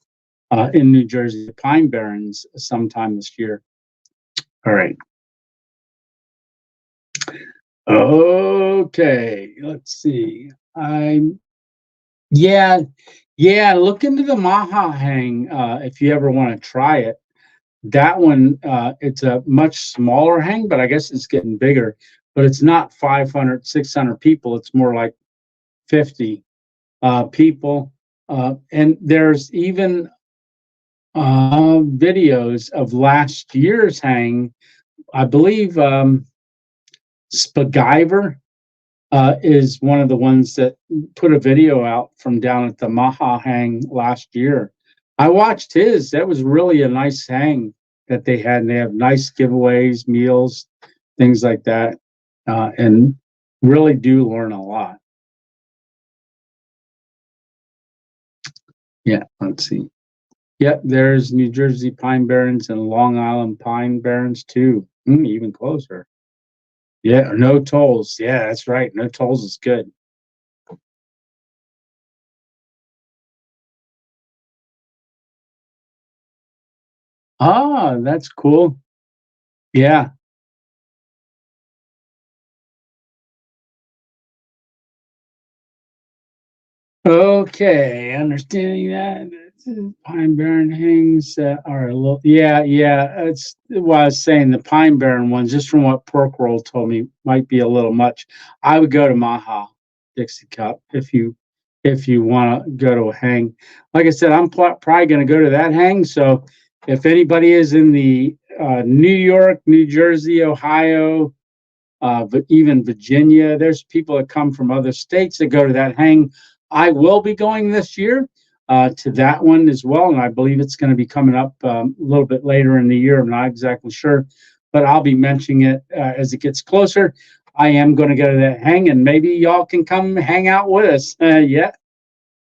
in New Jersey, the Pine Barrens, sometime this year. All right. Okay, let's see. Yeah, yeah. Look into the Maha hang if you ever want to try it. That one, it's a much smaller hang, but I guess it's getting bigger. But it's not 500, 600 people. It's more like 50 people. And there's even videos of last year's hang. I believe Spaguyver is one of the ones that put a video out from down at the Maha hang last year. I watched his. That was really a nice hang that they had. And they have nice giveaways, meals, things like that, and really do learn a lot. Yeah, let's see. Yep, there's New Jersey Pine Barrens and Long Island Pine Barrens too. Even closer. Yeah, no tolls. Yeah, that's right. No tolls is good. Ah, that's cool. Yeah. Okay, understanding that Pine Barren hangs are a little. Yeah, yeah. It's what I was saying. The Pine Barren ones, just from what Pork Roll told me, might be a little much. I would go to Maha Dixie Cup if you want to go to a hang. Like I said, I'm probably going to go to that hang. So if anybody is in the New York, New Jersey, Ohio, but even Virginia, there's people that come from other states that go to that hang. I will be going this year to that one as well, and I believe it's going to be coming up a little bit later in the year. I'm not exactly sure, but I'll be mentioning it as it gets closer. I am going to go to that hang, and maybe y'all can come hang out with us. Yeah,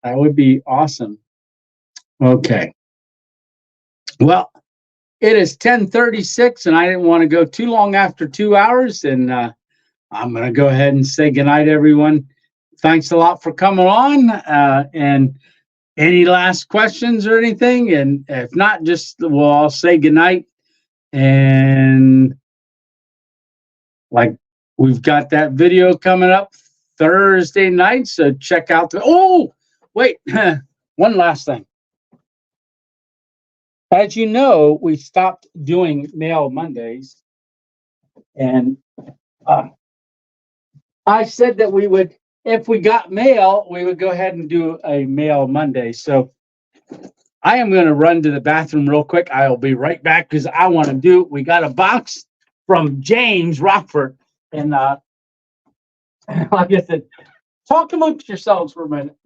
that would be awesome. Okay. Well, it is 10:36, and I didn't want to go too long after 2 hours, and I'm going to go ahead and say goodnight, everyone. Thanks a lot for coming on. And any last questions or anything? And if not, just we'll all say goodnight. And like we've got that video coming up Thursday night, so check out the. Oh, wait, one last thing. As you know, we stopped doing Mail Mondays, and I said that we would, if we got mail, we would go ahead and do a Mail Monday. So I am going to run to the bathroom real quick. I'll be right back because I want to do. We got a box from James Rockford, and like I said, talk amongst yourselves for a minute.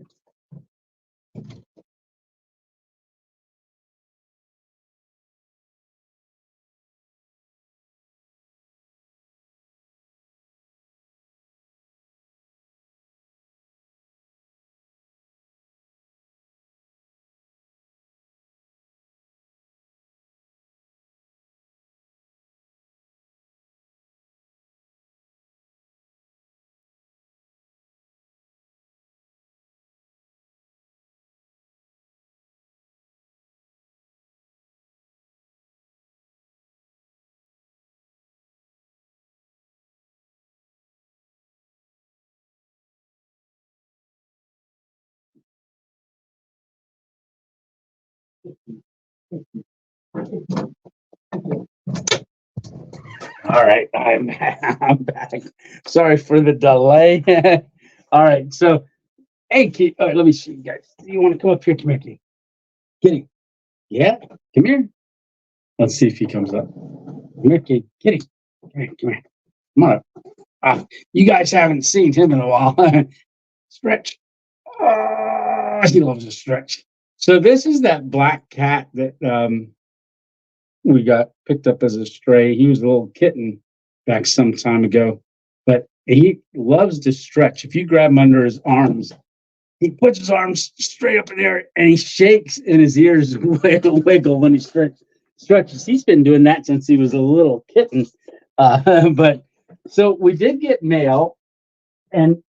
All right, I'm back. Sorry for the delay. All right, so hey, all right, let me see you guys. You want to come up here? Come here, Kitty. Kitty. Yeah, come here. Let's see if he comes up. Come here, Kitty. Kitty. Come here. Come here. Come on up. You guys haven't seen him in a while. Stretch. He loves a stretch. So this is that black cat that we got picked up as a stray. He was a little kitten back some time ago, but he loves to stretch. If you grab him under his arms, he puts his arms straight up in the air and he shakes and his ears wiggle when he stretches. He's been doing that since he was a little kitten. But so we did get mail, and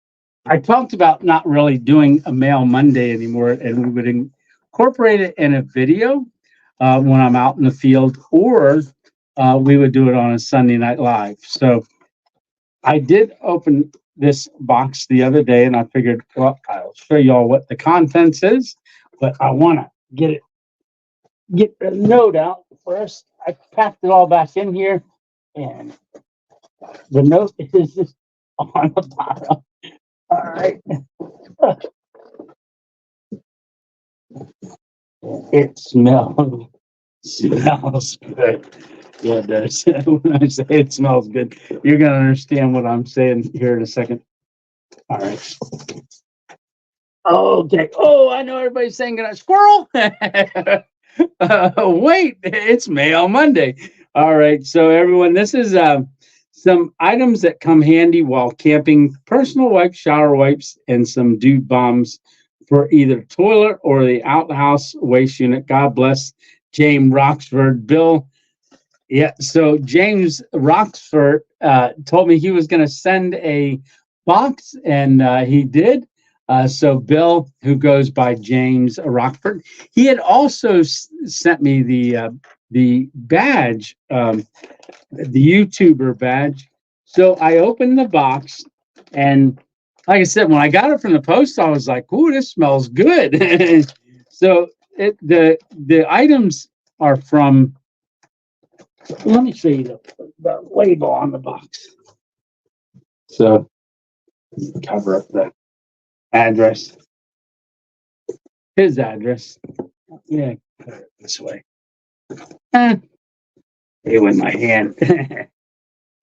I talked about not really doing a Mail Monday anymore, and we would incorporate it in a video when I'm out in the field, or we would do it on a Sunday Night Live. So I did open this box the other day, and I figured, well, I'll show you all what the contents is, but I want to get the note out first. I packed it all back in here, and the note is just on the bottom. All right. It smells good. Yeah, it does. When I say it smells good, you're going to understand what I'm saying here in a second. All right. Okay. Oh, I know everybody's saying, squirrel. Wait, it's Mail Monday. All right. So, everyone, this is some items that come handy while camping: personal wipes, shower wipes, and some dude bombs for either toilet or the outhouse waste unit. God bless James Roxford. Bill. Yeah. So, James Roxford told me he was going to send a box, and he did. So Bill, who goes by James Rockford, he had also sent me the badge, the YouTuber badge. So I opened the box, and like I said, when I got it from the post, I was like, "Ooh, this smells good." So the items are from. Let me show you the label on the box. So cover up the address. His address. Yeah, put it this way. It went my hand.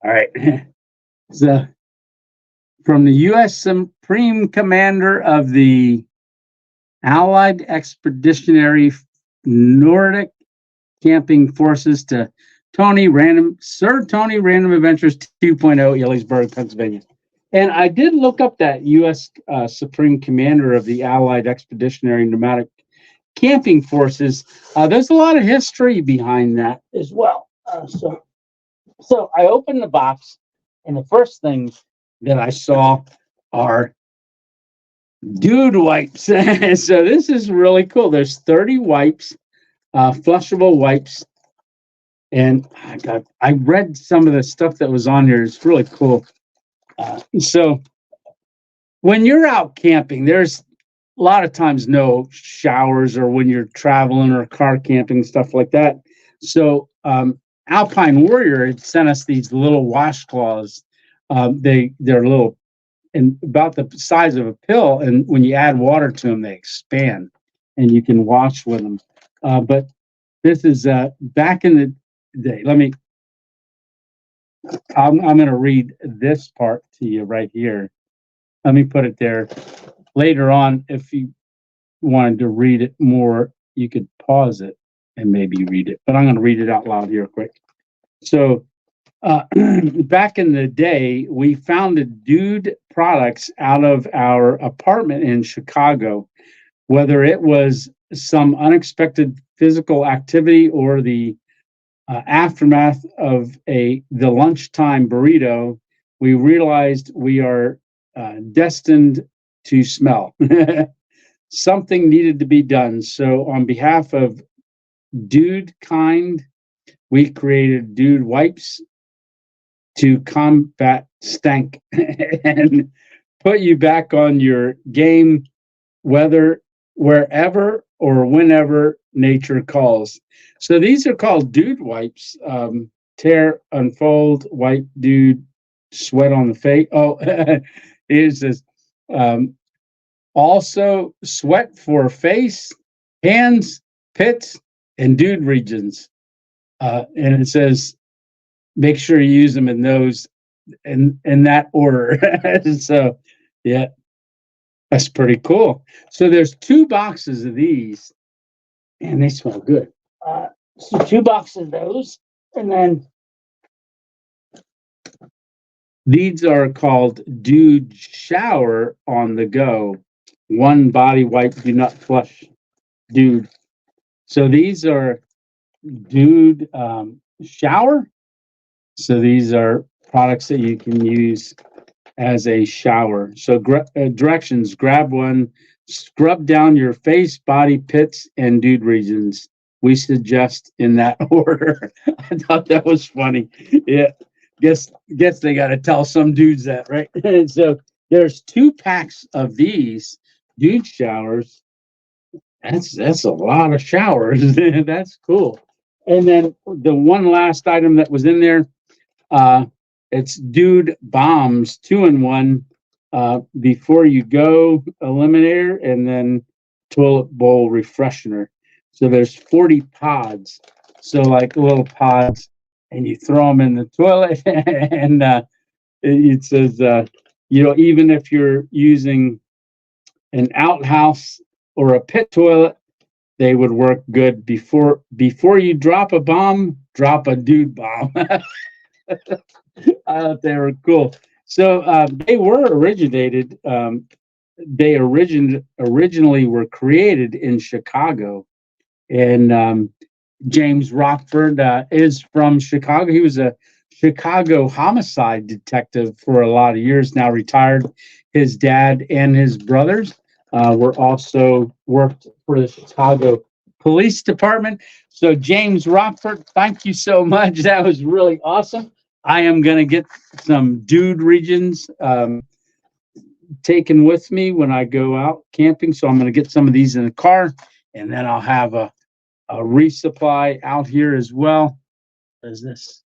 All right. So, from the U.S. Supreme Commander of the Allied Expeditionary Nordic Camping Forces to Sir Tony Random Adventures 2.0, Ellisburg, Pennsylvania. And I did look up that U.S. Supreme Commander of the Allied Expeditionary Nomadic Camping Forces. There's a lot of history behind that as well. So I opened the box, and the first thing that I saw are dude wipes. So this is really cool. There's 30 wipes, flushable wipes. And I read some of the stuff that was on here. It's really cool. So when you're out camping, there's a lot of times no showers, or when you're traveling or car camping, stuff like that. So Alpine Warrior had sent us these little washcloths. They're little and about the size of a pill, and when you add water to them, they expand, and you can wash with them. But this is back in the day. I'm going to read this part to you right here. Let me put it there. Later on, if you wanted to read it more, you could pause it and maybe read it. But I'm going to read it out loud here quick. So back in the day, we founded Dude Products out of our apartment in Chicago. Whether it was some unexpected physical activity or the aftermath of the lunchtime burrito, we realized we are destined to smell. Something needed to be done. So on behalf of Dude Kind, we created Dude Wipes to combat stank and put you back on your game, whether wherever or whenever nature calls. So these are called Dude Wipes. Tear, unfold, wipe, dude, sweat on the face. Oh, it says also sweat for face, hands, pits, and dude regions. And it says make sure you use them in those in that order. So yeah, that's pretty cool. So there's 2 boxes of these, and they smell good. So 2 boxes of those, and then these are called Dude Shower on the Go. 1 body wipe, do not flush, dude. So these are Dude Shower. So these are products that you can use as a shower. So directions: grab 1, scrub down your face, body, pits, and dude regions. We suggest in that order. I thought that was funny. Yeah, guess they got to tell some dudes that, right? And so there's 2 packs of these dude showers. That's a lot of showers. That's cool. And then the one last item that was in there, uh, it's Dude Bombs 2-in-1. Before you go, eliminator, and then toilet bowl refreshener. So there's 40 pods. So like little pods, and you throw them in the toilet, and it says, even if you're using an outhouse or a pit toilet, they would work good. Before you drop a bomb, drop a dude bomb. I thought they were cool. So they were originated. They originally were created in Chicago, and James Rockford is from Chicago. He was a Chicago homicide detective for a lot of years. Now retired. His dad and his brothers were also worked for the Chicago Police Department. So James Rockford, thank you so much. That was really awesome. I am going to get some dude regions taken with me when I go out camping. So I'm going to get some of these in the car, and then I'll have a resupply out here as well. What is this?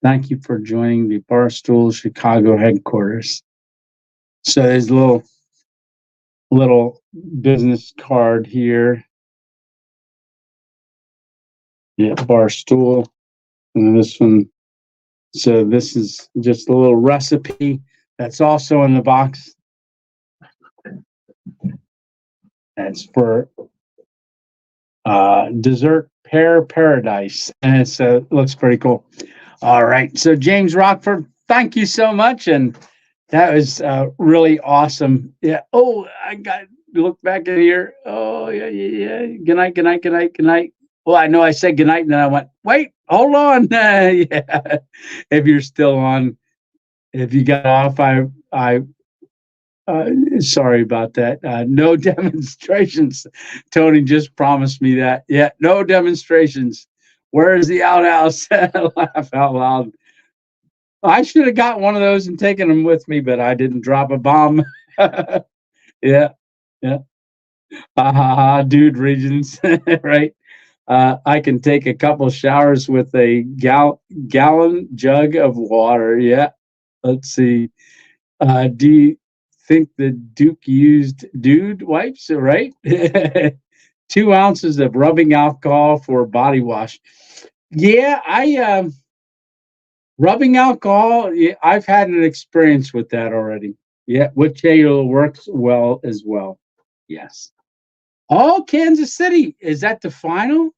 Thank you for joining the Barstool Chicago headquarters. So there's a little business card here. Yeah, Barstool. And this one. So this is just a little recipe that's also in the box. That's for dessert pear paradise, and it looks pretty cool. All right, so James Rockford, thank you so much, and that was really awesome. Yeah. Oh, I got to look back in here. Oh yeah. Good night, good night, good night, good night. Well, I know I said good night, and then I went, wait, hold on. Yeah, if you're still on, if you got off, I sorry about that. No demonstrations. Tony just promised me that. Yeah, no demonstrations. Where is the outhouse? Laugh out loud. I should have got one of those and taken them with me, but I didn't drop a bomb. Yeah. Dude regions, right? I can take a couple showers with a gallon jug of water. Yeah. Let's see. Do you think the Duke used dude wipes? Right. 2 ounces of rubbing alcohol for body wash. Yeah, rubbing alcohol. Yeah, I've had an experience with that already. Yeah, which works well as well. Yes. Oh, Kansas City. Is that the final?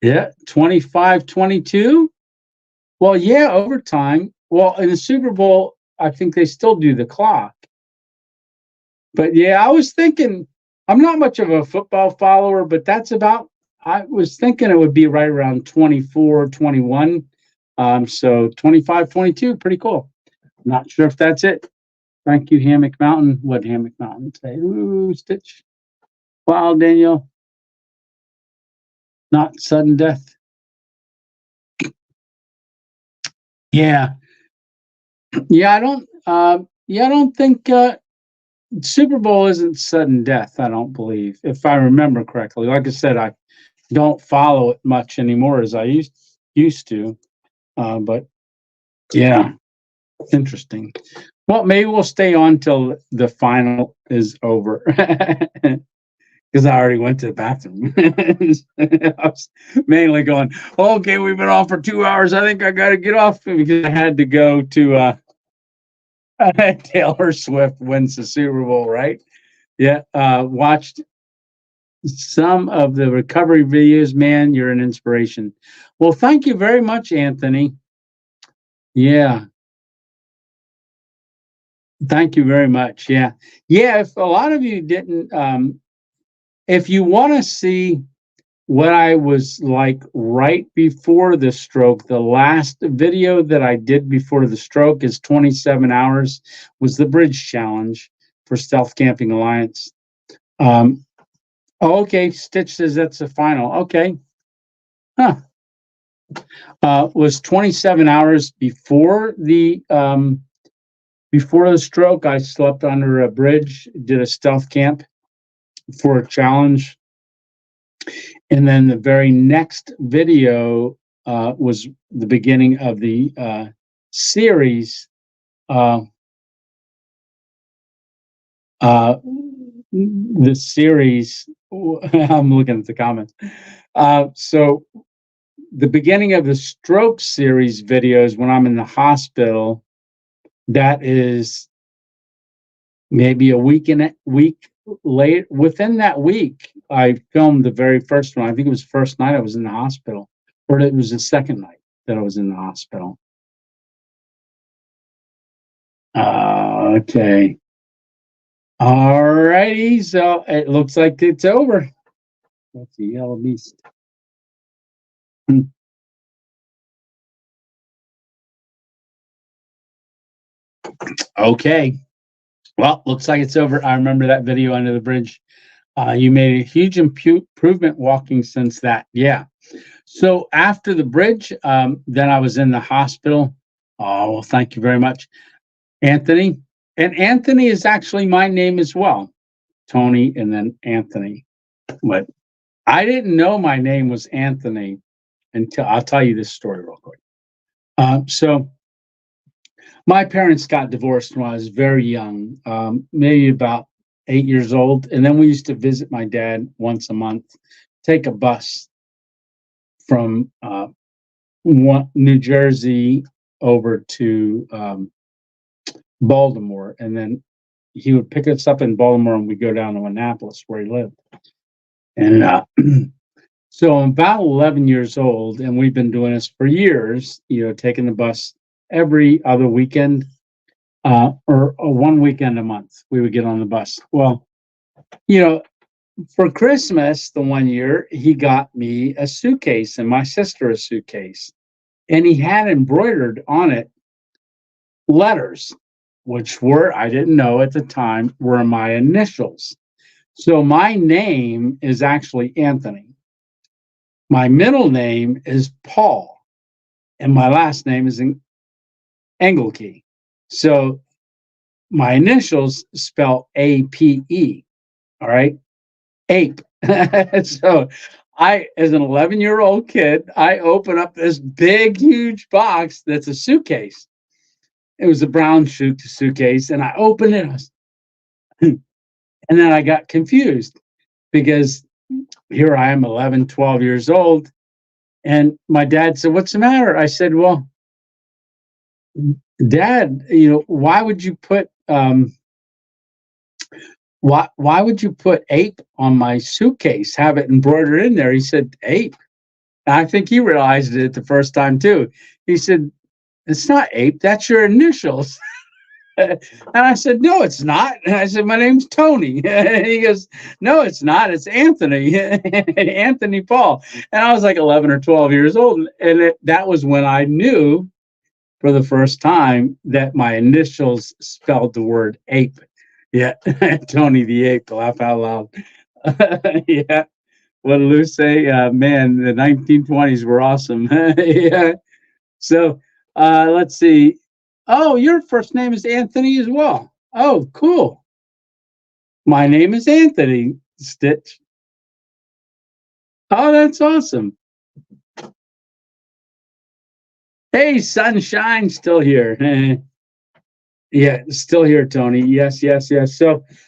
Yeah, 25-22. Well, yeah, overtime. Well, in the Super Bowl, I think they still do the clock. But yeah, I was thinking, I'm not much of a football follower, but I was thinking it would be right around 24-21. So 25-22, pretty cool. Not sure if that's it. Thank you, Hammock Mountain. What Hammock Mountain say? Ooh, Stitch. Wow, Daniel. Not sudden death. Yeah. Yeah, I don't think Super Bowl isn't sudden death, I don't believe, if I remember correctly. Like I said, I don't follow it much anymore as I used to. But yeah, interesting. Well, maybe we'll stay on till the final is over. Because I already went to the bathroom. I was mainly going, okay, we've been on for 2 hours. I think I got to get off because I had to go to Taylor Swift wins the Super Bowl, right? Yeah, watched some of the recovery videos. Man, you're an inspiration. Well, thank you very much, Anthony. Yeah, thank you very much. Yeah, if a lot of you didn't, if you want to see what I was like right before the stroke, the last video that I did before the stroke is 27 hours, was the bridge challenge for Stealth Camping Alliance. Okay, Stitch says that's the final. Okay. Huh. Was 27 hours before the stroke. I slept under a bridge, did a stealth camp for a challenge. And then the very next video was the beginning of the series. The series, I'm looking at the comments. So the beginning of the stroke series videos when I'm in the hospital, that is maybe a week late. Within that week, I filmed the very first one. I think it was the first night I was in the hospital, or it was the second night that I was in the hospital. Okay. All righty. So it looks like it's over. That's the yellow beast. Okay. Well, looks like it's over. I remember that video under the bridge. You made a huge improvement walking since that. Yeah. So after the bridge, then I was in the hospital. Oh, well, thank you very much, Anthony. And Anthony is actually my name as well. Tony and then Anthony. But I didn't know my name was Anthony until I'll tell you this story real quick. So my parents got divorced when I was very young, maybe about 8 years old. And then we used to visit my dad once a month, take a bus from New Jersey over to Baltimore. And then he would pick us up in Baltimore and we'd go down to Annapolis where he lived. And so I'm about 11 years old, and we've been doing this for years, taking the bus every other weekend or one weekend a month. We would get on the bus. Well, for Christmas, the one year, he got me a suitcase and my sister a suitcase. And he had embroidered on it letters, which I didn't know at the time, were my initials. So my name is actually Anthony. My middle name is Paul, and my last name is Engelke. So my initials spell APE. All right, ape. So I, as an 11-year-old kid, I open up this big, huge box that's a suitcase. It was a brown suitcase, and I opened it, and then I got confused because here I am, 11, 12 years old, and my dad said, "What's the matter?" I said, "Well, Dad, why would you put why would you put ape on my suitcase? Have it embroidered in there?" He said, "Ape." And I think he realized it the first time too. He said, "It's not ape. That's your initials." And I said, "No, it's not." And I said, "My name's Tony." And he goes, "No, it's not. It's Anthony." Anthony Paul. And I was like 11 or 12 years old. And that was when I knew for the first time that my initials spelled the word ape. Yeah. Tony the ape. Laugh out loud. Yeah. What did Lou say? Man, the 1920s were awesome. Yeah. So let's see. Oh, your first name is Anthony as well. Oh, cool. My name is Anthony, Stitch. Oh, that's awesome. Hey, Sunshine, still here. Yeah, still here, Tony. Yes.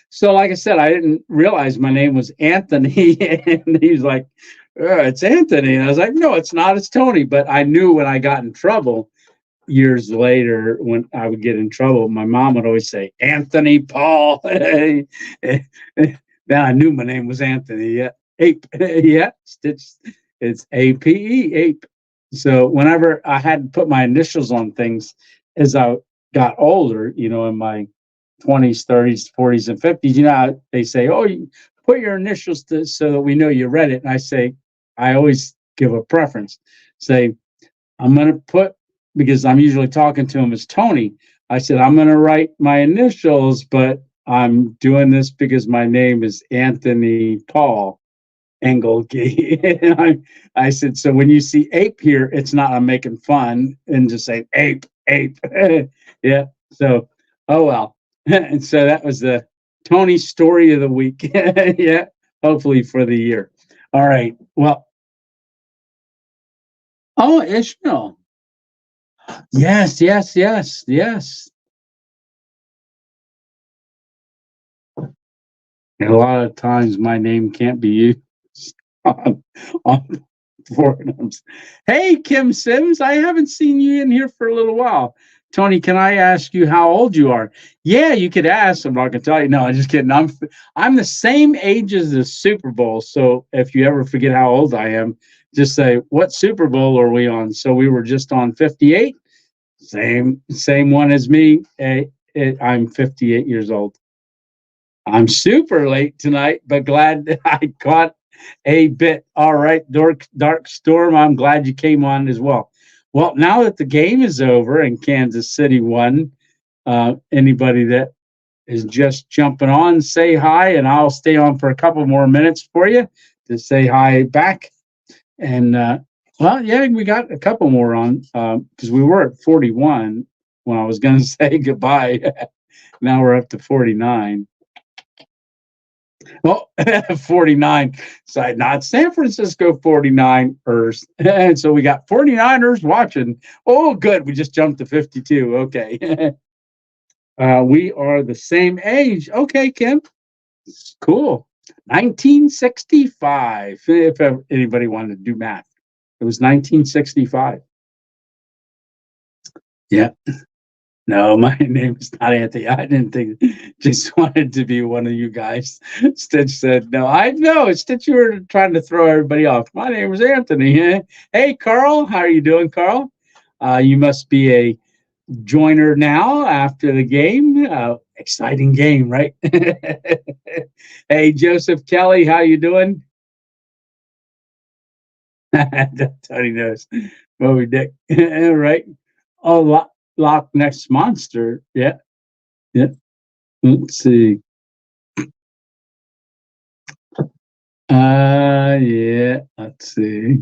So like I said, I didn't realize my name was Anthony. And he's like, "It's Anthony." And I was like, "No, it's not. It's Tony." But I knew when I got in trouble, years later, when I would get in trouble, my mom would always say, "Anthony Paul." Then I knew my name was Anthony. Yeah, ape. Yeah, Stitch. It's APE, ape. So whenever I had to put my initials on things, as I got older, in my 20s, 30s, 40s, and 50s, they say, "Oh, you put your initials so that we know you read it." And I say, I always give a preference. Say, I'm going to put, because I'm usually talking to him as Tony. I said, I'm going to write my initials, but I'm doing this because my name is Anthony Paul Engelke. And I said, so when you see ape here, it's not I'm making fun and just say ape, ape. Yeah. So, oh well. And so that was the Tony story of the week. Yeah. Hopefully for the year. All right. Well, oh, Ishmael. Yes, yes, yes, yes. And a lot of times my name can't be used on, on forums. Hey, Kim Sims, I haven't seen you in here for a little while. Tony, can I ask you how old you are? Yeah, you could ask. I'm not gonna tell you. No, I'm just kidding. I'm the same age as the Super Bowl. So if you ever forget how old I am, just say, what Super Bowl are we on? So we were just on 58. Same one as me. I'm 58 years old. I'm super late tonight, but glad that I caught a bit. All right, Dark Storm, I'm glad you came on as well. Well, now that the game is over and Kansas City won, anybody that is just jumping on, say hi, and I'll stay on for a couple more minutes for you to say hi back. And well, yeah, we got a couple more on because we were at 41 when I was going to say goodbye. Now we're up to 49. Well, 49 side, not San Francisco 49ers. And so we got 49ers watching. Oh, good. We just jumped to 52. Okay. We are the same age. Okay, Kim. Cool. 1965. If anybody wanted to do math, it was 1965. Yeah. No, my name is not Anthony. I didn't think, just wanted to be one of you guys. Stitch said, no, I know. Stitch, you were trying to throw everybody off. My name is Anthony. Hey, Carl. How are you doing, Carl? You must be a joiner now after the game. Exciting game, right? Hey, Joseph Kelly, how you doing? Tony knows. Moby Dick. Right? Oh, Loch Ness Monster. Yeah. Yeah. Let's see. Yeah. Let's see.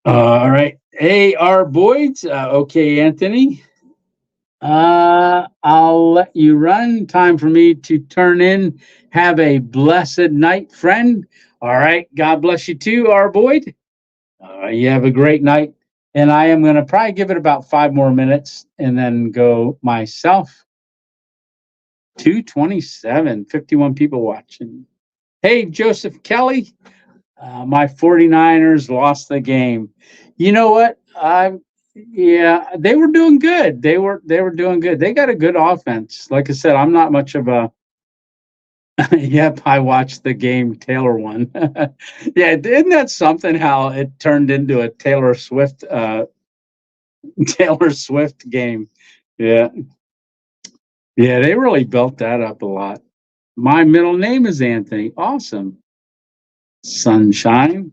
All right. Hey, our boys. Okay, Anthony. I'll let you run. Time for me to turn in. Have a blessed night, friend. All right. God bless you too, our Boyd. You have a great night. And I am going to probably give it about 5 more minutes and then go myself. 227, 51 people watching. Hey, Joseph Kelly, my 49ers lost the game. You know what? Yeah, they were doing good. They were doing good. They got a good offense. Like I said, I'm not much of a yep, I watched the game Taylor won. Yeah, isn't that something how it turned into a Taylor Swift Taylor Swift game? Yeah. Yeah, they really built that up a lot. My middle name is Anthony. Awesome. Sunshine.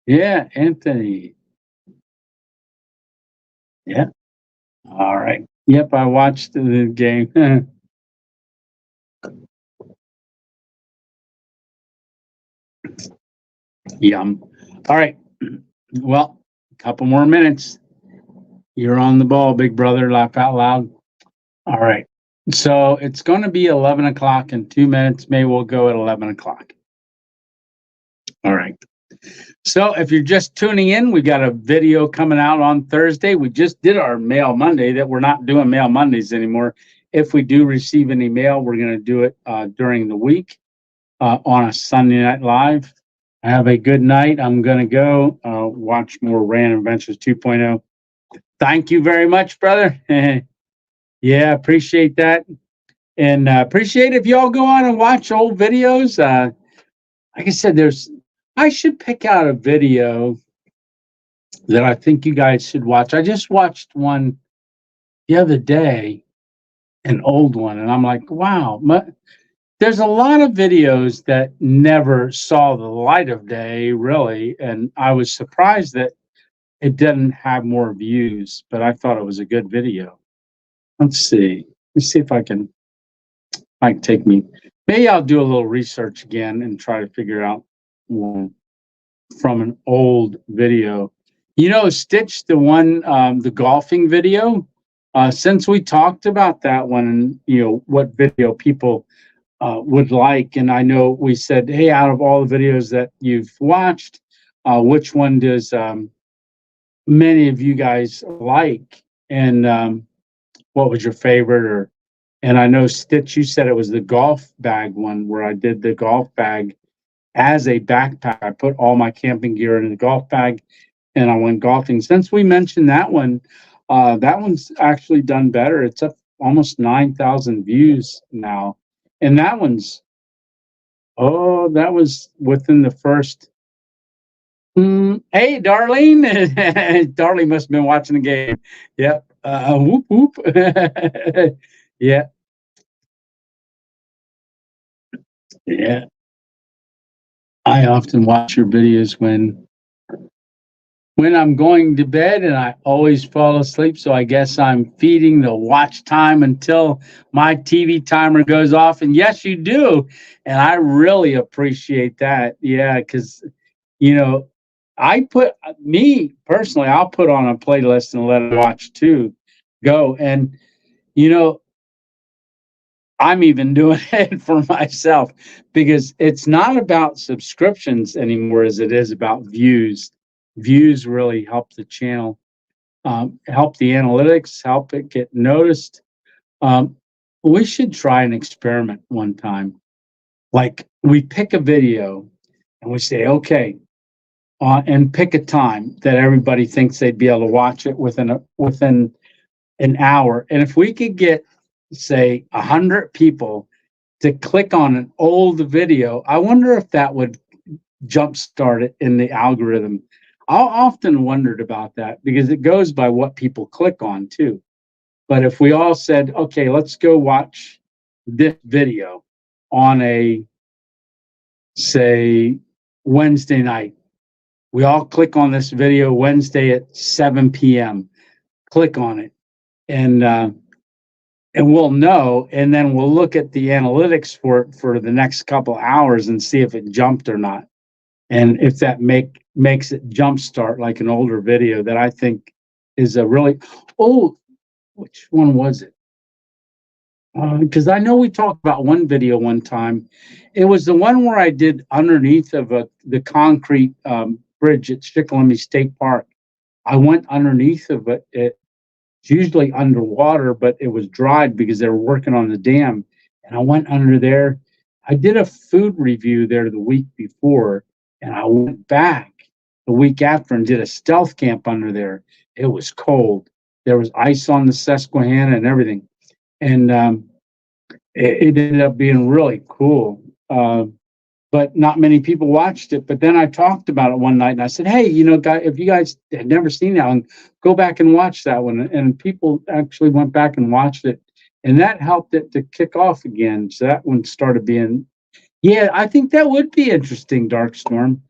Yeah, Anthony. Yeah. All right. Yep, I watched the game. Yum. All right. Well, a couple more minutes. You're on the ball, big brother. Laugh out loud. All right. So it's going to be 11 o'clock in 2 minutes. Maybe we'll go at 11 o'clock. All right. So if you're just tuning in, we got a video coming out on Thursday. We just did our Mail Monday that we're not doing Mail Mondays anymore. If we do receive any mail, we're going to do it during the week on a Sunday Night Live. Have a good night. I'm going to go watch more Random Adventures 2.0. Thank you very much, brother. Yeah, appreciate that. And appreciate if y'all go on and watch old videos. Like I said, I should pick out a video that I think you guys should watch. I just watched one the other day, an old one, and I'm like, wow. there's a lot of videos that never saw the light of day, really, and I was surprised that it didn't have more views, but I thought it was a good video. Let's see. Let's see if I can might take me. Maybe I'll do a little research again and try to figure out one from an old video. You know, Stitch, the one, the golfing video. Since we talked about that one, and you know what video people would like, and I know we said, hey, out of all the videos that you've watched, which one does many of you guys like, and what was your favorite? Or and I know Stitch, you said it was the golf bag one where I did the golf bag as a backpack. I put all my camping gear in the golf bag and I went golfing. Since we mentioned that one, that one's actually done better. It's up almost 9,000 views now. And that one's, oh, that was within the first. Hey, Darlene. Darlene must have been watching the game. Yep. Whoop, whoop. Yeah. Yeah. I often watch your videos when I'm going to bed, and I always fall asleep. So I guess I'm feeding the watch time until my TV timer goes off. And yes, you do. And I really appreciate that. Yeah, because, you know, I put me personally, I'll put on a playlist and let it watch too go. And, you know, I'm even doing it for myself because it's not about subscriptions anymore as it is about views. Views really help the channel, help the analytics, help it get noticed. Um, we should try an experiment one time. Like we pick a video and we say, okay, and pick a time that everybody thinks they'd be able to watch it within an hour. And if we could get, say, 100 people to click on an old video, I wonder if that would jumpstart it in the algorithm. I'll often wondered about that because it goes by what people click on too. But if we all said, okay, let's go watch this video on a, say, Wednesday night. We all click on this video Wednesday at 7 p.m. Click on it. And we'll know, and then we'll look at the analytics for it for the next couple hours and see if it jumped or not, and if that makes it jumpstart like an older video that I think is a really oh, which one was it? Because I know we talked about one video one time. It was the one where I did underneath of the concrete bridge at Shikellamy State Park. I went underneath of it. It's usually underwater, but it was dried because they were working on the dam. And I went under there. I did a food review there the week before, and I went back the week after and did a stealth camp under there. It was cold. There was ice on the Susquehanna and everything. And it ended up being really cool. But not many people watched it. But then I talked about it one night and I said, hey, you know, guys, if you guys had never seen that one, go back and watch that one. And people actually went back and watched it. And that helped it to kick off again. So that one started being, yeah, I think that would be interesting, Darkstorm,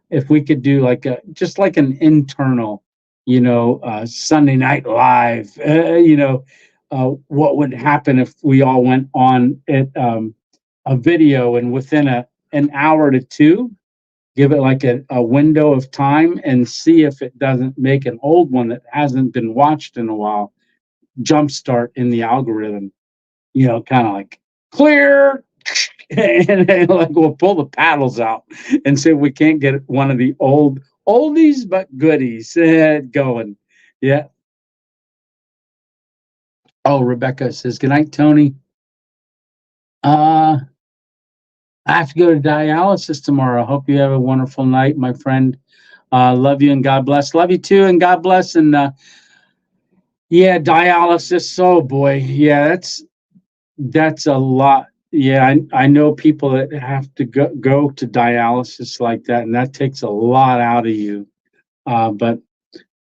if we could do like just like an internal, you know, Sunday Night Live, you know, what would happen if we all went on it, a video and within an hour to two, give it like a window of time and see if it doesn't make an old one that hasn't been watched in a while jumpstart in the algorithm, you know, kind of like clear. And then like we'll pull the paddles out and see if we can't get one of the oldies but goodies going. Yeah. Oh, Rebecca says, good night, Tony. I have to go to dialysis tomorrow. Hope you have a wonderful night, my friend. Love you and God bless. Love you too and God bless. And yeah, dialysis. Oh boy, yeah, that's a lot. Yeah, I know people that have to go to dialysis like that, and that takes a lot out of you. But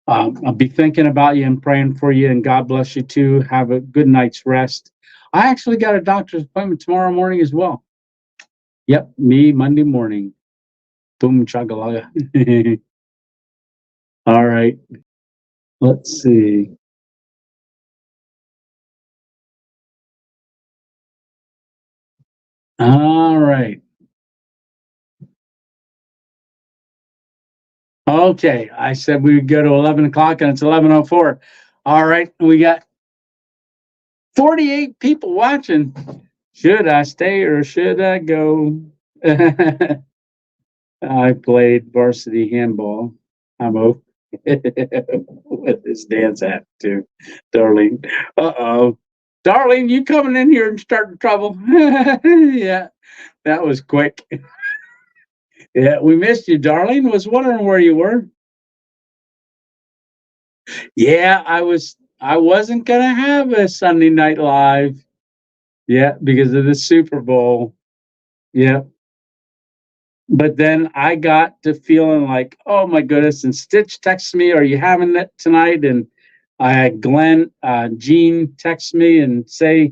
I'll be thinking about you and praying for you, and God bless you too. Have a good night's rest. I actually got a doctor's appointment tomorrow morning as well. Yep, me Monday morning. Boom chugalaga. All right. Let's see. All right. Okay. I said we would go to 11 o'clock and it's 11:04. All right. We got 48 people watching. Should I stay or should I go? I played varsity handball. I'm open with this dance app too, Darlene. Uh-oh. Darlene, you coming in here and starting trouble? Yeah, that was quick. Yeah, we missed you, Darlene. Was wondering where you were. Yeah, I wasn't gonna have a Sunday night live. Yeah, because of the Super Bowl. Yeah. But then I got to feeling like, oh my goodness. And Stitch texted me, are you having it tonight? And I had Glenn, Gene text me and say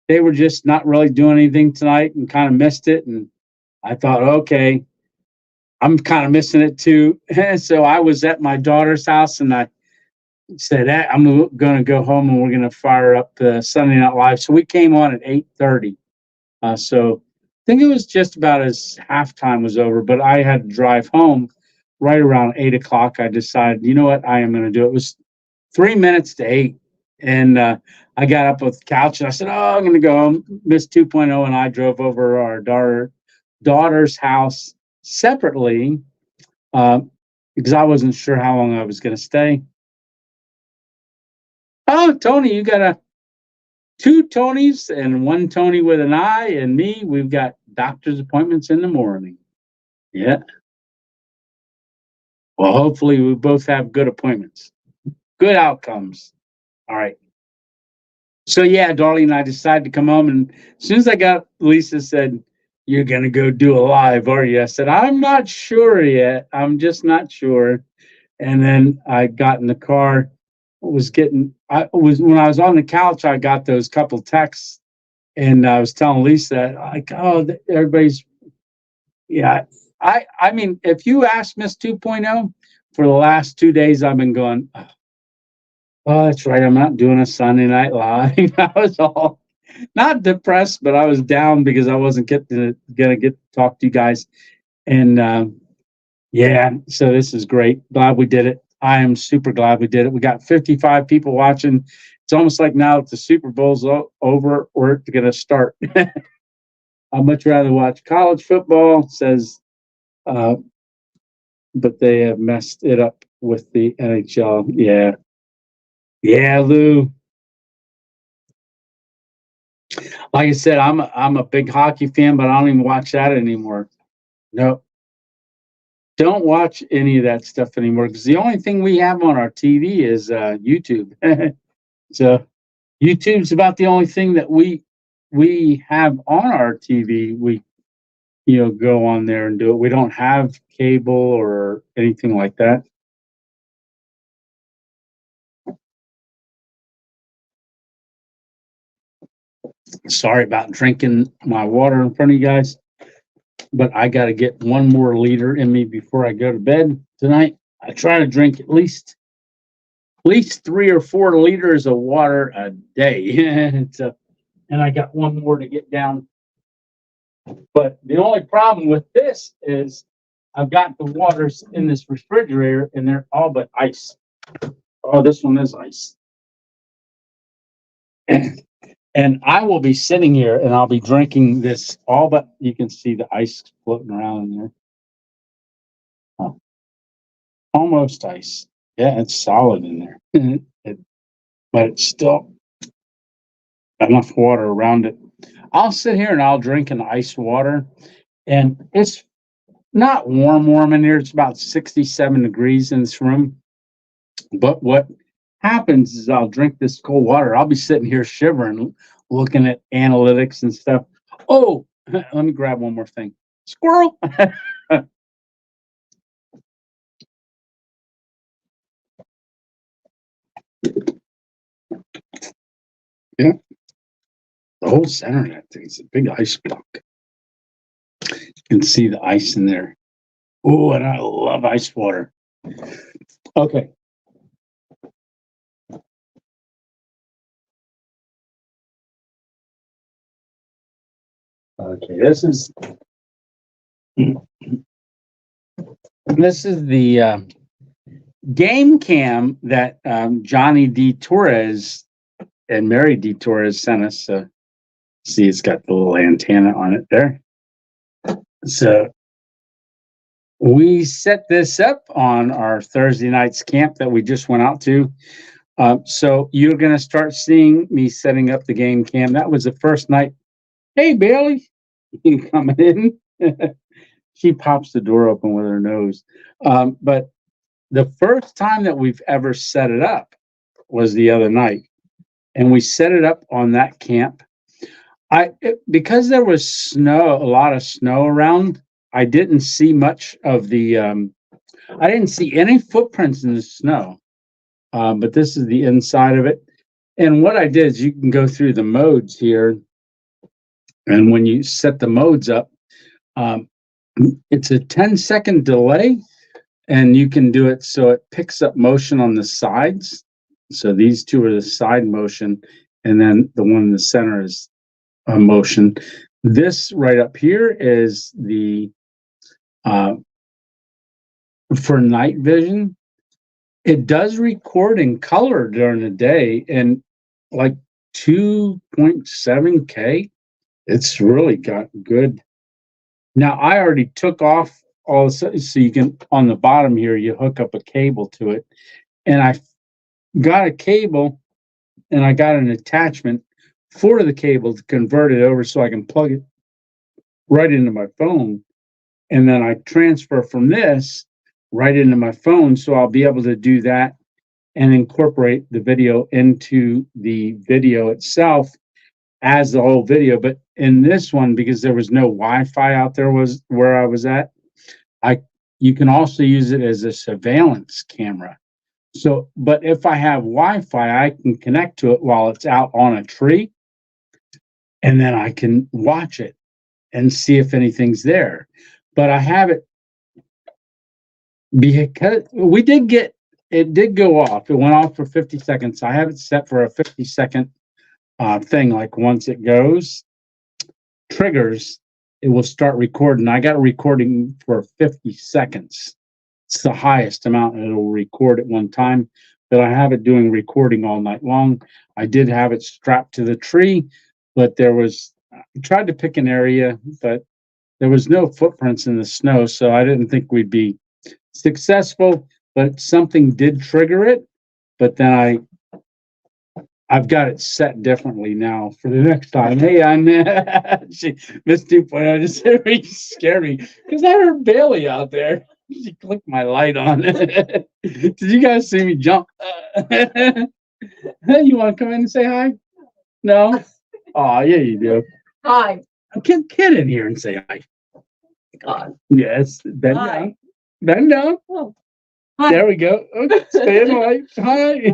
they were just not really doing anything tonight and kind of missed it. And I thought, okay, I'm kind of missing it too. So I was at my daughter's house and I said, I'm going to go home and we're going to fire up the Sunday Night Live. So we came on at 8:30. So I think it was just about as halftime was over, but I had to drive home right around 8 o'clock. I decided, you know what, I am going to do it. It was 3 minutes to 8. And I got up with the couch and I said, oh, I'm going to go home. Miss 2.0 and I drove over our daughter's house separately because I wasn't sure how long I was going to stay. Oh, Tony, you got two Tonys and one Tony with an I and me. We've got doctor's appointments in the morning. Yeah. Well, hopefully we both have good appointments, good outcomes. All right. So yeah, Darlene, I decided to come home, and as soon as I got, Lisa said, "You're gonna go do a live, are you?" I said, "I'm not sure yet. I'm just not sure." And then I got in the car. I was when I was on the couch. I got those couple texts, and I was telling Lisa, like, "Oh, everybody's yeah." I mean, if you ask Miss 2.0, for the last 2 days, I've been going, oh, that's right. I'm not doing a Sunday Night Live. I was all not depressed, but I was down because I wasn't gonna get to talk to you guys. And yeah, so this is great. Glad we did it. I am super glad we did it. We got 55 people watching. It's almost like now that the Super Bowl's over, we're gonna start. I'd much rather watch college football, says, uh, but they have messed it up with the NHL. Yeah, yeah, Lou. Like I said, I'm a big hockey fan, but I don't even watch that anymore. No, don't watch any of that stuff anymore because the only thing we have on our TV is YouTube. So YouTube's about the only thing that we have on our TV. We go on there and do it. We don't have cable or anything like that. Sorry about drinking my water in front of you guys, but I got to get one more liter in me before I go to bed tonight. I try to drink at least 3 or 4 liters of water a day. So, and I got one more to get down. But the only problem with this is I've got the waters in this refrigerator and they're all but ice. Oh, this one is ice. And I will be sitting here and I'll be drinking this all but you can see the ice floating around in there. Oh, almost ice. Yeah, it's solid in there. But it's still enough water around it. I'll sit here and I'll drink an ice water, and it's not warm in here. It's about 67 degrees in this room. But what happens is I'll drink this cold water. I'll be sitting here shivering, looking at analytics and stuff. Oh, let me grab one more thing. Squirrel. Yeah, the whole center of that thing is a big ice block. You can see the ice in there. Oh, and I love ice water. Okay. Okay, this is the game cam that Johnny D. Torres and Mary D. Torres sent us. See, it's got the little antenna on it there. So we set this up on our Thursday night's camp that we just went out to. So you're going to start seeing me setting up the game cam. That was the first night. Hey, Bailey, you coming in? She pops the door open with her nose. But the first time that we've ever set it up was the other night. And we set it up on that camp. Because there was snow, a lot of snow around, I didn't see much of the, I didn't see any footprints in the snow. But this is the inside of it. And what I did is you can go through the modes here. And when you set the modes up, it's a 10-second delay. And you can do it so it picks up motion on the sides. So these two are the side motion. And then the one in the center is motion. This right up here is the for night vision. It does record in color during the day and like 2.7K. It's really got good. Now I already took off all so you can on the bottom here you hook up a cable to it, and I got a cable and I got an attachment for the cable to convert it over so I can plug it right into my phone, and then I transfer from this right into my phone, so I'll be able to do that and incorporate the video into the video itself as the whole video. But in this one, because there was no Wi-Fi out there was where I was at, you can also use it as a surveillance camera. So, but if I have Wi-Fi, I can connect to it while it's out on a tree, and then I can watch it and see if anything's there. But I have it because it did go off. It went off for 50 seconds. I have it set for a 50-second thing. Like once it triggers, it will start recording. I got a recording for 50 seconds. It's the highest amount it'll record at one time, but I have it doing recording all night long. I did have it strapped to the tree, but I tried to pick an area, but there was no footprints in the snow, so I didn't think we'd be successful, but something did trigger it. But then I've got it set differently now for the next time. Hey, I'm Miss 2.0 just really scared me because I heard Bailey out there. She clicked my light on. Did you guys see me jump? Hey, you want to come in and say hi? No? Oh, yeah, you do. Hi. Get in here and say hi. God. Yes, bend Hi. down. Bend down. Oh. Hi. There we go. Okay, stay in the light. Hi.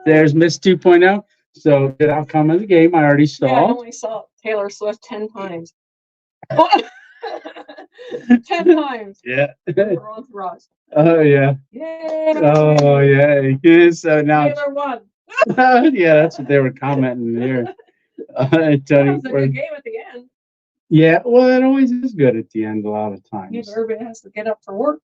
There's Miss 2.0. So good outcome of the game. I already saw. Yeah, I only saw Taylor Swift 10 times. 10 times. Yeah. We're on to Ross. Oh yeah. Yay. Oh yeah. So now. Taylor won. Yeah, that's what they were commenting there. That was a good game at the end. Yeah, well, it always is good at the end a lot of times. Yeah, everybody has to get up for work,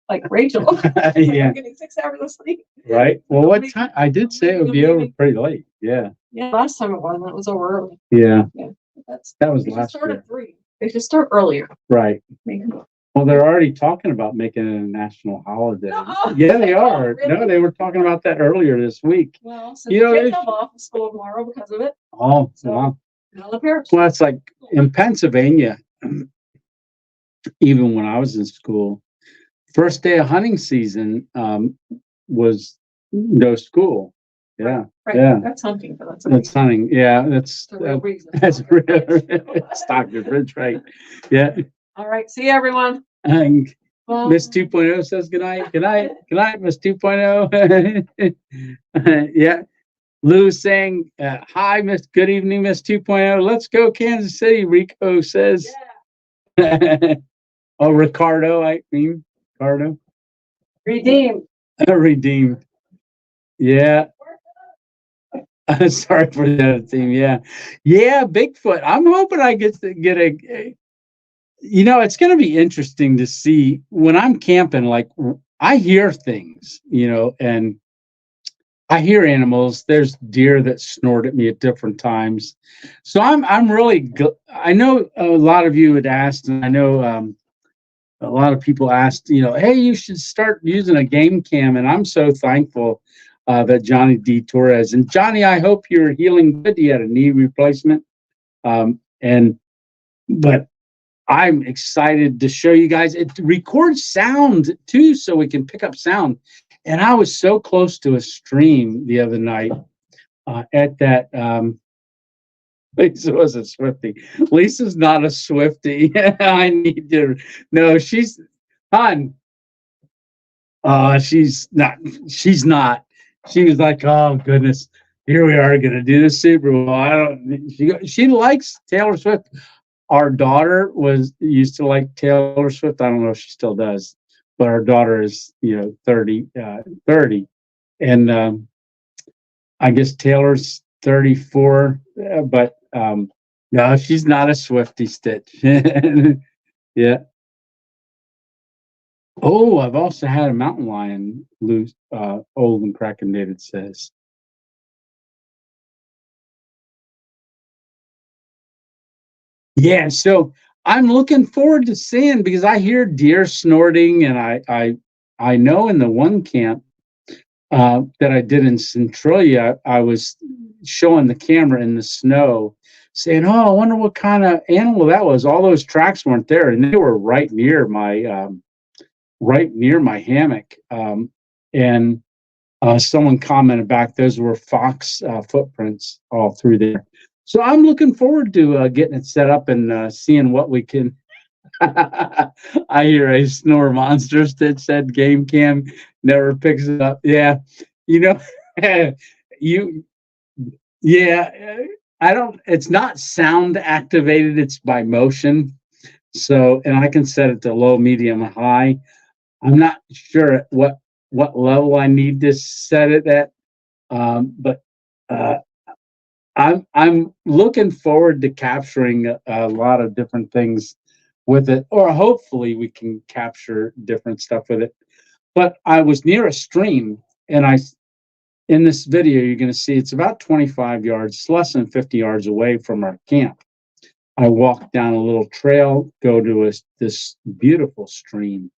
like Rachel. Yeah. Getting 6 hours of sleep. Right. Well, what time? I did say it would be over pretty late. Yeah. Yeah, last time it was. It was over early. Yeah. Yeah. That was They should last start year. at 3. They should start earlier. Right. Maybe. Well, they're already talking about making it a national holiday. No. Yeah, they are. Really? No, they were talking about that earlier this week. Well, so You know, the kids it's- have off of school tomorrow because of it. Oh, So- wow. Now the parents. Well, it's like in Pennsylvania, even when I was in school, first day of hunting season was no school. Yeah, Right. yeah. That's hunting, but that's That's hunting. Yeah, that's the real reason. that's real. Stock your fridge, right? Yeah. All right. See you, everyone. And Well, Miss 2.0 says good night. Good night. Good night, Miss 2.0. Yeah. Lou saying, hi, Miss. Good evening, Miss 2.0. Let's go, Kansas City, Rico says. yeah. Oh, Ricardo, I mean, Ricardo. Redeemed. Redeemed. Yeah. Sorry for that team. Yeah. Yeah, Bigfoot. I'm hoping I get to get it's going to be interesting to see when I'm camping. Like, I hear things, and I hear animals. There's deer that snort at me at different times. So I'm really, I know a lot of you had asked, and I know a lot of people asked, hey, you should start using a game cam. And I'm so thankful that Johnny D. Torres, and Johnny, I hope you're healing good. He had a knee replacement. But I'm excited to show you guys. It records sound too, so we can pick up sound. And I was so close to a stream the other night at that. Lisa was a Swiftie. Lisa's not a Swiftie. I need to. No, she's hon. She's not. She's not. She was like, oh goodness, here we are going to do the Super Bowl. I don't. She likes Taylor Swift. Our daughter used to like Taylor Swift. I don't know if she still does, but our daughter is 30, and I guess Taylor's 34, but no, she's not a Swiftie, Stitch. Yeah. Oh, I've also had a mountain lion loose, old and cracking, David says. Yeah, so I'm looking forward to seeing, because I hear deer snorting, and I know in the one camp that I did in Centralia, I was showing the camera in the snow, saying, "Oh, I wonder what kind of animal that was." All those tracks weren't there, and they were right near my hammock. And someone commented back, those were fox footprints all through there. So I'm looking forward to getting it set up and seeing what we can. I hear a snore monster that said game cam never picks it up. Yeah. You know, you, yeah, I don't, it's not sound activated, it's by motion. So, and I can set it to low, medium, high. I'm not sure at what level I need to set it at. But I'm looking forward to capturing a lot of different things with it, or hopefully we can capture different stuff with it. But I was near a stream, and in this video you're going to see it's about 25 yards, less than 50 yards away from our camp. I walked down a little trail, go to this beautiful stream,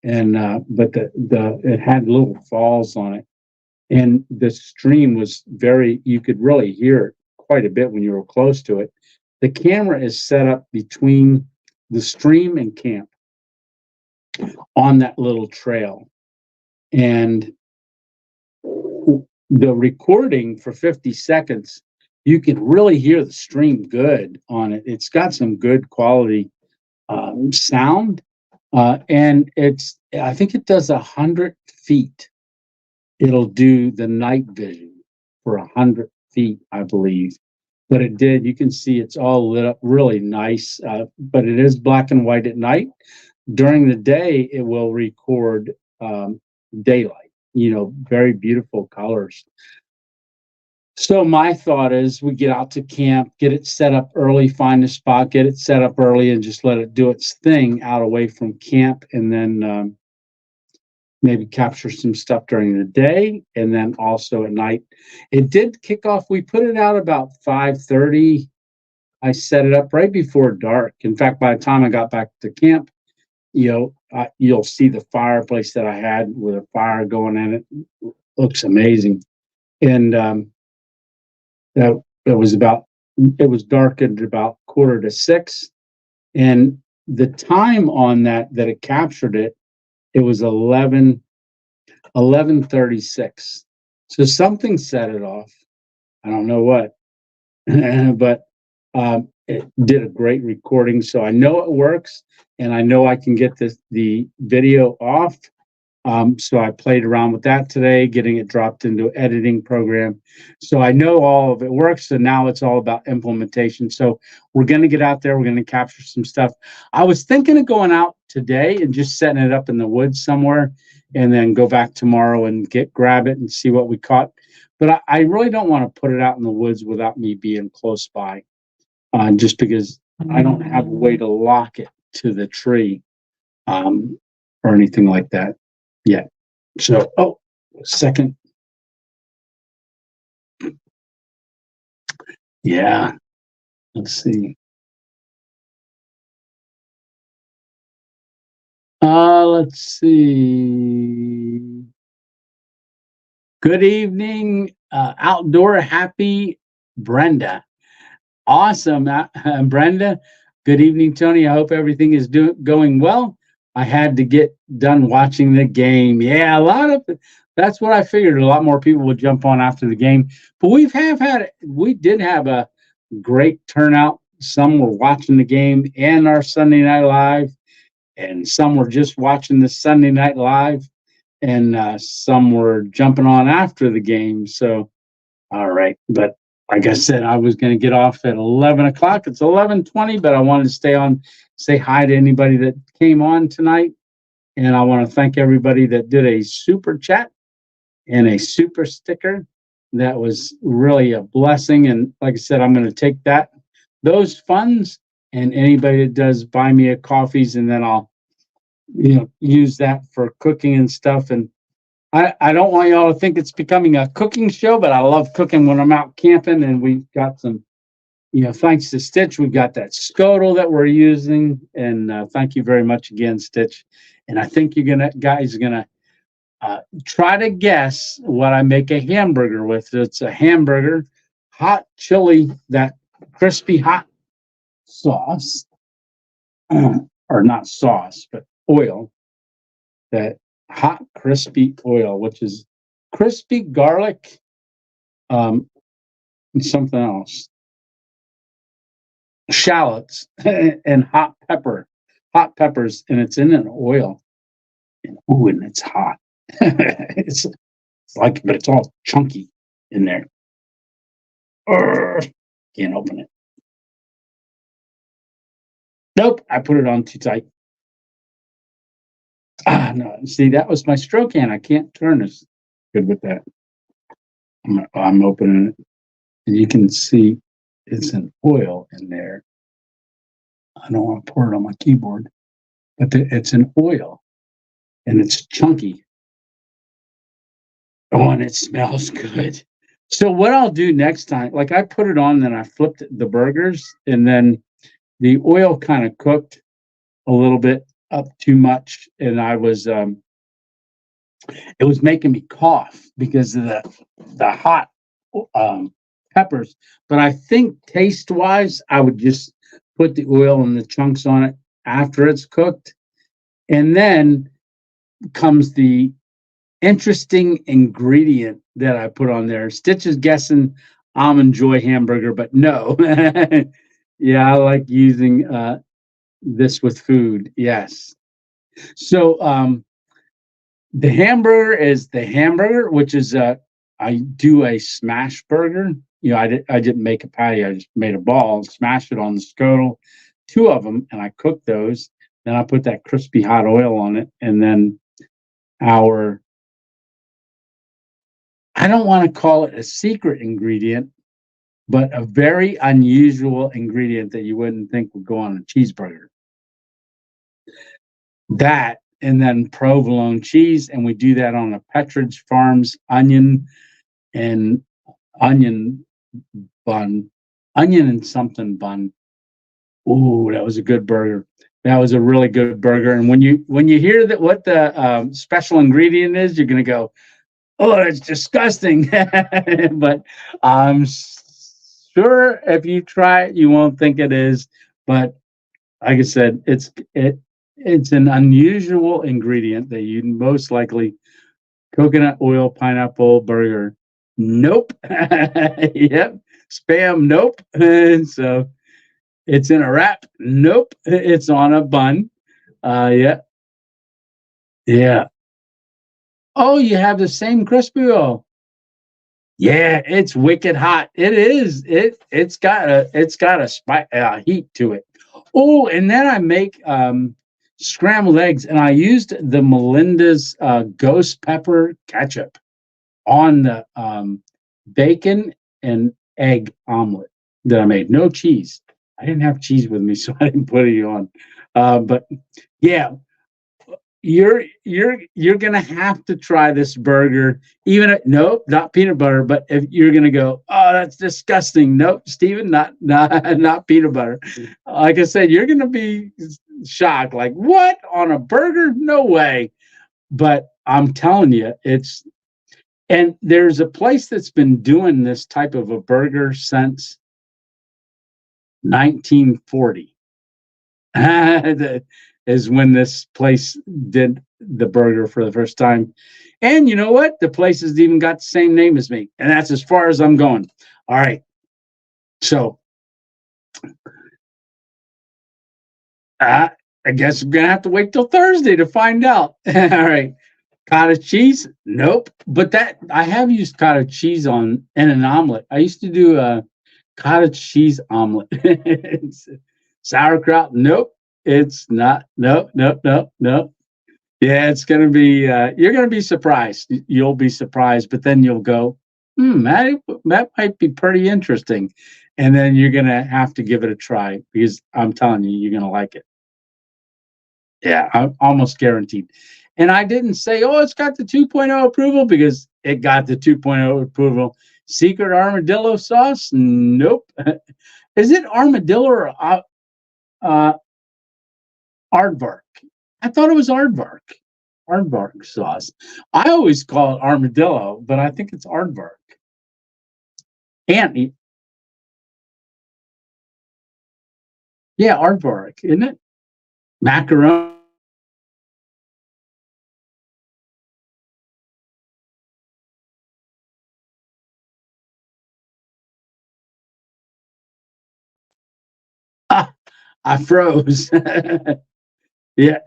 and but it had little falls on it. And the stream was you could really hear it quite a bit when you were close to it. The camera is set up between the stream and camp on that little trail. And the recording for 50 seconds, you can really hear the stream good on it. It's got some good quality sound. And I think it does 100 feet. It'll do the night vision for 100 feet, I believe. But it did. You can see it's all lit up really nice. But it is black and white at night. During the day, it will record daylight. Very beautiful colors. So my thought is we get out to camp, get it set up early, find a spot, get it set up early, and just let it do its thing out away from camp, and then maybe capture some stuff during the day, and then also at night. It did kick off. We put it out about 5:30. I set it up right before dark. In fact, by the time I got back to camp, you'll see the fireplace that I had with a fire going in it. Looks amazing. And it was dark at about 5:45, and the time on that it captured it was 11:36. So something set it off. I don't know what, but it did a great recording. So I know it works, and I know I can get the video off So I played around with that today, getting it dropped into an editing program. So I know all of it works. So now it's all about implementation. So we're going to get out there. We're going to capture some stuff. I was thinking of going out today and just setting it up in the woods somewhere and then go back tomorrow and grab it and see what we caught. But I really don't want to put it out in the woods without me being close by, just because I don't have a way to lock it to the tree or anything like that yet. So, second. Yeah. Let's see. Let's see. Good evening, outdoor happy Brenda. Awesome, Brenda. Good evening, Tony. I hope everything is going well. I had to get done watching the game. Yeah, that's what I figured. A lot more people would jump on after the game, but we did have a great turnout. Some were watching the game and our Sunday Night Live, and some were just watching the Sunday Night Live, and some were jumping on after the game. So, all right, but like I said, I was going to get off at 11 o'clock. It's 11:20, but I wanted to stay on, say hi to anybody that came on tonight. And I want to thank everybody that did a super chat and a super sticker. That was really a blessing. And like I said, I'm going to take those funds, and anybody that does buy me a coffees, and then I'll, use that for cooking and stuff. And I don't want y'all to think it's becoming a cooking show, but I love cooking when I'm out camping. And we've got some, thanks to Stitch, we've got that scuttle that we're using. And thank you very much again, Stitch. And I think guys are gonna try to guess what I make a hamburger with. It's a hamburger, hot chili, that crispy hot sauce, or not sauce, but oil, that hot crispy oil, which is crispy garlic, and something else, shallots, and hot peppers, and it's in an oil. And it's hot. it's but it's all chunky in there. Can't open it. Nope, I put it on too tight. No, see, that was my stroke hand. I can't turn this good with that. I'm opening it, and you can see it's an oil in there. I don't want to pour it on my keyboard, but it's an oil, and it's chunky. Oh, and it smells good. So what I'll do next time, like I put it on, then I flipped the burgers, and then the oil kind of cooked a little bit up too much, and it was making me cough because of the hot peppers. But I think taste wise, I would just put the oil and the chunks on it after it's cooked. And then comes the interesting ingredient that I put on there. Stitch is guessing Almond Joy hamburger, but no. Yeah, I like using this with food. Yes. So the hamburger is the hamburger, which is I do a smash burger. I didn't make a patty. I just made a ball, smashed it on the scuttle, 2 of them, and I cooked those. Then I put that crispy hot oil on it, and then I don't want to call it a secret ingredient, but a very unusual ingredient that you wouldn't think would go on a cheeseburger. That, and then provolone cheese, and we do that on a Pepperidge Farms onion and something bun. Ooh, that was a good burger. That was a really good burger. And when you hear that what the special ingredient is, you're gonna go, "Oh, it's disgusting." But I'm sure if you try it, you won't think it is. But like I said, it's an unusual ingredient that you most likely coconut oil pineapple burger. Nope. Yep. Spam. Nope. And so it's in a wrap. Nope. It's on a bun. Yeah. Yeah. Oh, you have the same crispy roll. Yeah, it's wicked hot. It is. It's got a heat to it. Oh, and then I make scrambled eggs, and I used the Melinda's ghost pepper ketchup on the bacon and egg omelet that I made. No cheese. I didn't have cheese with me, so I didn't put it on. But yeah, you're gonna have to try this burger. Nope, not peanut butter. But if you're gonna go, oh, that's disgusting. Nope, Steven, not peanut butter. Like I said, you're gonna be shocked. Like, what, on a burger? No way. But I'm telling you, and there's a place that's been doing this type of a burger since 1940. That is when this place did the burger for the first time. And you know what? The place has even got the same name as me. And that's as far as I'm going. All right. So I guess we're going to have to wait till Thursday to find out. All right. Cottage cheese? Nope. But I have used cottage cheese in an omelet. I used to do a cottage cheese omelet. Sauerkraut? Nope. It's not. Nope. Yeah, it's going to be, you're going to be surprised. You'll be surprised, but then you'll go, that might be pretty interesting. And then you're going to have to give it a try, because I'm telling you, you're going to like it. Yeah, I'm almost guaranteed. And I didn't say, oh, it's got the 2.0 approval, because it got the 2.0 approval. Secret armadillo sauce? Nope. Is it armadillo or aardvark? I thought it was aardvark. Aardvark sauce. I always call it armadillo, but I think it's aardvark. And yeah, aardvark, isn't it? Macaroni. I froze. Yeah.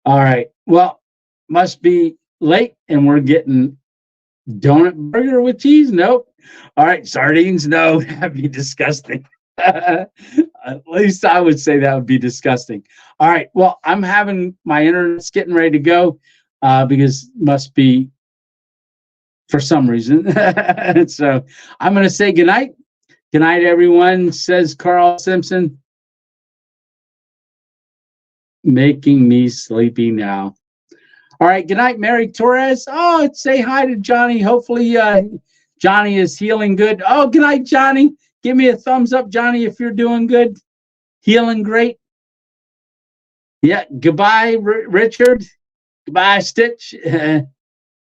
All right. Well, must be late, and we're getting donut burger with cheese. Nope. All right. Sardines. No, that'd be disgusting. At least I would say that would be disgusting. All right. Well, I'm having my internet's getting ready to go because must be for some reason. So I'm going to say goodnight. Good night, everyone, says Carl Simpson. Making me sleepy now. All right. Good night, Mary Torres. Oh, say hi to Johnny. Hopefully Johnny is healing good. Oh, good night, Johnny. Give me a thumbs up, Johnny, if you're doing good. Healing great. Yeah. Goodbye, Richard. Goodbye, Stitch. Good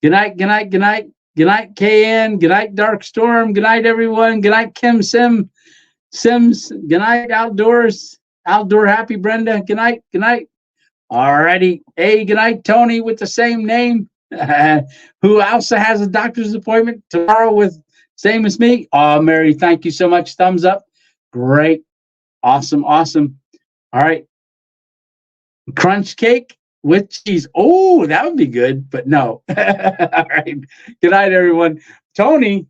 night, good night, good night. Good night, KN. Good night, Dark Storm. Good night, everyone. Good night, Kim Sims. Good night, Outdoors. Outdoor Happy Brenda. Good night. Good night. All righty. Hey, good night, Tony, with the same name, who also has a doctor's appointment tomorrow with same as me. Oh, Mary, thank you so much. Thumbs up. Great. Awesome. Awesome. All right. Crunch cake with cheese. Oh, that would be good, but no. All right. Good night, everyone. Tony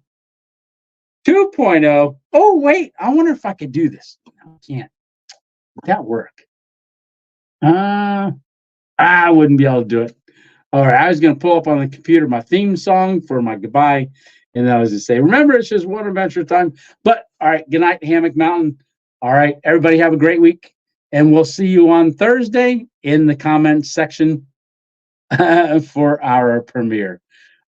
2.0. Oh, wait. I wonder if I could do this. I can't. Would that work? I wouldn't be able to do it. All right. I was going to pull up on the computer my theme song for my goodbye. And I was to say, remember, it's just one adventure time. But all right. Good night, Hammock Mountain. All right. Everybody have a great week. And we'll see you on Thursday in the comments section for our premiere.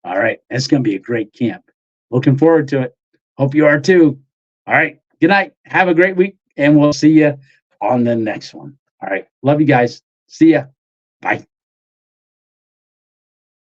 All right. It's going to be a great camp. Looking forward to it. Hope you are too. All right. Good night. Have a great week. And we'll see you on the next one. All right. Love you guys. See ya. Bye.